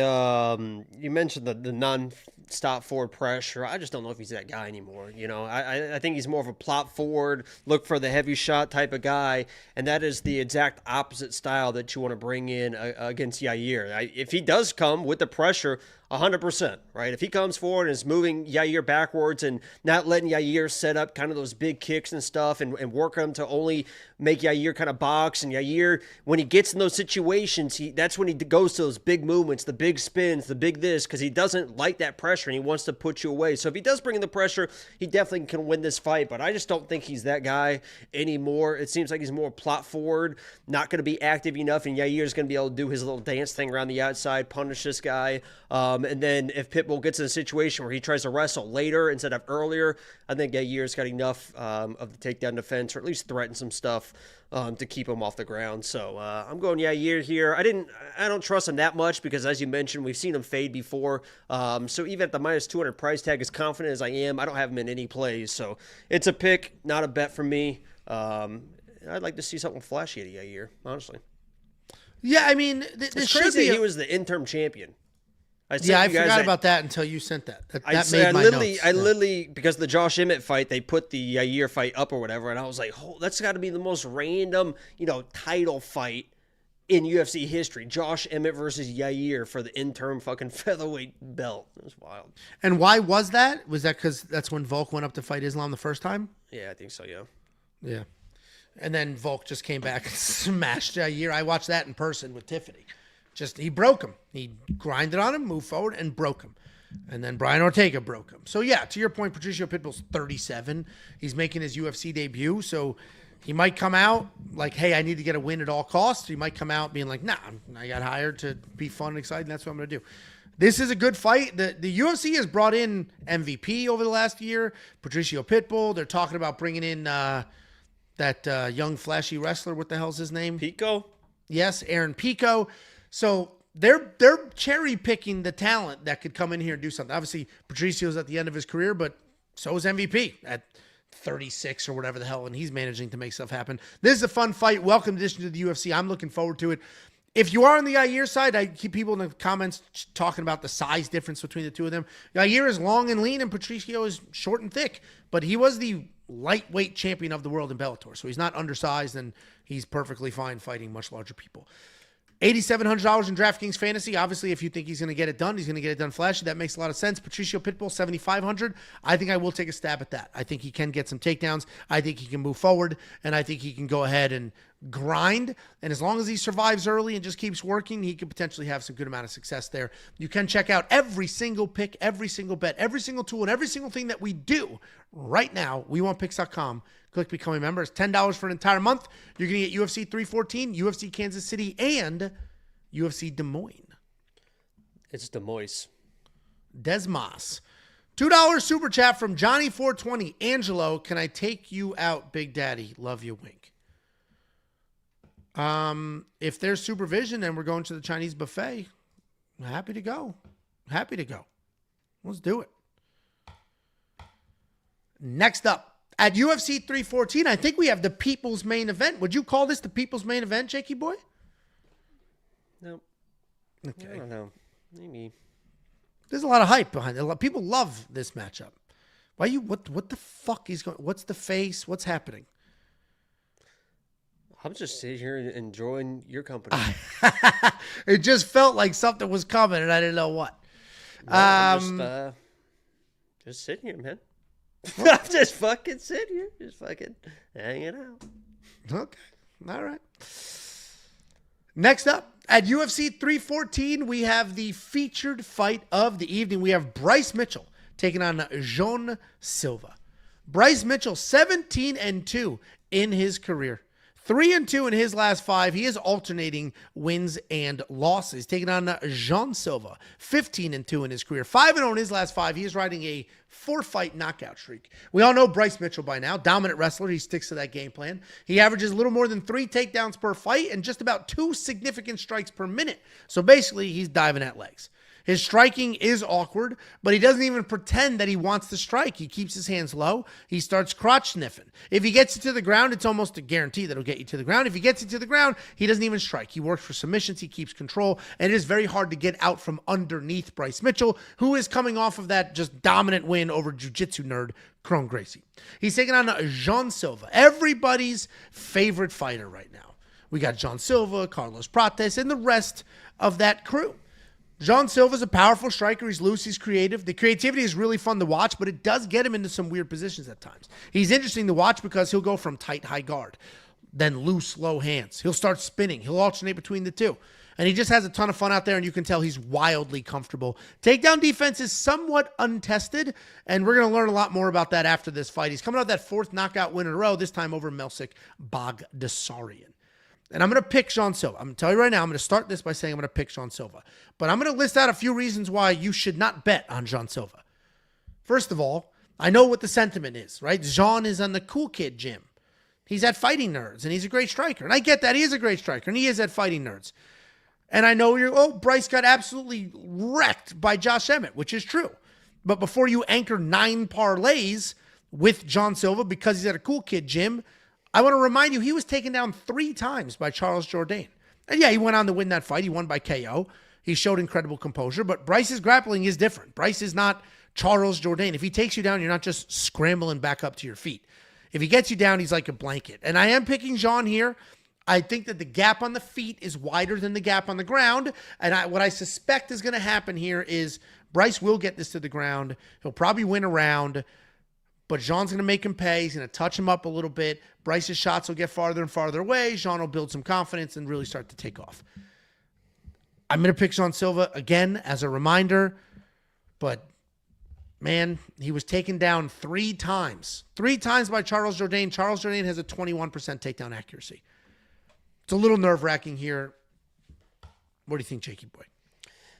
you mentioned the non-stop forward pressure. I just don't know if he's that guy anymore. You know, I think he's more of a plot forward, look for the heavy shot type of guy, and that is the exact opposite style that you want to bring in against Yair. If he does come with the pressure, 100%, right? If he comes forward and is moving Yair backwards and not letting Yair set up kind of those big kicks and stuff and work him to only make Yair kind of box, and Yair, when he gets in those situations, that's when he goes to those big movements, the big spins, the big this, because he doesn't like that pressure and he wants to put you away. So if he does bring in the pressure, he definitely can win this fight, but I just don't think he's that guy anymore. It seems like he's more plot forward, not going to be active enough, and Yair's going to be able to do his little dance thing around the outside, punish this guy. And then if Pitbull gets in a situation where he tries to wrestle later instead of earlier, I think Yair's got enough of the takedown defense, or at least threaten some stuff to keep him off the ground. So I'm going Yair here. I don't trust him that much because, as you mentioned, we've seen him fade before. So even at the minus 200 price tag, as confident as I am, I don't have him in any plays. So it's a pick, not a bet for me. I'd like to see something flashy at Yair, honestly. Yeah, I mean, it's crazy he was the interim champion. I forgot about that until you sent that. I literally, because of the Josh Emmett fight, they put the Yair fight up or whatever, and I was like, oh, that's got to be the most random, title fight in UFC history. Josh Emmett versus Yair for the interim fucking featherweight belt. It was wild. And why was that? Was that because that's when Volk went up to fight Islam the first time? Yeah, I think so, yeah. Yeah. And then Volk just came back and smashed Yair. I watched that in person with Tiffany. He broke him. He grinded on him, moved forward, and broke him. And then Brian Ortega broke him. So, yeah, to your point, Patricio Pitbull's 37. He's making his UFC debut. So he might come out like, hey, I need to get a win at all costs. He might come out being like, nah, I got hired to be fun and exciting. That's what I'm going to do. This is a good fight. The UFC has brought in MVP over the last year. Patricio Pitbull. They're talking about bringing in that young flashy wrestler. What the hell's his name? Pico? Yes, Aaron Pico. So they're cherry picking the talent that could come in here and do something. Obviously, Patricio's at the end of his career, but so is MVP at 36 or whatever the hell, and he's managing to make stuff happen. This is a fun fight. Welcome addition to the UFC. I'm looking forward to it. If you are on the Yair side, I keep people in the comments talking about the size difference between the two of them. Yair is long and lean, and Patricio is short and thick, but he was the lightweight champion of the world in Bellator, so he's not undersized, and he's perfectly fine fighting much larger people. $8,700 in DraftKings Fantasy. Obviously, if you think he's going to get it done, he's going to get it done flashy. That makes a lot of sense. Patricio Pitbull, $7,500. I think I will take a stab at that. I think he can get some takedowns. I think he can move forward, and I think he can go ahead and grind. And as long as he survives early and just keeps working, he could potentially have some good amount of success there. You can check out every single pick, every single bet, every single tool, and every single thing that we do right now. WeWantPicks.com. Click Become a Member. It's $10 for an entire month. You're going to get UFC 314, UFC Kansas City, and UFC Des Moines. It's Des Moines. Desmas. $2 super chat from Johnny420. Angelo, can I take you out, Big Daddy? Love you, wink. If there's supervision and we're going to the Chinese buffet, I'm happy to go. Happy to go. Let's do it. Next up. At UFC 314, I think we have the people's main event. Would you call this the people's main event, Jakey boy? No. Okay. I don't know. Maybe. There's a lot of hype behind it. People love this matchup. What the fuck is going? What's the face? What's happening? I'm just sitting here enjoying your company. It just felt like something was coming and I didn't know what. No, just sitting here, man. I'm just fucking sitting here, just fucking hanging out. Okay. All right. Next up, at UFC 314, we have the featured fight of the evening. We have Bryce Mitchell taking on Jean Silva. Bryce Mitchell, 17-2 in his career. 3-2 in his last 5. He is alternating wins and losses. Taking on Jean Silva, 15-2 in his career. 5-0 in his last 5. He is riding a 4-fight knockout streak. We all know Bryce Mitchell by now. Dominant wrestler. He sticks to that game plan. He averages a little more than 3 takedowns per fight and just about 2 significant strikes per minute. So basically, he's diving at legs. His striking is awkward, but he doesn't even pretend that he wants to strike. He keeps his hands low. He starts crotch sniffing. If he gets you to the ground, it's almost a guarantee that he'll get you to the ground. If he gets you to the ground, he doesn't even strike. He works for submissions. He keeps control, and it is very hard to get out from underneath Bryce Mitchell, who is coming off of that just dominant win over jiu-jitsu nerd Kron Gracie. He's taking on Jean Silva, everybody's favorite fighter right now. We got Jean Silva, Carlos Prates, and the rest of that crew. Jean Silva's a powerful striker. He's loose. He's creative. The creativity is really fun to watch, but it does get him into some weird positions at times. He's interesting to watch because he'll go from tight, high guard, then loose, low hands. He'll start spinning. He'll alternate between the two. And he just has a ton of fun out there, and you can tell he's wildly comfortable. Takedown defense is somewhat untested, and we're going to learn a lot more about that after this fight. He's coming out that 4th knockout win in a row, this time over Melsik Bagdasaryan. And I'm going to pick Jean Silva. I'm going to tell you right now, I'm going to start this by saying I'm going to pick Jean Silva. But I'm going to list out a few reasons why you should not bet on Jean Silva. First of all, I know what the sentiment is, right? Jean is on the cool kid gym. He's at Fighting Nerds, and he's a great striker. And I get that. He is a great striker, and he is at Fighting Nerds. And I know Bryce got absolutely wrecked by Josh Emmett, which is true. But before you anchor 9 parlays with Jean Silva because he's at a cool kid gym, I want to remind you, he was taken down 3 times by Charles Jourdain. And yeah, he went on to win that fight. He won by KO. He showed incredible composure, but Bryce's grappling is different. Bryce is not Charles Jourdain. If he takes you down, you're not just scrambling back up to your feet. If he gets you down, he's like a blanket. And I am picking Jean here. I think that the gap on the feet is wider than the gap on the ground. And what I suspect is going to happen here is Bryce will get this to the ground. He'll probably win a round. But Jean's going to make him pay. He's going to touch him up a little bit. Bryce's shots will get farther and farther away. Jean will build some confidence and really start to take off. I'm going to pick Jean Silva again as a reminder. But, man, he was taken down 3 times. 3 times by Charles Jourdain. Charles Jourdain has a 21% takedown accuracy. It's a little nerve-wracking here. What do you think, Jakey boy?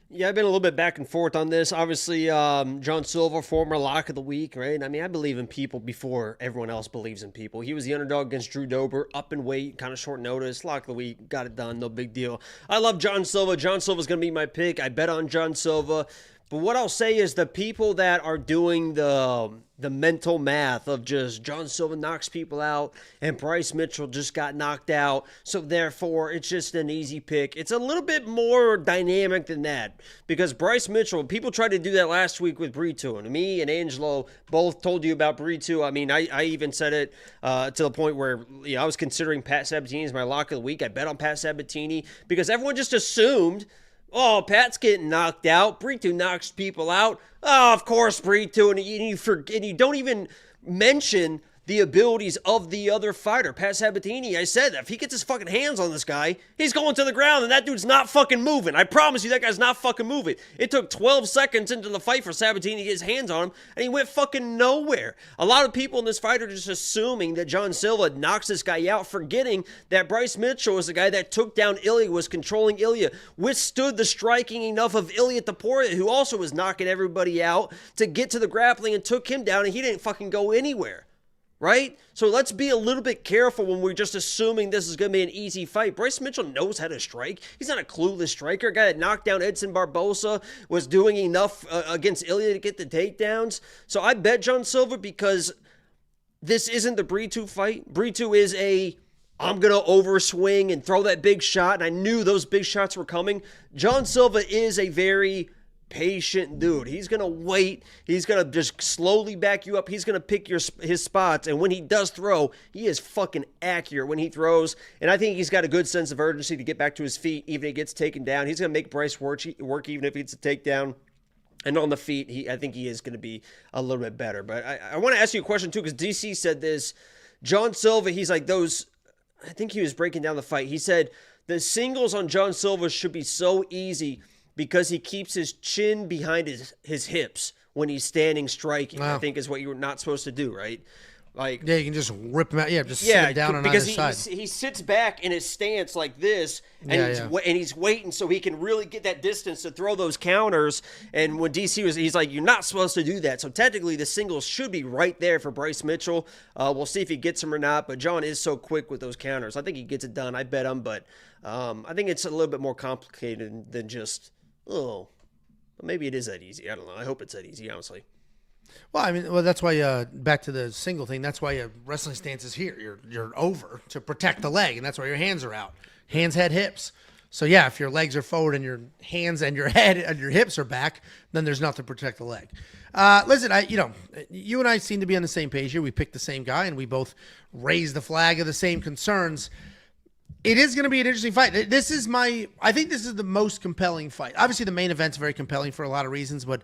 Yeah, I've been a little bit back and forth on this. Obviously, Jean Silva, former lock of the week, right? I mean, I believe in people before everyone else believes in people. He was the underdog against Drew Dober, up in weight, kind of short notice, lock of the week, got it done, no big deal. I love Jean Silva. Jean Silva's going to be my pick. I bet on Jean Silva. But what I'll say is the people that are doing the mental math of just Jean Silva knocks people out and Bryce Mitchell just got knocked out, so therefore it's just an easy pick. It's a little bit more dynamic than that because Bryce Mitchell, people tried to do that last week with Brito, and me and Angelo both told you about Brito. I mean, I even said it to the point where I was considering Pat Sabatini as my lock of the week. I bet on Pat Sabatini because everyone just assumed, oh, Pat's getting knocked out. Brito knocks people out. Oh, of course, Brito. And you don't even mention the abilities of the other fighter. Pat Sabatini, I said that if he gets his fucking hands on this guy, he's going to the ground, and that dude's not fucking moving. I promise you that guy's not fucking moving. It took 12 seconds into the fight for Sabatini to get his hands on him, and he went fucking nowhere. A lot of people in this fight are just assuming that Jean Silva knocks this guy out, forgetting that Bryce Mitchell was the guy that took down Ilya, was controlling Ilya, withstood the striking enough of Ilya Taporia, who also was knocking everybody out, to get to the grappling and took him down, and he didn't fucking go anywhere. Right? So let's be a little bit careful when we're just assuming this is going to be an easy fight. Bryce Mitchell knows how to strike. He's not a clueless striker. A guy that knocked down Edson Barbosa was doing enough against Ilya to get the takedowns. So I bet Jean Silva because this isn't the Brito fight. Brito is I'm going to overswing and throw that big shot, and I knew those big shots were coming. Jean Silva is a very patient dude. He's going to wait. He's going to just slowly back you up. He's going to pick his spots. And when he does throw, he is fucking accurate when he throws. And I think he's got a good sense of urgency to get back to his feet even if he gets taken down. He's going to make Bryce work even if it's a takedown. And on the feet, I think he is going to be a little bit better. But I want to ask you a question too because DC said this. Jean Silva, he's like those, I think he was breaking down the fight. He said the singles on Jean Silva should be so easy because he keeps his chin behind his hips when he's standing striking, wow. I think is what you're not supposed to do, right? Like, yeah, you can just rip him out. Yeah, just sit him down on either side. Because he sits back in his stance like this, and he's waiting so he can really get that distance to throw those counters. And when DC he's like, you're not supposed to do that. So technically, the singles should be right there for Bryce Mitchell. We'll see if he gets him or not. But John is so quick with those counters. I think he gets it done. I bet him. But I think it's a little bit more complicated than just, but maybe it is that easy. I don't know. I hope it's that easy, honestly. Well, I mean, that's why back to the single thing. That's why your wrestling stance is here. You're over to protect the leg, and that's why your hands are out. Hands, head, hips. So yeah, if your legs are forward and your hands and your head and your hips are back, then there's nothing to protect the leg. Listen, you and I seem to be on the same page here. We picked the same guy, and we both raised the flag of the same concerns. It is going to be an interesting fight. I think this is the most compelling fight. Obviously, the main event's very compelling for a lot of reasons, but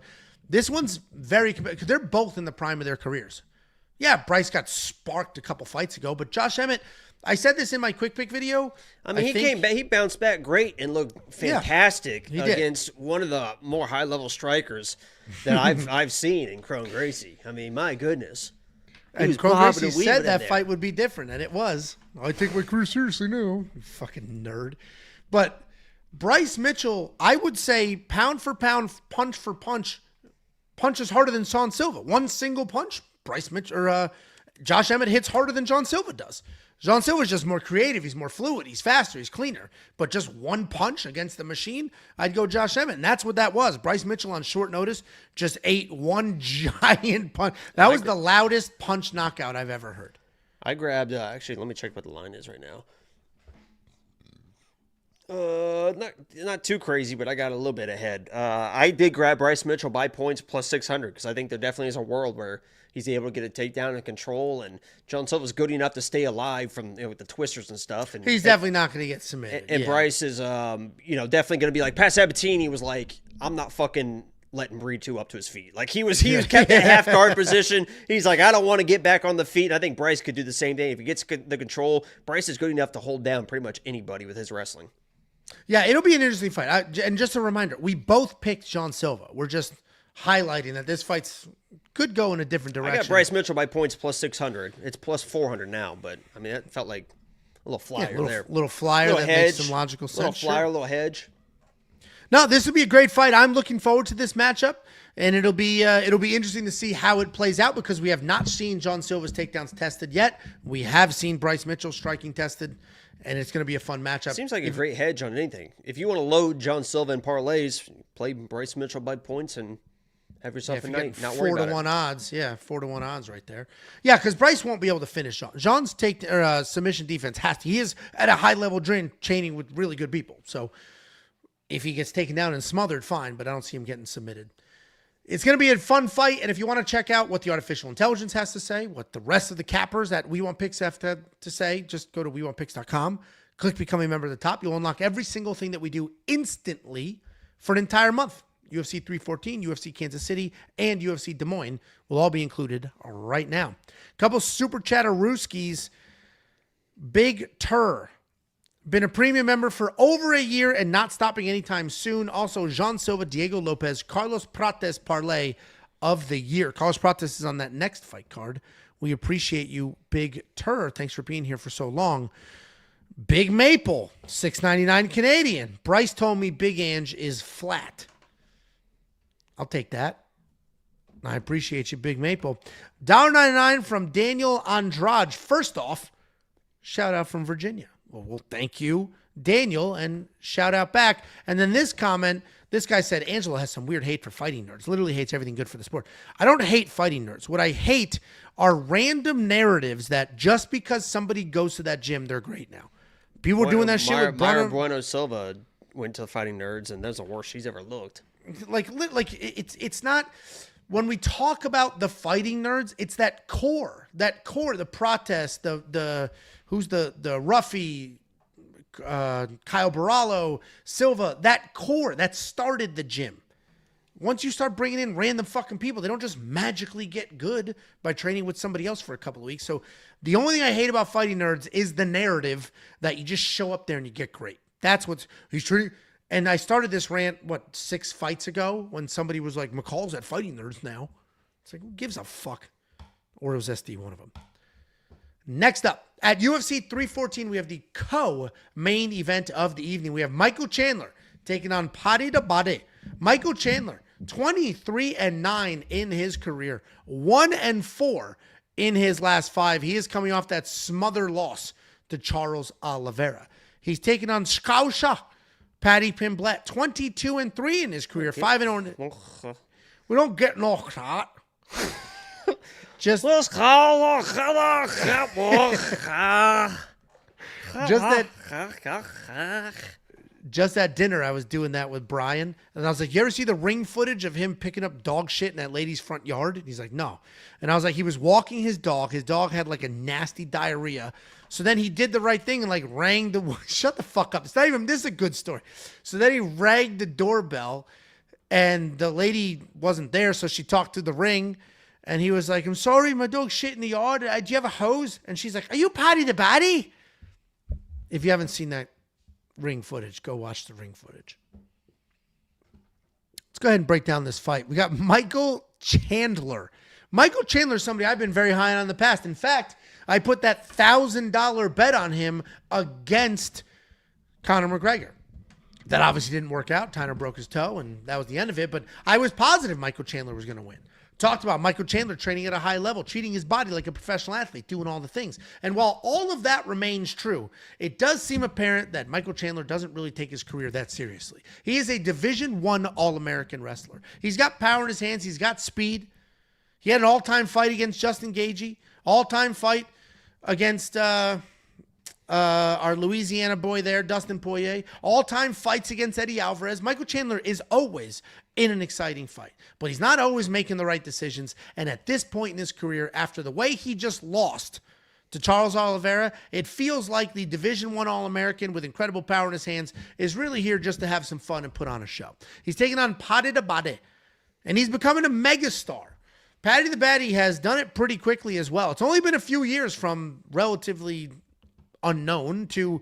this one's very compelling because they're both in the prime of their careers. Yeah, Bryce got sparked a couple fights ago, but Josh Emmett, I said this in my quick pick video. I mean, he bounced back great and looked fantastic against one of the more high-level strikers that I've seen in Kron Gracie. I mean, my goodness. And Kron Gracie said that fight would be different, and it was. I take my career seriously now. You fucking nerd. But Bryce Mitchell, I would say pound for pound, punch for punch, punches harder than Sean Silva. One single punch, Josh Emmett hits harder than John Silva does. John Silva's just more creative. He's more fluid. He's faster. He's cleaner. But just one punch against the machine, I'd go Josh Emmett. And that's what that was. Bryce Mitchell on short notice just ate one giant punch. That was the loudest punch knockout I've ever heard. I grabbed, actually, let me check what the line is right now. Not too crazy, but I got a little bit ahead. I did grab Bryce Mitchell by points plus 600 because I think there definitely is a world where he's able to get a takedown and control, and John Silva's good enough to stay alive from with the twisters and stuff. And he's definitely not going to get submitted. And Bryce is, definitely going to be like Pat Sabatini was like, I'm not fucking letting Breed 2 up to his feet. Like he was kept in half guard position. He's like, I don't want to get back on the feet. And I think Bryce could do the same thing if he gets the control. Bryce is good enough to hold down pretty much anybody with his wrestling. Yeah, it'll be an interesting fight. And just a reminder, we both picked John Silva. We're just highlighting that this fight could go in a different direction. I got Bryce Mitchell by points plus 600. It's plus 400 now, but I mean, that felt like a little flyer there. Little flyer that makes some logical sense. Little flyer, little hedge. No, this will be a great fight. I'm looking forward to this matchup, and it'll be interesting to see how it plays out because we have not seen John Silva's takedowns tested yet. We have seen Bryce Mitchell striking tested, and it's going to be a fun matchup. Seems like a great hedge on anything. If you want to load John Silva in parlays, play Bryce Mitchell by points and have yourself a night. Not worry about it. 4-1 odds. Yeah, 4-1 odds right there. Yeah, because Bryce won't be able to finish John. John's submission defense he is at a high level chaining with really good people. So if he gets taken down and smothered, fine, but I don't see him getting submitted. It's going to be a fun fight, and if you want to check out what the artificial intelligence has to say, what the rest of the cappers at We Want Picks have to say, just go to WeWantPicks.com, click Become a Member at the top. You'll unlock every single thing that we do instantly for an entire month. UFC 314, UFC Kansas City, and UFC Des Moines will all be included right now. Couple Super Chatter-Rooskies. Big Tur. Been a premium member for over a year and not stopping anytime soon. Also, Jean Silva, Diego Lopes, Carlos Prates parlay of the year. Carlos Prates is on that next fight card. We appreciate you, Big Tur. Thanks for being here for so long. Big Maple, $6.99 Canadian. Bryce told me Big Ange is flat. I'll take that. I appreciate you, Big Maple. $1.99 from Daniel Andrade. First off, shout out from Virginia. Well, thank you, Daniel, and shout out back. And then this comment, this guy said, Angelo has some weird hate for fighting nerds. Literally hates everything good for the sport. I don't hate fighting nerds. What I hate are random narratives that just because somebody goes to that gym, they're great now. People are doing that shit with Myra Bueno Silva went to Fighting Nerds, and that's the worst she's ever looked. Like it's not. When we talk about the fighting nerds, it's that core, the protest, who's the Ruffy, Kyle Barallo, Silva, that core that started the gym. Once you start bringing in random fucking people, they don't just magically get good by training with somebody else for a couple of weeks. So the only thing I hate about fighting nerds is the narrative that you just show up there and you get great. That's what's he's training. And I started this rant, 6 fights ago when somebody was like, McCall's at Fighting Nerds now. It's like, who gives a fuck? Or it was SD, one of them. Next up, at UFC 314, we have the co-main event of the evening. We have Michael Chandler taking on Paddy the Body. Michael Chandler, 23-9 in his career, 1-4 in his last 5. He is coming off that smother loss to Charles Oliveira. He's taking on Scousha, Paddy Pimblett, 22-3 in his career, 5-0. We don't get no shot. Just at dinner, I was doing that with Brian, and I was like, you ever see the ring footage of him picking up dog shit in that lady's front yard? And he's like, no. And I was like, he was walking his dog. His dog had like a nasty diarrhea. So then he did the right thing and like rang the, shut the fuck up. It's not even, this is a good story. So then he rang the doorbell, and the lady wasn't there, so she talked to the ring. And he was like, I'm sorry, my dog shit in the yard. Do you have a hose? And she's like, are you Paddy the Baddy? If you haven't seen that ring footage, go watch the ring footage. Let's go ahead and break down this fight. We got Michael Chandler. Michael Chandler is somebody I've been very high on in the past. In fact, I put that $1,000 bet on him against Conor McGregor. That obviously didn't work out. Tyner broke his toe, and that was the end of it. But I was positive Michael Chandler was going to win. Talked about Michael Chandler training at a high level, treating his body like a professional athlete, doing all the things. And while all of that remains true, it does seem apparent that Michael Chandler doesn't really take his career that seriously. He is a Division I All-American wrestler. He's got power in his hands. He's got speed. He had an all-time fight against Justin Gaethje, all-time fight against our Louisiana boy there, Dustin Poirier, all-time fights against Eddie Alvarez. Michael Chandler is always in an exciting fight, but he's not always making the right decisions. And at this point in his career, after the way he just lost to Charles Oliveira, it feels like the Division I All-American with incredible power in his hands is really here just to have some fun and put on a show. He's taking on Paddy the Baddy, and he's becoming a megastar. Paddy the Baddy has done it pretty quickly as well. It's only been a few years from relatively unknown to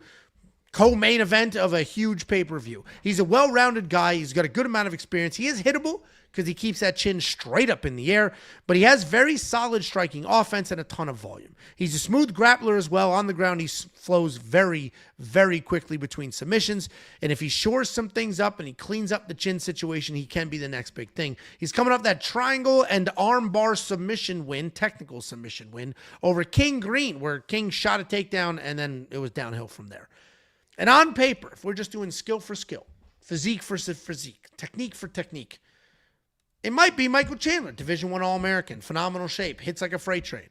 co-main event of a huge pay-per-view. He's a well-rounded guy. He's got a good amount of experience. He is hittable because he keeps that chin straight up in the air, but he has very solid striking offense and a ton of volume. He's a smooth grappler as well. On the ground, he flows very, very quickly between submissions, and if he shores some things up and he cleans up the chin situation, he can be the next big thing. He's coming off that triangle and arm bar submission win, technical submission win, over King Green, where King shot a takedown, and then it was downhill from there. And on paper, if we're just doing skill for skill, physique for physique, technique for technique, it might be Michael Chandler, Division I All-American, phenomenal shape, hits like a freight train.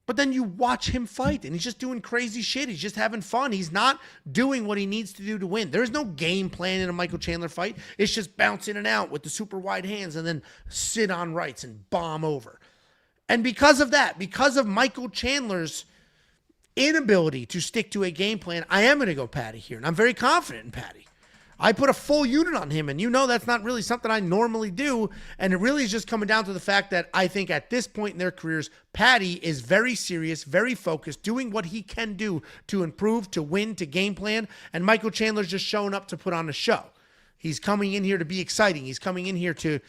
But then you watch him fight, and he's just doing crazy shit. He's just having fun. He's not doing what he needs to do to win. There's no game plan in a Michael Chandler fight. It's just bounce in and out with the super wide hands and then sit on rights and bomb over. And because of that, because of Michael Chandler's inability to stick to a game plan, I am going to go Paddy here, and I'm very confident in Paddy. I put a full unit on him, and you know that's not really something I normally do, and it really is just coming down to the fact that I think at this point in their careers, Paddy is very serious, very focused, doing what he can do to improve, to win, to game plan, and Michael Chandler's just showing up to put on a show. He's coming in here to be exciting. He's coming in here to,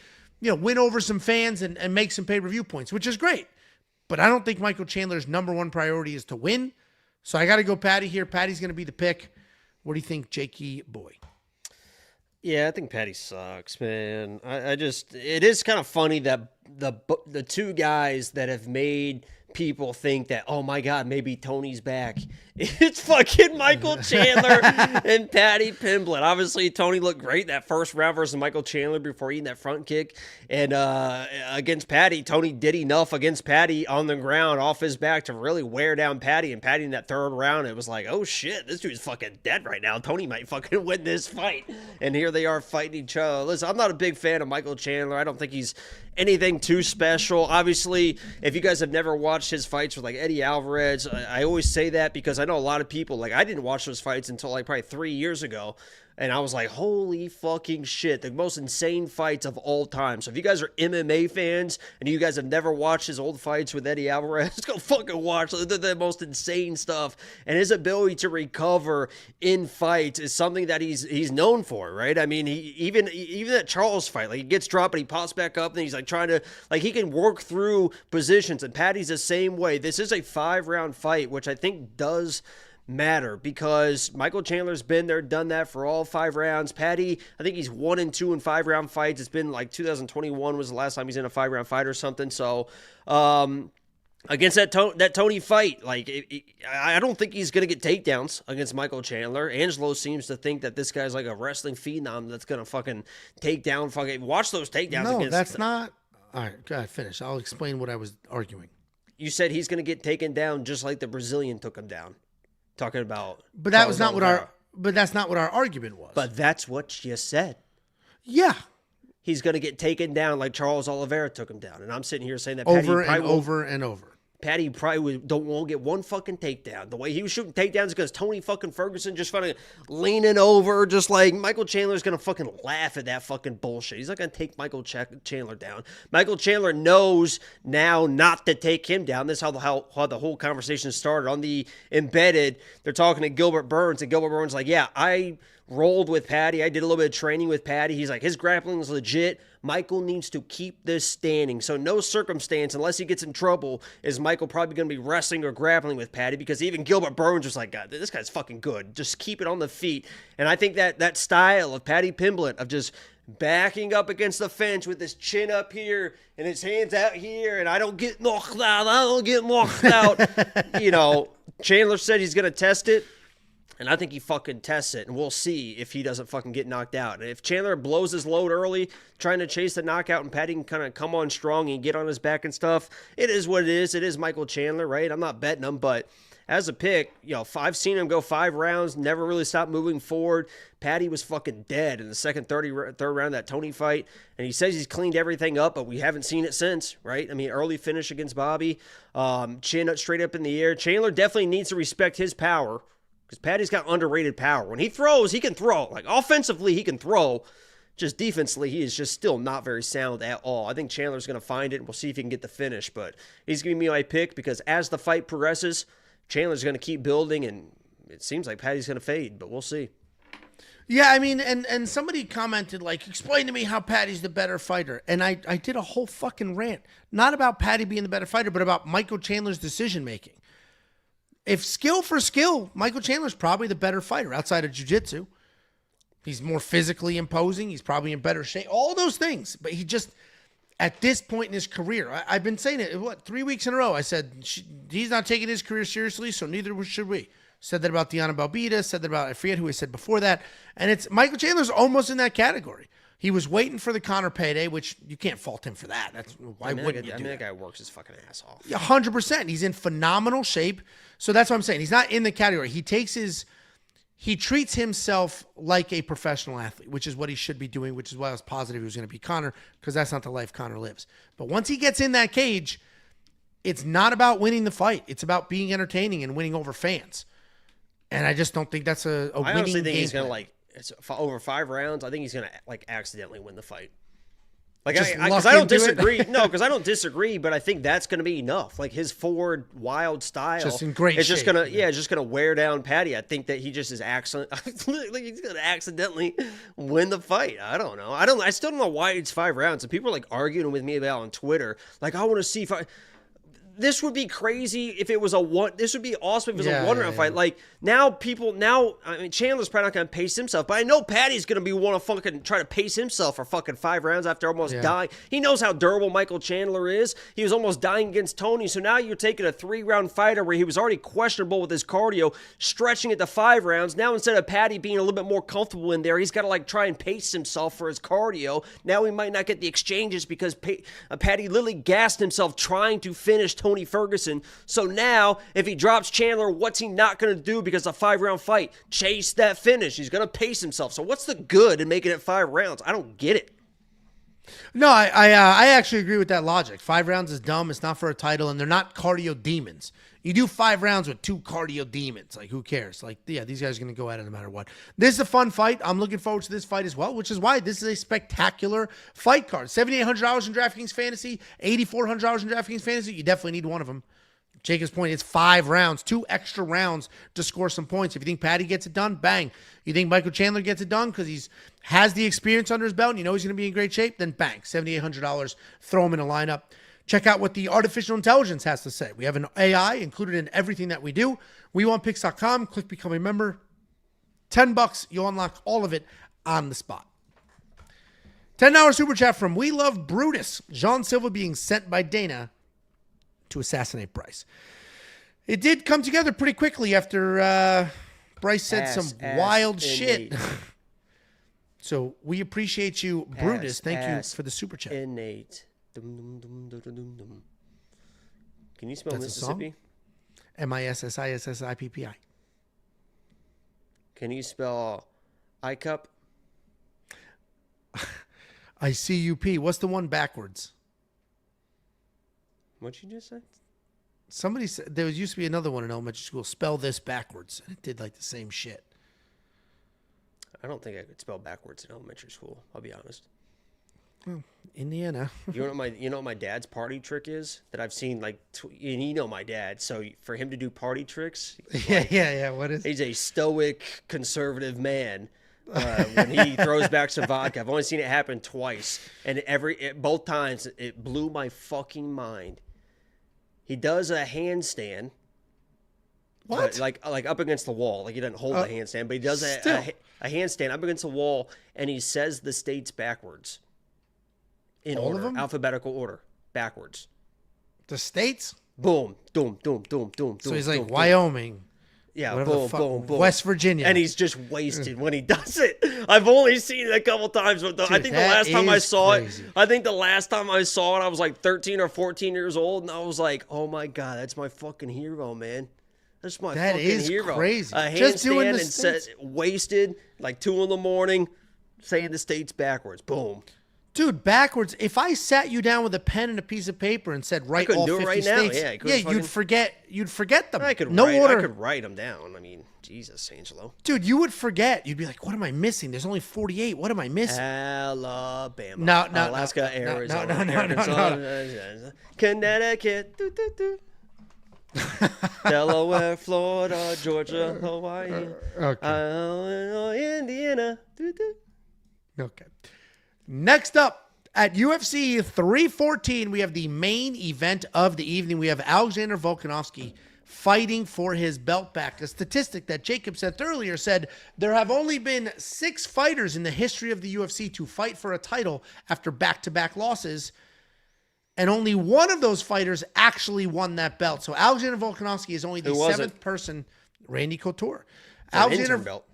win over some fans and make some pay-per-view points, which is great. But I don't think Michael Chandler's number one priority is to win, so I got to go Paddy here. Paddy's going to be the pick. What do you think, Jakey boy? Yeah, I think Paddy sucks, man. It is kind of funny that the two guys that have made people think that, oh my God, maybe Tony's back. It's fucking Michael Chandler and Paddy Pimblett. Obviously, Tony looked great that first round versus Michael Chandler before eating that front kick. And against Paddy, Tony did enough against Paddy on the ground off his back to really wear down Paddy. And Paddy in that third round, it was like, oh shit, this dude's fucking dead right now. Tony might fucking win this fight. And here they are fighting each other. Listen, I'm not a big fan of Michael Chandler. I don't think he's anything too special. Obviously, if you guys have never watched his fights with like Eddie Alvarez, I always say that because I know a lot of people, like I didn't watch those fights until like probably 3 years ago. And I was like, holy fucking shit, the most insane fights of all time. So if you guys are MMA fans and you guys have never watched his old fights with Eddie Alvarez, go fucking watch the most insane stuff. And his ability to recover in fights is something that he's known for, right? I mean, even that Charles fight, like he gets dropped and he pops back up and he's like trying to, like he can work through positions. And Paddy's the same way. This is a 5-round fight, which I think does matter because Michael Chandler's been there, done that for all 5 rounds. Paddy, I think he's 1-2 in 5-round fights. It's been like 2021 was the last time he's in a 5-round fight or something. So, against that Tony fight, like I don't think he's gonna get takedowns against Michael Chandler. Angelo seems to think that this guy's like a wrestling phenom that's gonna fucking take down. Watch those takedowns. No, that's not. All right, go ahead, finish. I'll explain what I was arguing. You said he's gonna get taken down just like the Brazilian took him down. Talking about, but that was not what that's not what our argument was. But that's what you said. Yeah, he's going to get taken down like Charles Oliveira took him down, and I'm sitting here saying that over and over. Paddy probably won't get one fucking takedown. The way he was shooting takedowns because Tony fucking Ferguson just fucking leaning over, just like Michael Chandler's going to fucking laugh at that fucking bullshit. He's not going to take Michael Chandler down. Michael Chandler knows now not to take him down. This is how the whole conversation started. On the embedded, they're talking to Gilbert Burns, and Gilbert Burns like, yeah, I rolled with Paddy. I did a little bit of training with Paddy. He's like, his grappling is legit. Michael needs to keep this standing. So no circumstance, unless he gets in trouble, is Michael probably going to be wrestling or grappling with Paddy, because even Gilbert Burns was like, God, this guy's fucking good. Just keep it on the feet. And I think that style of Paddy Pimblett of just backing up against the fence with his chin up here and his hands out here, and I don't get knocked out. You know, Chandler said he's going to test it. And I think he fucking tests it, and we'll see if he doesn't fucking get knocked out. And if Chandler blows his load early, trying to chase the knockout, and Paddy can kind of come on strong and get on his back and stuff, it is what it is. It is Michael Chandler, right? I'm not betting him, but as a pick, you know, I've seen him go 5 rounds, never really stopped moving forward. Paddy was fucking dead in the third round of that Tony fight, and he says he's cleaned everything up, but we haven't seen it since, right? I mean, early finish against Bobby, chin up straight up in the air. Chandler definitely needs to respect his power, because Paddy's got underrated power. When he throws, he can throw. Like, offensively, he can throw. Just defensively, he is just still not very sound at all. I think Chandler's going to find it, and we'll see if he can get the finish. But he's going to be my pick, because as the fight progresses, Chandler's going to keep building, and it seems like Paddy's going to fade, but we'll see. Yeah, I mean, and somebody commented, like, explain to me how Paddy's the better fighter. And I did a whole fucking rant. Not about Paddy being the better fighter, but about Michael Chandler's decision-making. If skill for skill, Michael Chandler's probably the better fighter outside of jiu-jitsu. He's more physically imposing. He's probably in better shape. All those things. But he just, at this point in his career, I've been saying it, 3 weeks in a row. I said, he's not taking his career seriously, so neither should we. Said that about Diana Belbita. Said that about, I forget who I said before that. And it's Michael Chandler's almost in that category. He was waiting for the Conor payday, which you can't fault him for that. Why wouldn't you do that? That guy works his fucking ass off. 100%. He's in phenomenal shape. So that's what I'm saying. He's not in the category. He treats himself like a professional athlete, which is what he should be doing, which is why I was positive he was going to be Conor, because that's not the life Conor lives. But once he gets in that cage, it's not about winning the fight. It's about being entertaining and winning over fans. And I just don't think that's a winning game. I honestly think he's going to, it's over 5 rounds. I think he's going to, accidentally win the fight. Because I don't disagree. No, because I don't disagree, but I think that's going to be enough. Like, his forward, wild style. Just in great it's shape. Just gonna, it's just going to wear down Paddy. I think that he just is he's going to accidentally win the fight. I don't know. I still don't know why it's 5 rounds. And people are, arguing with me about on Twitter. Like, I want to see this would be crazy if it was this would be awesome if it was a 1 round fight. Like, I mean, Chandler's probably not going to pace himself, but I know Paddy's going to be want to fucking try to pace himself for fucking 5 rounds after almost dying. He knows how durable Michael Chandler is. He was almost dying against Tony, so now you're taking a 3-round fighter where he was already questionable with his cardio, stretching it to 5 rounds. Now, instead of Paddy being a little bit more comfortable in there, he's got to, try and pace himself for his cardio. Now he might not get the exchanges because Paddy literally gassed himself trying to finish Tony Ferguson. So now, if he drops Chandler, what's he not going to do because a 5-round fight? Chase that finish. He's going to pace himself. So what's the good in making it 5 rounds? I don't get it. No, I actually agree with that logic. 5 rounds is dumb. It's not for a title, and they're not cardio demons. You do 5 rounds with 2 cardio demons. Like, who cares? Like, yeah, these guys are going to go at it no matter what. This is a fun fight. I'm looking forward to this fight as well, which is why this is a spectacular fight card. $7,800 in DraftKings Fantasy, $8,400 in DraftKings Fantasy. You definitely need one of them. Jacob's point, it's 5 rounds, 2 extra rounds to score some points. If you think Patty gets it done, bang. You think Michael Chandler gets it done because he's has the experience under his belt and you know he's going to be in great shape, then bang, $7,800, throw him in a lineup. Check out what the artificial intelligence has to say. We have an AI included in everything that we do. WeWantPicks.com, click become a member. $10, you'll unlock all of it on the spot. $10 super chat from We Love Brutus. Jean Silva being sent by Dana to assassinate Bryce. It did come together pretty quickly after Bryce said some wild shit. So we appreciate you, Brutus. Thank you for the super chat. Innate. Dum, dum, dum, dum, dum, dum. Can you spell Mississippi? Mississippi. Can you spell ICUP? ICUP. What's the one backwards? What'd you just say? Somebody said there used to be another one in elementary school. Spell this backwards, and it did like the same shit. I don't think I could spell backwards in elementary school. I'll be honest. Well, Indiana. You know what my dad's party trick is that I've seen and you know my dad. So for him to do party tricks, yeah. What is? He's a stoic conservative man. When he throws back some vodka, I've only seen it happen twice, and both times it blew my fucking mind. He does a handstand. What? Like up against the wall. Like he doesn't hold the handstand, but he does a handstand up against the wall, and he says the states backwards. In all order, of them? alphabetical order, backwards. The states? Boom, doom, doom, doom, doom. So he's like doom, Wyoming. Yeah, boom. West Virginia. And he's just wasted when he does it. I've only seen it a couple times. But I think the last time I saw it, I was like 13 or 14 years old. And I was like, oh my God, that's my fucking hero, man. That's my fucking hero. That is crazy. A Just doing handstand and wasted, like 2 a.m, saying the states backwards. Boom. Dude, backwards. If I sat you down with a pen and a piece of paper and said, write all 50 states, you'd forget them. I could write them down. I mean, Jesus, Angelo. Dude, you would forget. You'd be like, what am I missing? There's only 48. What am I missing? Alabama. No, Alaska, Arizona. No. Connecticut. Delaware, Florida, Georgia, Hawaii. Okay. Indiana. Okay. Next up, at UFC 314, we have the main event of the evening. We have Alexander Volkanovski fighting for his belt back. A statistic that Jacob said earlier said there have only been 6 fighters in the history of the UFC to fight for a title after back-to-back losses, and only one of those fighters actually won that belt. So Alexander Volkanovski is only the 7th person, Randy Couture. For an interim belt.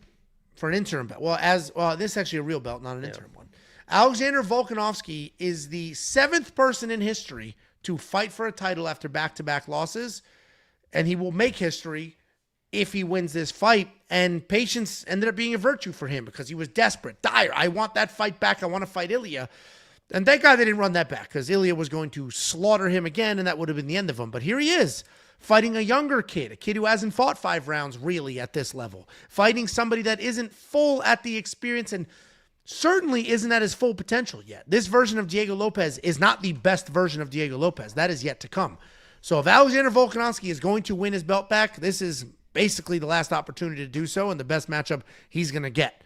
For an interim belt. Well, this is actually a real belt, not an interim one. Alexander Volkanovski is the 7th person in history to fight for a title after back-to-back losses, and he will make history if he wins this fight. And patience ended up being a virtue for him because he was desperate, dire. I want that fight back. I want to fight Ilya. And thank God they didn't run that back because Ilya was going to slaughter him again, and that would have been the end of him. But here he is, fighting a younger kid, a kid who hasn't fought 5 rounds really at this level, fighting somebody that isn't full at the experience and certainly isn't at his full potential yet. This version of Diego Lopes is not the best version of Diego Lopes. That is yet to come. So if Alexander Volkanovski is going to win his belt back, this is basically the last opportunity to do so and the best matchup he's going to get.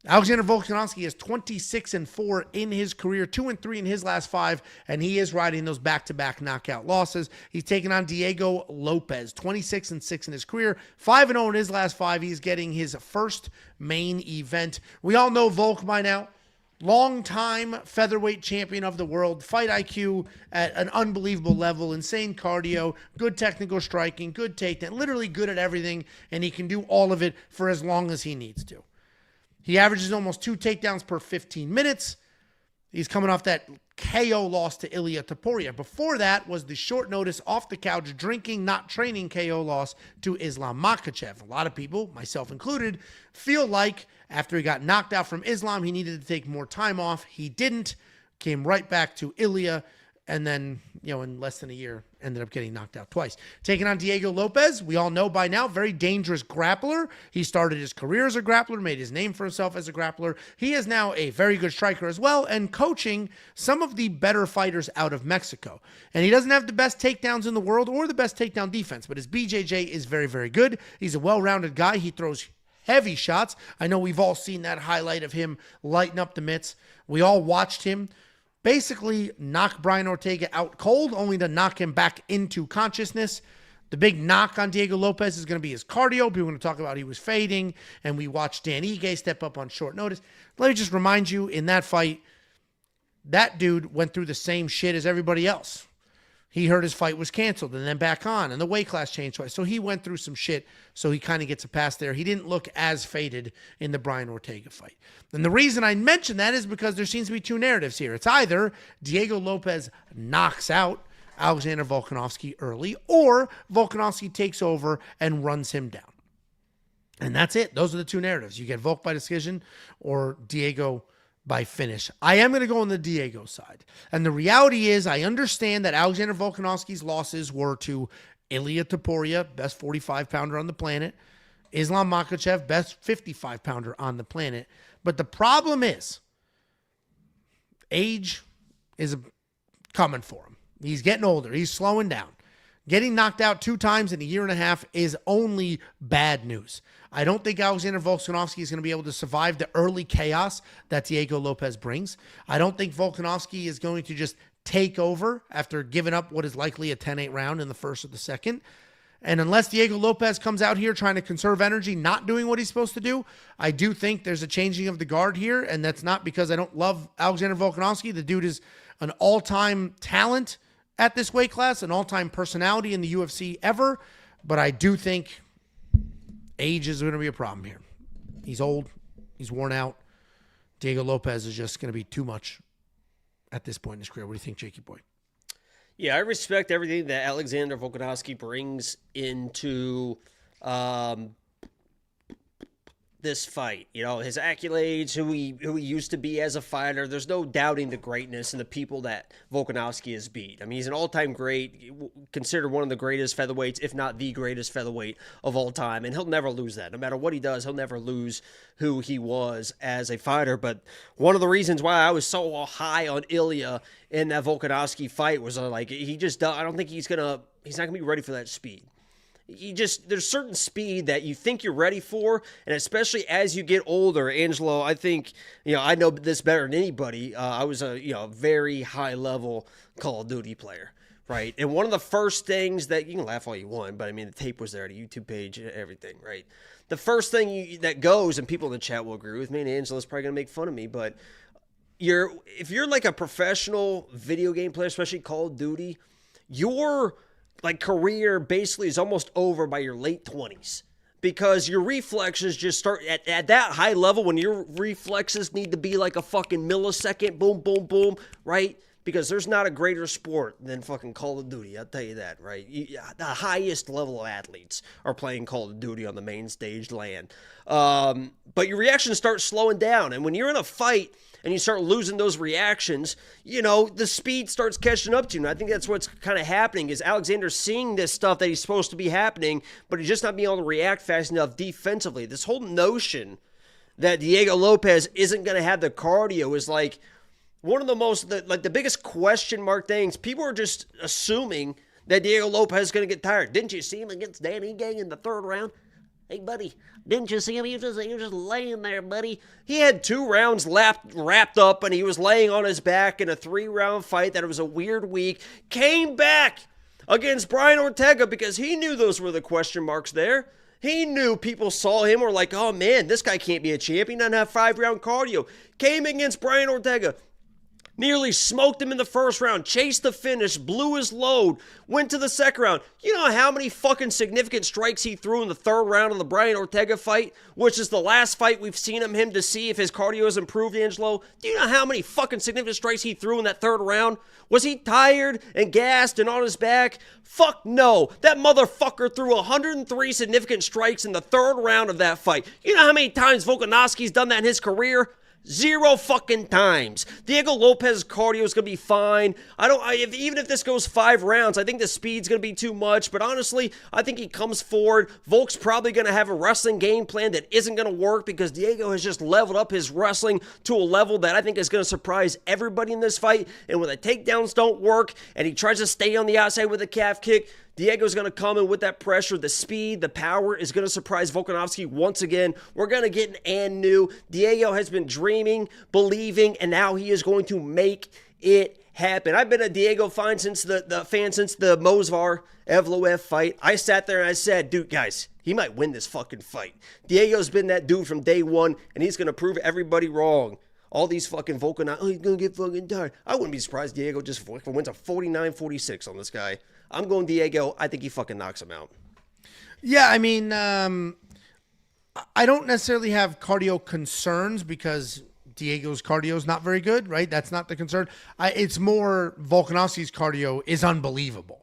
Alexander Volkanovski is 26-4 in his career, 2-3 in his last 5, and he is riding those back-to-back knockout losses. He's taking on Diego Lopes, 26-6 in his career, 5-0 in his last 5. He's getting his first main event. We all know Volk by now. Long-time featherweight champion of the world, fight IQ at an unbelievable level, insane cardio, good technical striking, good takedown, literally good at everything, and he can do all of it for as long as he needs to. He averages almost 2 takedowns per 15 minutes. He's coming off that KO loss to Ilia Topuria. Before that was the short notice, off the couch, drinking, not training KO loss to Islam Makhachev. A lot of people, myself included, feel like after he got knocked out from Islam, he needed to take more time off. He didn't. Came right back to Ilia and then, in less than a year, ended up getting knocked out twice. Taking on Diego Lopes, we all know by now, very dangerous grappler. He started his career as a grappler, made his name for himself as a grappler. He is now a very good striker as well, and coaching some of the better fighters out of Mexico. And he doesn't have the best takedowns in the world or the best takedown defense, but his BJJ is very, very good. He's a well-rounded guy. He throws heavy shots. I know we've all seen that highlight of him lighting up the mitts. We all watched him basically knock Brian Ortega out cold, only to knock him back into consciousness. The big knock on Diego Lopes is going to be his cardio. People are going to talk about he was fading, and we watched Dan Ige step up on short notice. Let me just remind you, in that fight, that dude went through the same shit as everybody else. He heard his fight was canceled and then back on, and the weight class changed twice. So he went through some shit, so he kind of gets a pass there. He didn't look as faded in the Brian Ortega fight. And the reason I mention that is because there seems to be two narratives here. It's either Diego Lopes knocks out Alexander Volkanovski early, or Volkanovski takes over and runs him down. And that's it. Those are the two narratives. You get Volk by decision or Diego by finish. I am going to go on the Diego side. And the reality is, I understand that Alexander Volkanovski's losses were to Ilia Topuria, best 45-pounder on the planet, Islam Makhachev, best 55-pounder on the planet. But the problem is, age is coming for him. He's getting older. He's slowing down. Getting knocked out 2 times in a year and a half is only bad news. I don't think Alexander Volkanovski is going to be able to survive the early chaos that Diego Lopes brings. I don't think Volkanovski is going to just take over after giving up what is likely a 10-8 round in the first or the second. And unless Diego Lopes comes out here trying to conserve energy, not doing what he's supposed to do, I do think there's a changing of the guard here, and that's not because I don't love Alexander Volkanovski. The dude is an all-time talent at this weight class, an all-time personality in the UFC ever, but I do think age is going to be a problem here. He's old. He's worn out. Diego Lopes is just going to be too much at this point in his career. What do you think, Jakey boy? Yeah, I respect everything that Alexander Volkanovski brings into this fight. You know, his accolades, who he used to be as a fighter. There's no doubting the greatness and the people that Volkanovski has beat. I mean, he's an all-time great, considered one of the greatest featherweights, if not the greatest featherweight of all time. And he'll never lose that. No matter what he does, he'll never lose who he was as a fighter. But one of the reasons why I was so high on Ilia in that Volkanovski fight was I don't think he's not gonna be ready for that speed. There's certain speed that you think you're ready for, and especially as you get older, Angelo, I think, I know this better than anybody. I was a very high level Call of Duty player, right? And one of the first things that, you can laugh all you want, but I mean, the tape was there, the YouTube page, everything, right? The first thing that goes, and people in the chat will agree with me, and Angelo's probably going to make fun of me, but if you're like a professional video game player, especially Call of Duty, your career basically is almost over by your late 20s, because your reflexes just start at that high level. When your reflexes need to be like a fucking millisecond, boom, boom, boom, right? Because there's not a greater sport than fucking Call of Duty, I'll tell you that, right? The highest level of athletes are playing Call of Duty on the main stage land. But your reactions start slowing down, and when you're in a fight and you start losing those reactions, the speed starts catching up to you. And I think that's what's kind of happening, is Alexander seeing this stuff that he's supposed to be happening, but he's just not being able to react fast enough defensively. This whole notion that Diego Lopes isn't going to have the cardio is one of the most, the biggest question mark things. People are just assuming that Diego Lopes is going to get tired. Didn't you see him against Dan Ige in the 3rd round? Hey, buddy, didn't you see him? He was just laying there, buddy. He had 2 rounds wrapped up, and he was laying on his back in a 3-round fight that it was a weird week. Came back against Brian Ortega because he knew those were the question marks there. He knew people saw him, were like, oh, man, this guy can't be a champion. He doesn't have 5-round cardio. Came against Brian Ortega. Nearly smoked him in the 1st round, chased the finish, blew his load, went to the 2nd round. You know how many fucking significant strikes he threw in the 3rd round of the Brian Ortega fight, which is the last fight we've seen him to see if his cardio has improved, Angelo? Do you know how many fucking significant strikes he threw in that 3rd round? Was he tired and gassed and on his back? Fuck no. That motherfucker threw 103 significant strikes in the 3rd round of that fight. You know how many times Volkanovski's done that in his career? 0 fucking times. Diego Lopez's cardio is going to be fine. Even if this goes 5 rounds, I think the speed's going to be too much. But honestly, I think he comes forward. Volk's probably going to have a wrestling game plan that isn't going to work because Diego has just leveled up his wrestling to a level that I think is going to surprise everybody in this fight. And when the takedowns don't work and he tries to stay on the outside with a calf kick, Diego's going to come in with that pressure. The speed, the power is going to surprise Volkanovski once again. We're going to get an and new. Diego has been dreaming, believing, and now he is going to make it happen. I've been a Diego fan since the Movsar Evloev fight. I sat there and I said, dude, guys, he might win this fucking fight. Diego's been that dude from day one, and he's going to prove everybody wrong. All these fucking he's going to get fucking tired. I wouldn't be surprised Diego just wins a 49-46 on this guy. I'm going Diego. I think he fucking knocks him out. Yeah, I mean, I don't necessarily have cardio concerns because Diego's cardio is not very good, right? That's not the concern. It's more Volkanovski's cardio is unbelievable.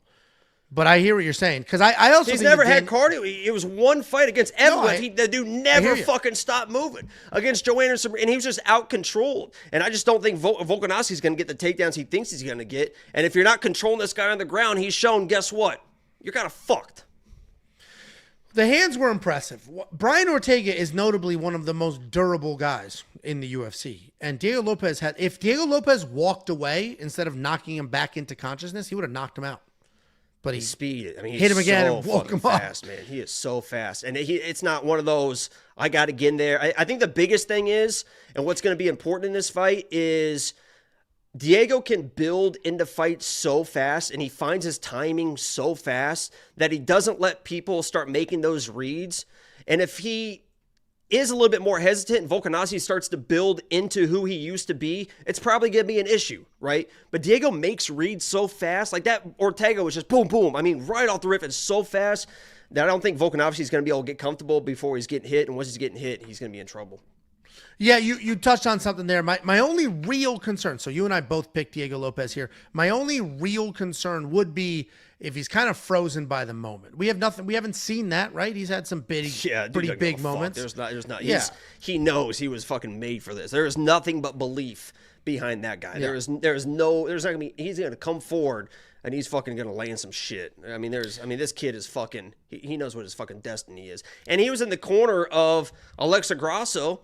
But I hear what you're saying because I also he's never had cardio. It was one fight against Evloev. The dude never fucking stopped moving against Joanna, and he was just out controlled. And I just don't think Volkanovski's going to get the takedowns he thinks he's going to get. And if you're not controlling this guy on the ground, he's shown. Guess what? You're kind of fucked. The hands were impressive. Brian Ortega is notably one of the most durable guys in the UFC. And Diego Lopez if Diego Lopez walked away instead of knocking him back into consciousness, he would have knocked him out. But he speed. I mean, hit him again and woke him up. Fast, man. He is so fast, and it's not one of those. I got to get in there. I think the biggest thing is, and what's going to be important in this fight is Diego can build into fights so fast, and he finds his timing so fast that he doesn't let people start making those reads. And if he is a little bit more hesitant and Volkanovski starts to build into who he used to be, it's probably going to be an issue, right? But Diego makes reads so fast. Like that Ortega was just boom, boom. I mean, right off the rip, it's so fast that I don't think Volkanovski is going to be able to get comfortable before he's getting hit. And once he's getting hit, he's going to be in trouble. Yeah, you touched on something there. My only real concern, so you and I both picked Diego Lopez here. My only real concern would be if he's kind of frozen by the moment. We haven't seen that, right? He's had some pretty big moments. There's not. Yeah. He knows he was fucking made for this. There is nothing but belief behind that guy. Yeah. There's not gonna be. He's gonna come forward and he's fucking gonna lay in some shit. I mean, this kid is fucking. He knows what his fucking destiny is. And he was in the corner of Alexa Grasso.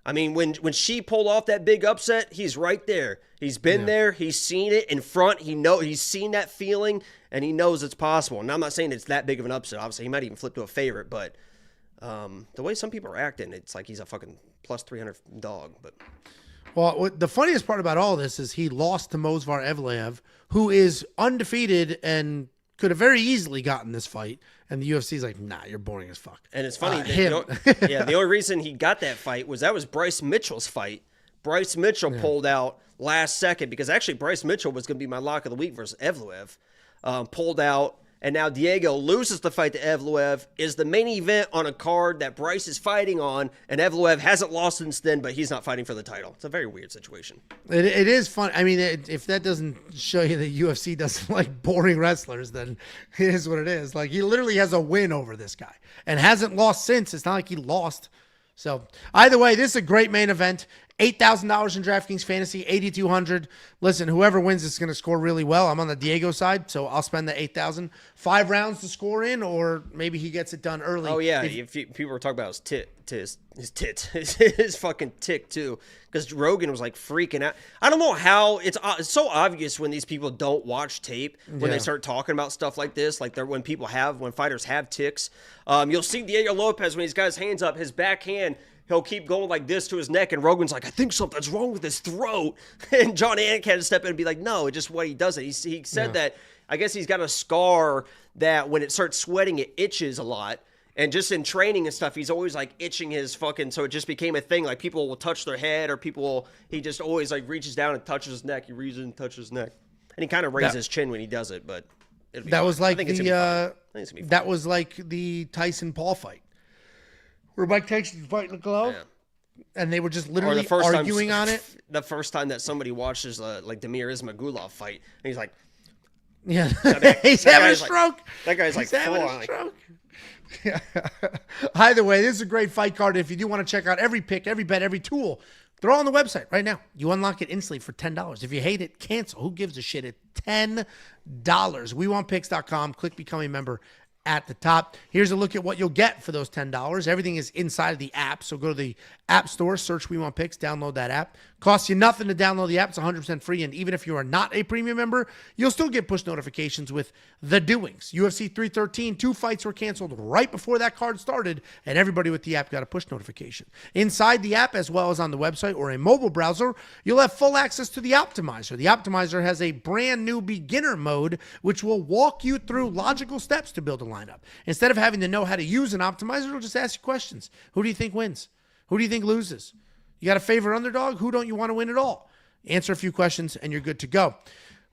I mean, when she pulled off that big upset, he's right there. He's been there. He's seen it in front. He's seen that feeling, and he knows it's possible. And I'm not saying it's that big of an upset. Obviously, he might even flip to a favorite, but the way some people are acting, it's like he's a fucking plus 300 dog. But well, the funniest part about all this is he lost to Movsar Evloev, who is undefeated and could have very easily gotten this fight. And the UFC's like, nah, you're boring as fuck. And it's funny. The only reason he got that fight was Bryce Mitchell's fight. Bryce Mitchell pulled out last second because actually Bryce Mitchell was going to be my lock of the week versus Evloev. Pulled out. And now Diego loses the fight to Evloev, is the main event on a card that Bryce is fighting on, and Evloev hasn't lost since then, but he's not fighting for the title. It's a very weird situation. It is fun. I mean, if that doesn't show you that UFC doesn't like boring wrestlers, then it is what it is. Like, he literally has a win over this guy and hasn't lost since. It's not like he lost. So, either way, this is a great main event. $8,000 in DraftKings Fantasy, $8,200. Listen, whoever wins is going to score really well. I'm on the Diego side, so I'll spend the $8,000. 5 rounds to score in, or maybe he gets it done early. Oh, yeah. People were talking about his tits, his fucking tick, too, because Rogan was, like, freaking out. I don't know how. It's so obvious when these people don't watch tape, when they start talking about stuff like this, like when fighters have ticks. You'll see Diego Lopez, when he's got his hands up, his backhand, he'll keep going like this to his neck, and Rogan's like, I think something's wrong with his throat. And John Anik had to step in and be like, no, it's just what he does it. He said that, I guess he's got a scar that when it starts sweating, it itches a lot. And just in training and stuff, he's always like itching his fucking, so it just became a thing. Like people will touch their head, or he just always like reaches down and touches his neck. He reaches and touches his neck. And he kind of raises his chin when he does it, but that was like that was like the Tyson Paul fight, where Mike Tyson fighting the glove, and they were just literally arguing on it. The first time that somebody watches like Damir Ismagulov fight, and he's like, yeah, he's having a stroke. That guy's like having a stroke. Yeah. Either way, this is a great fight card. If you do want to check out every pick, every bet, every tool They're all on the website right now. You unlock it instantly for $10. If you hate it, cancel. Who gives a shit? At $10. WeWantPicks.com. Click Become a Member at the top. Here's a look at what you'll get for those $10. Everything is inside of the app. So go to the App Store, search We Want Picks, download that app. Costs you nothing to download the app. It's 100% free. And even if you are not a premium member, you'll still get push notifications with the doings. UFC 313, 2 fights were canceled right before that card started, and everybody with the app got a push notification. Inside the app, as well as on the website or a mobile browser, you'll have full access to the Optimizer. The Optimizer has a brand new beginner mode, which will walk you through logical steps to build a lineup. Instead of having to know how to use an Optimizer, it'll just ask you questions. Who do you think wins? Who do you think loses? You got a favorite underdog? Who don't you want to win at all? Answer a few questions and you're good to go.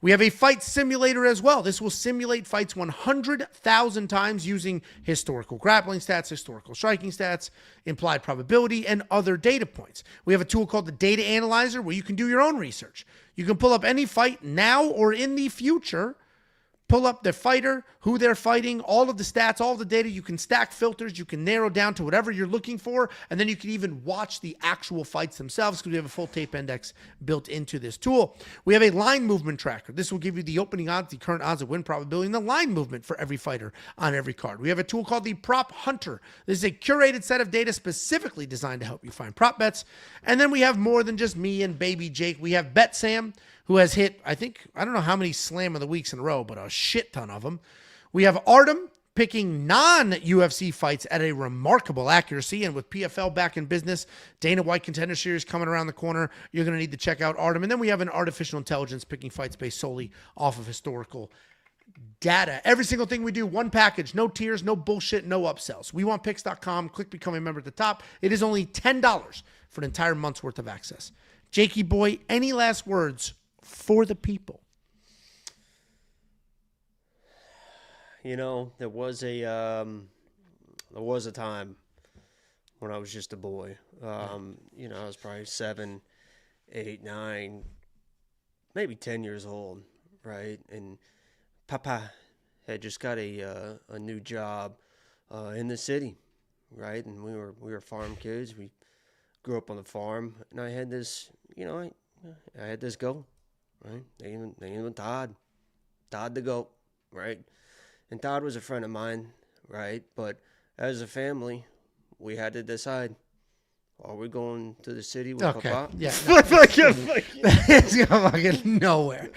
We have a fight simulator as well. This will simulate fights 100,000 times using historical grappling stats, historical striking stats, implied probability, and other data points. We have a tool called the Data Analyzer where you can do your own research. You can pull up any fight now or in the future, pull up the fighter, who they're fighting, all of the stats, all of the data. You can stack filters. You can narrow down to whatever you're looking for. And then you can even watch the actual fights themselves because we have a full tape index built into this tool. We have a line movement tracker. This will give you the opening odds, the current odds of win probability, and the line movement for every fighter on every card. We have a tool called the Prop Hunter. This is a curated set of data specifically designed to help you find prop bets. And then we have more than just me and baby Jake. We have Bet Sam, who has hit, I don't know how many Slam of the Weeks in a row, but a shit ton of them. We have Artem picking non-UFC fights at a remarkable accuracy. And with PFL back in business, Dana White Contender Series coming around the corner, you're going to need to check out Artem. And then we have an artificial intelligence picking fights based solely off of historical data. Every single thing we do, one package, no tiers, no bullshit, no upsells. WeWantPicks.com. Click Become a Member at the top. It is only $10 for an entire month's worth of access. Jakey boy, any last words for the people? You know, there was a time when I was just a boy. You know, I was probably 7, 8, 9, maybe 10 years old, right? And Papa had just got a new job in the city, right? And we were farm kids. We grew up on the farm, and I had this, you know, I had this goat, right? They even Todd the goat, right? And Todd was a friend of mine, right? But as a family, we had to decide: are we going to the city with Papa? Yeah, it's going fucking nowhere.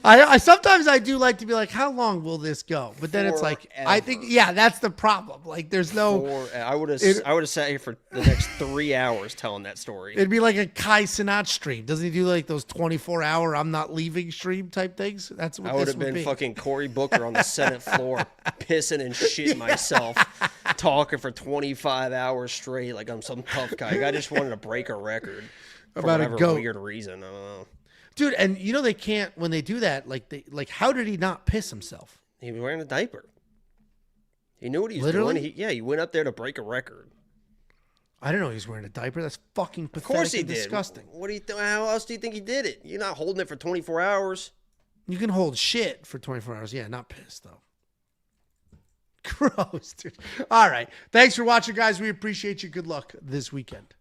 I sometimes I do like to be like, how long will this go? But then it's like, I think, yeah, that's the problem. Like, there's no. I would have sat here for the next 3 hours telling that story. It'd be like a Kai Cenat stream. Doesn't he do like those 24-hour I'm not leaving stream type things? That's what I would have been fucking Cory Booker on the Senate floor, pissing and shitting myself, talking for 25 hours straight like I'm some tough guy. I just wanted to break a record for about whatever a goat. Weird reason. I don't know. Dude, and you know they can't, when they do that, like how did he not piss himself? He was wearing a diaper. He knew what he was doing. He went up there to break a record. I didn't know he was wearing a diaper. That's fucking pathetic. Of course he and did. Disgusting. What do you how else do you think he did it? You're not holding it for 24 hours. You can hold shit for 24 hours. Yeah, not piss, though. Gross, dude. All right. Thanks for watching, guys. We appreciate you. Good luck this weekend.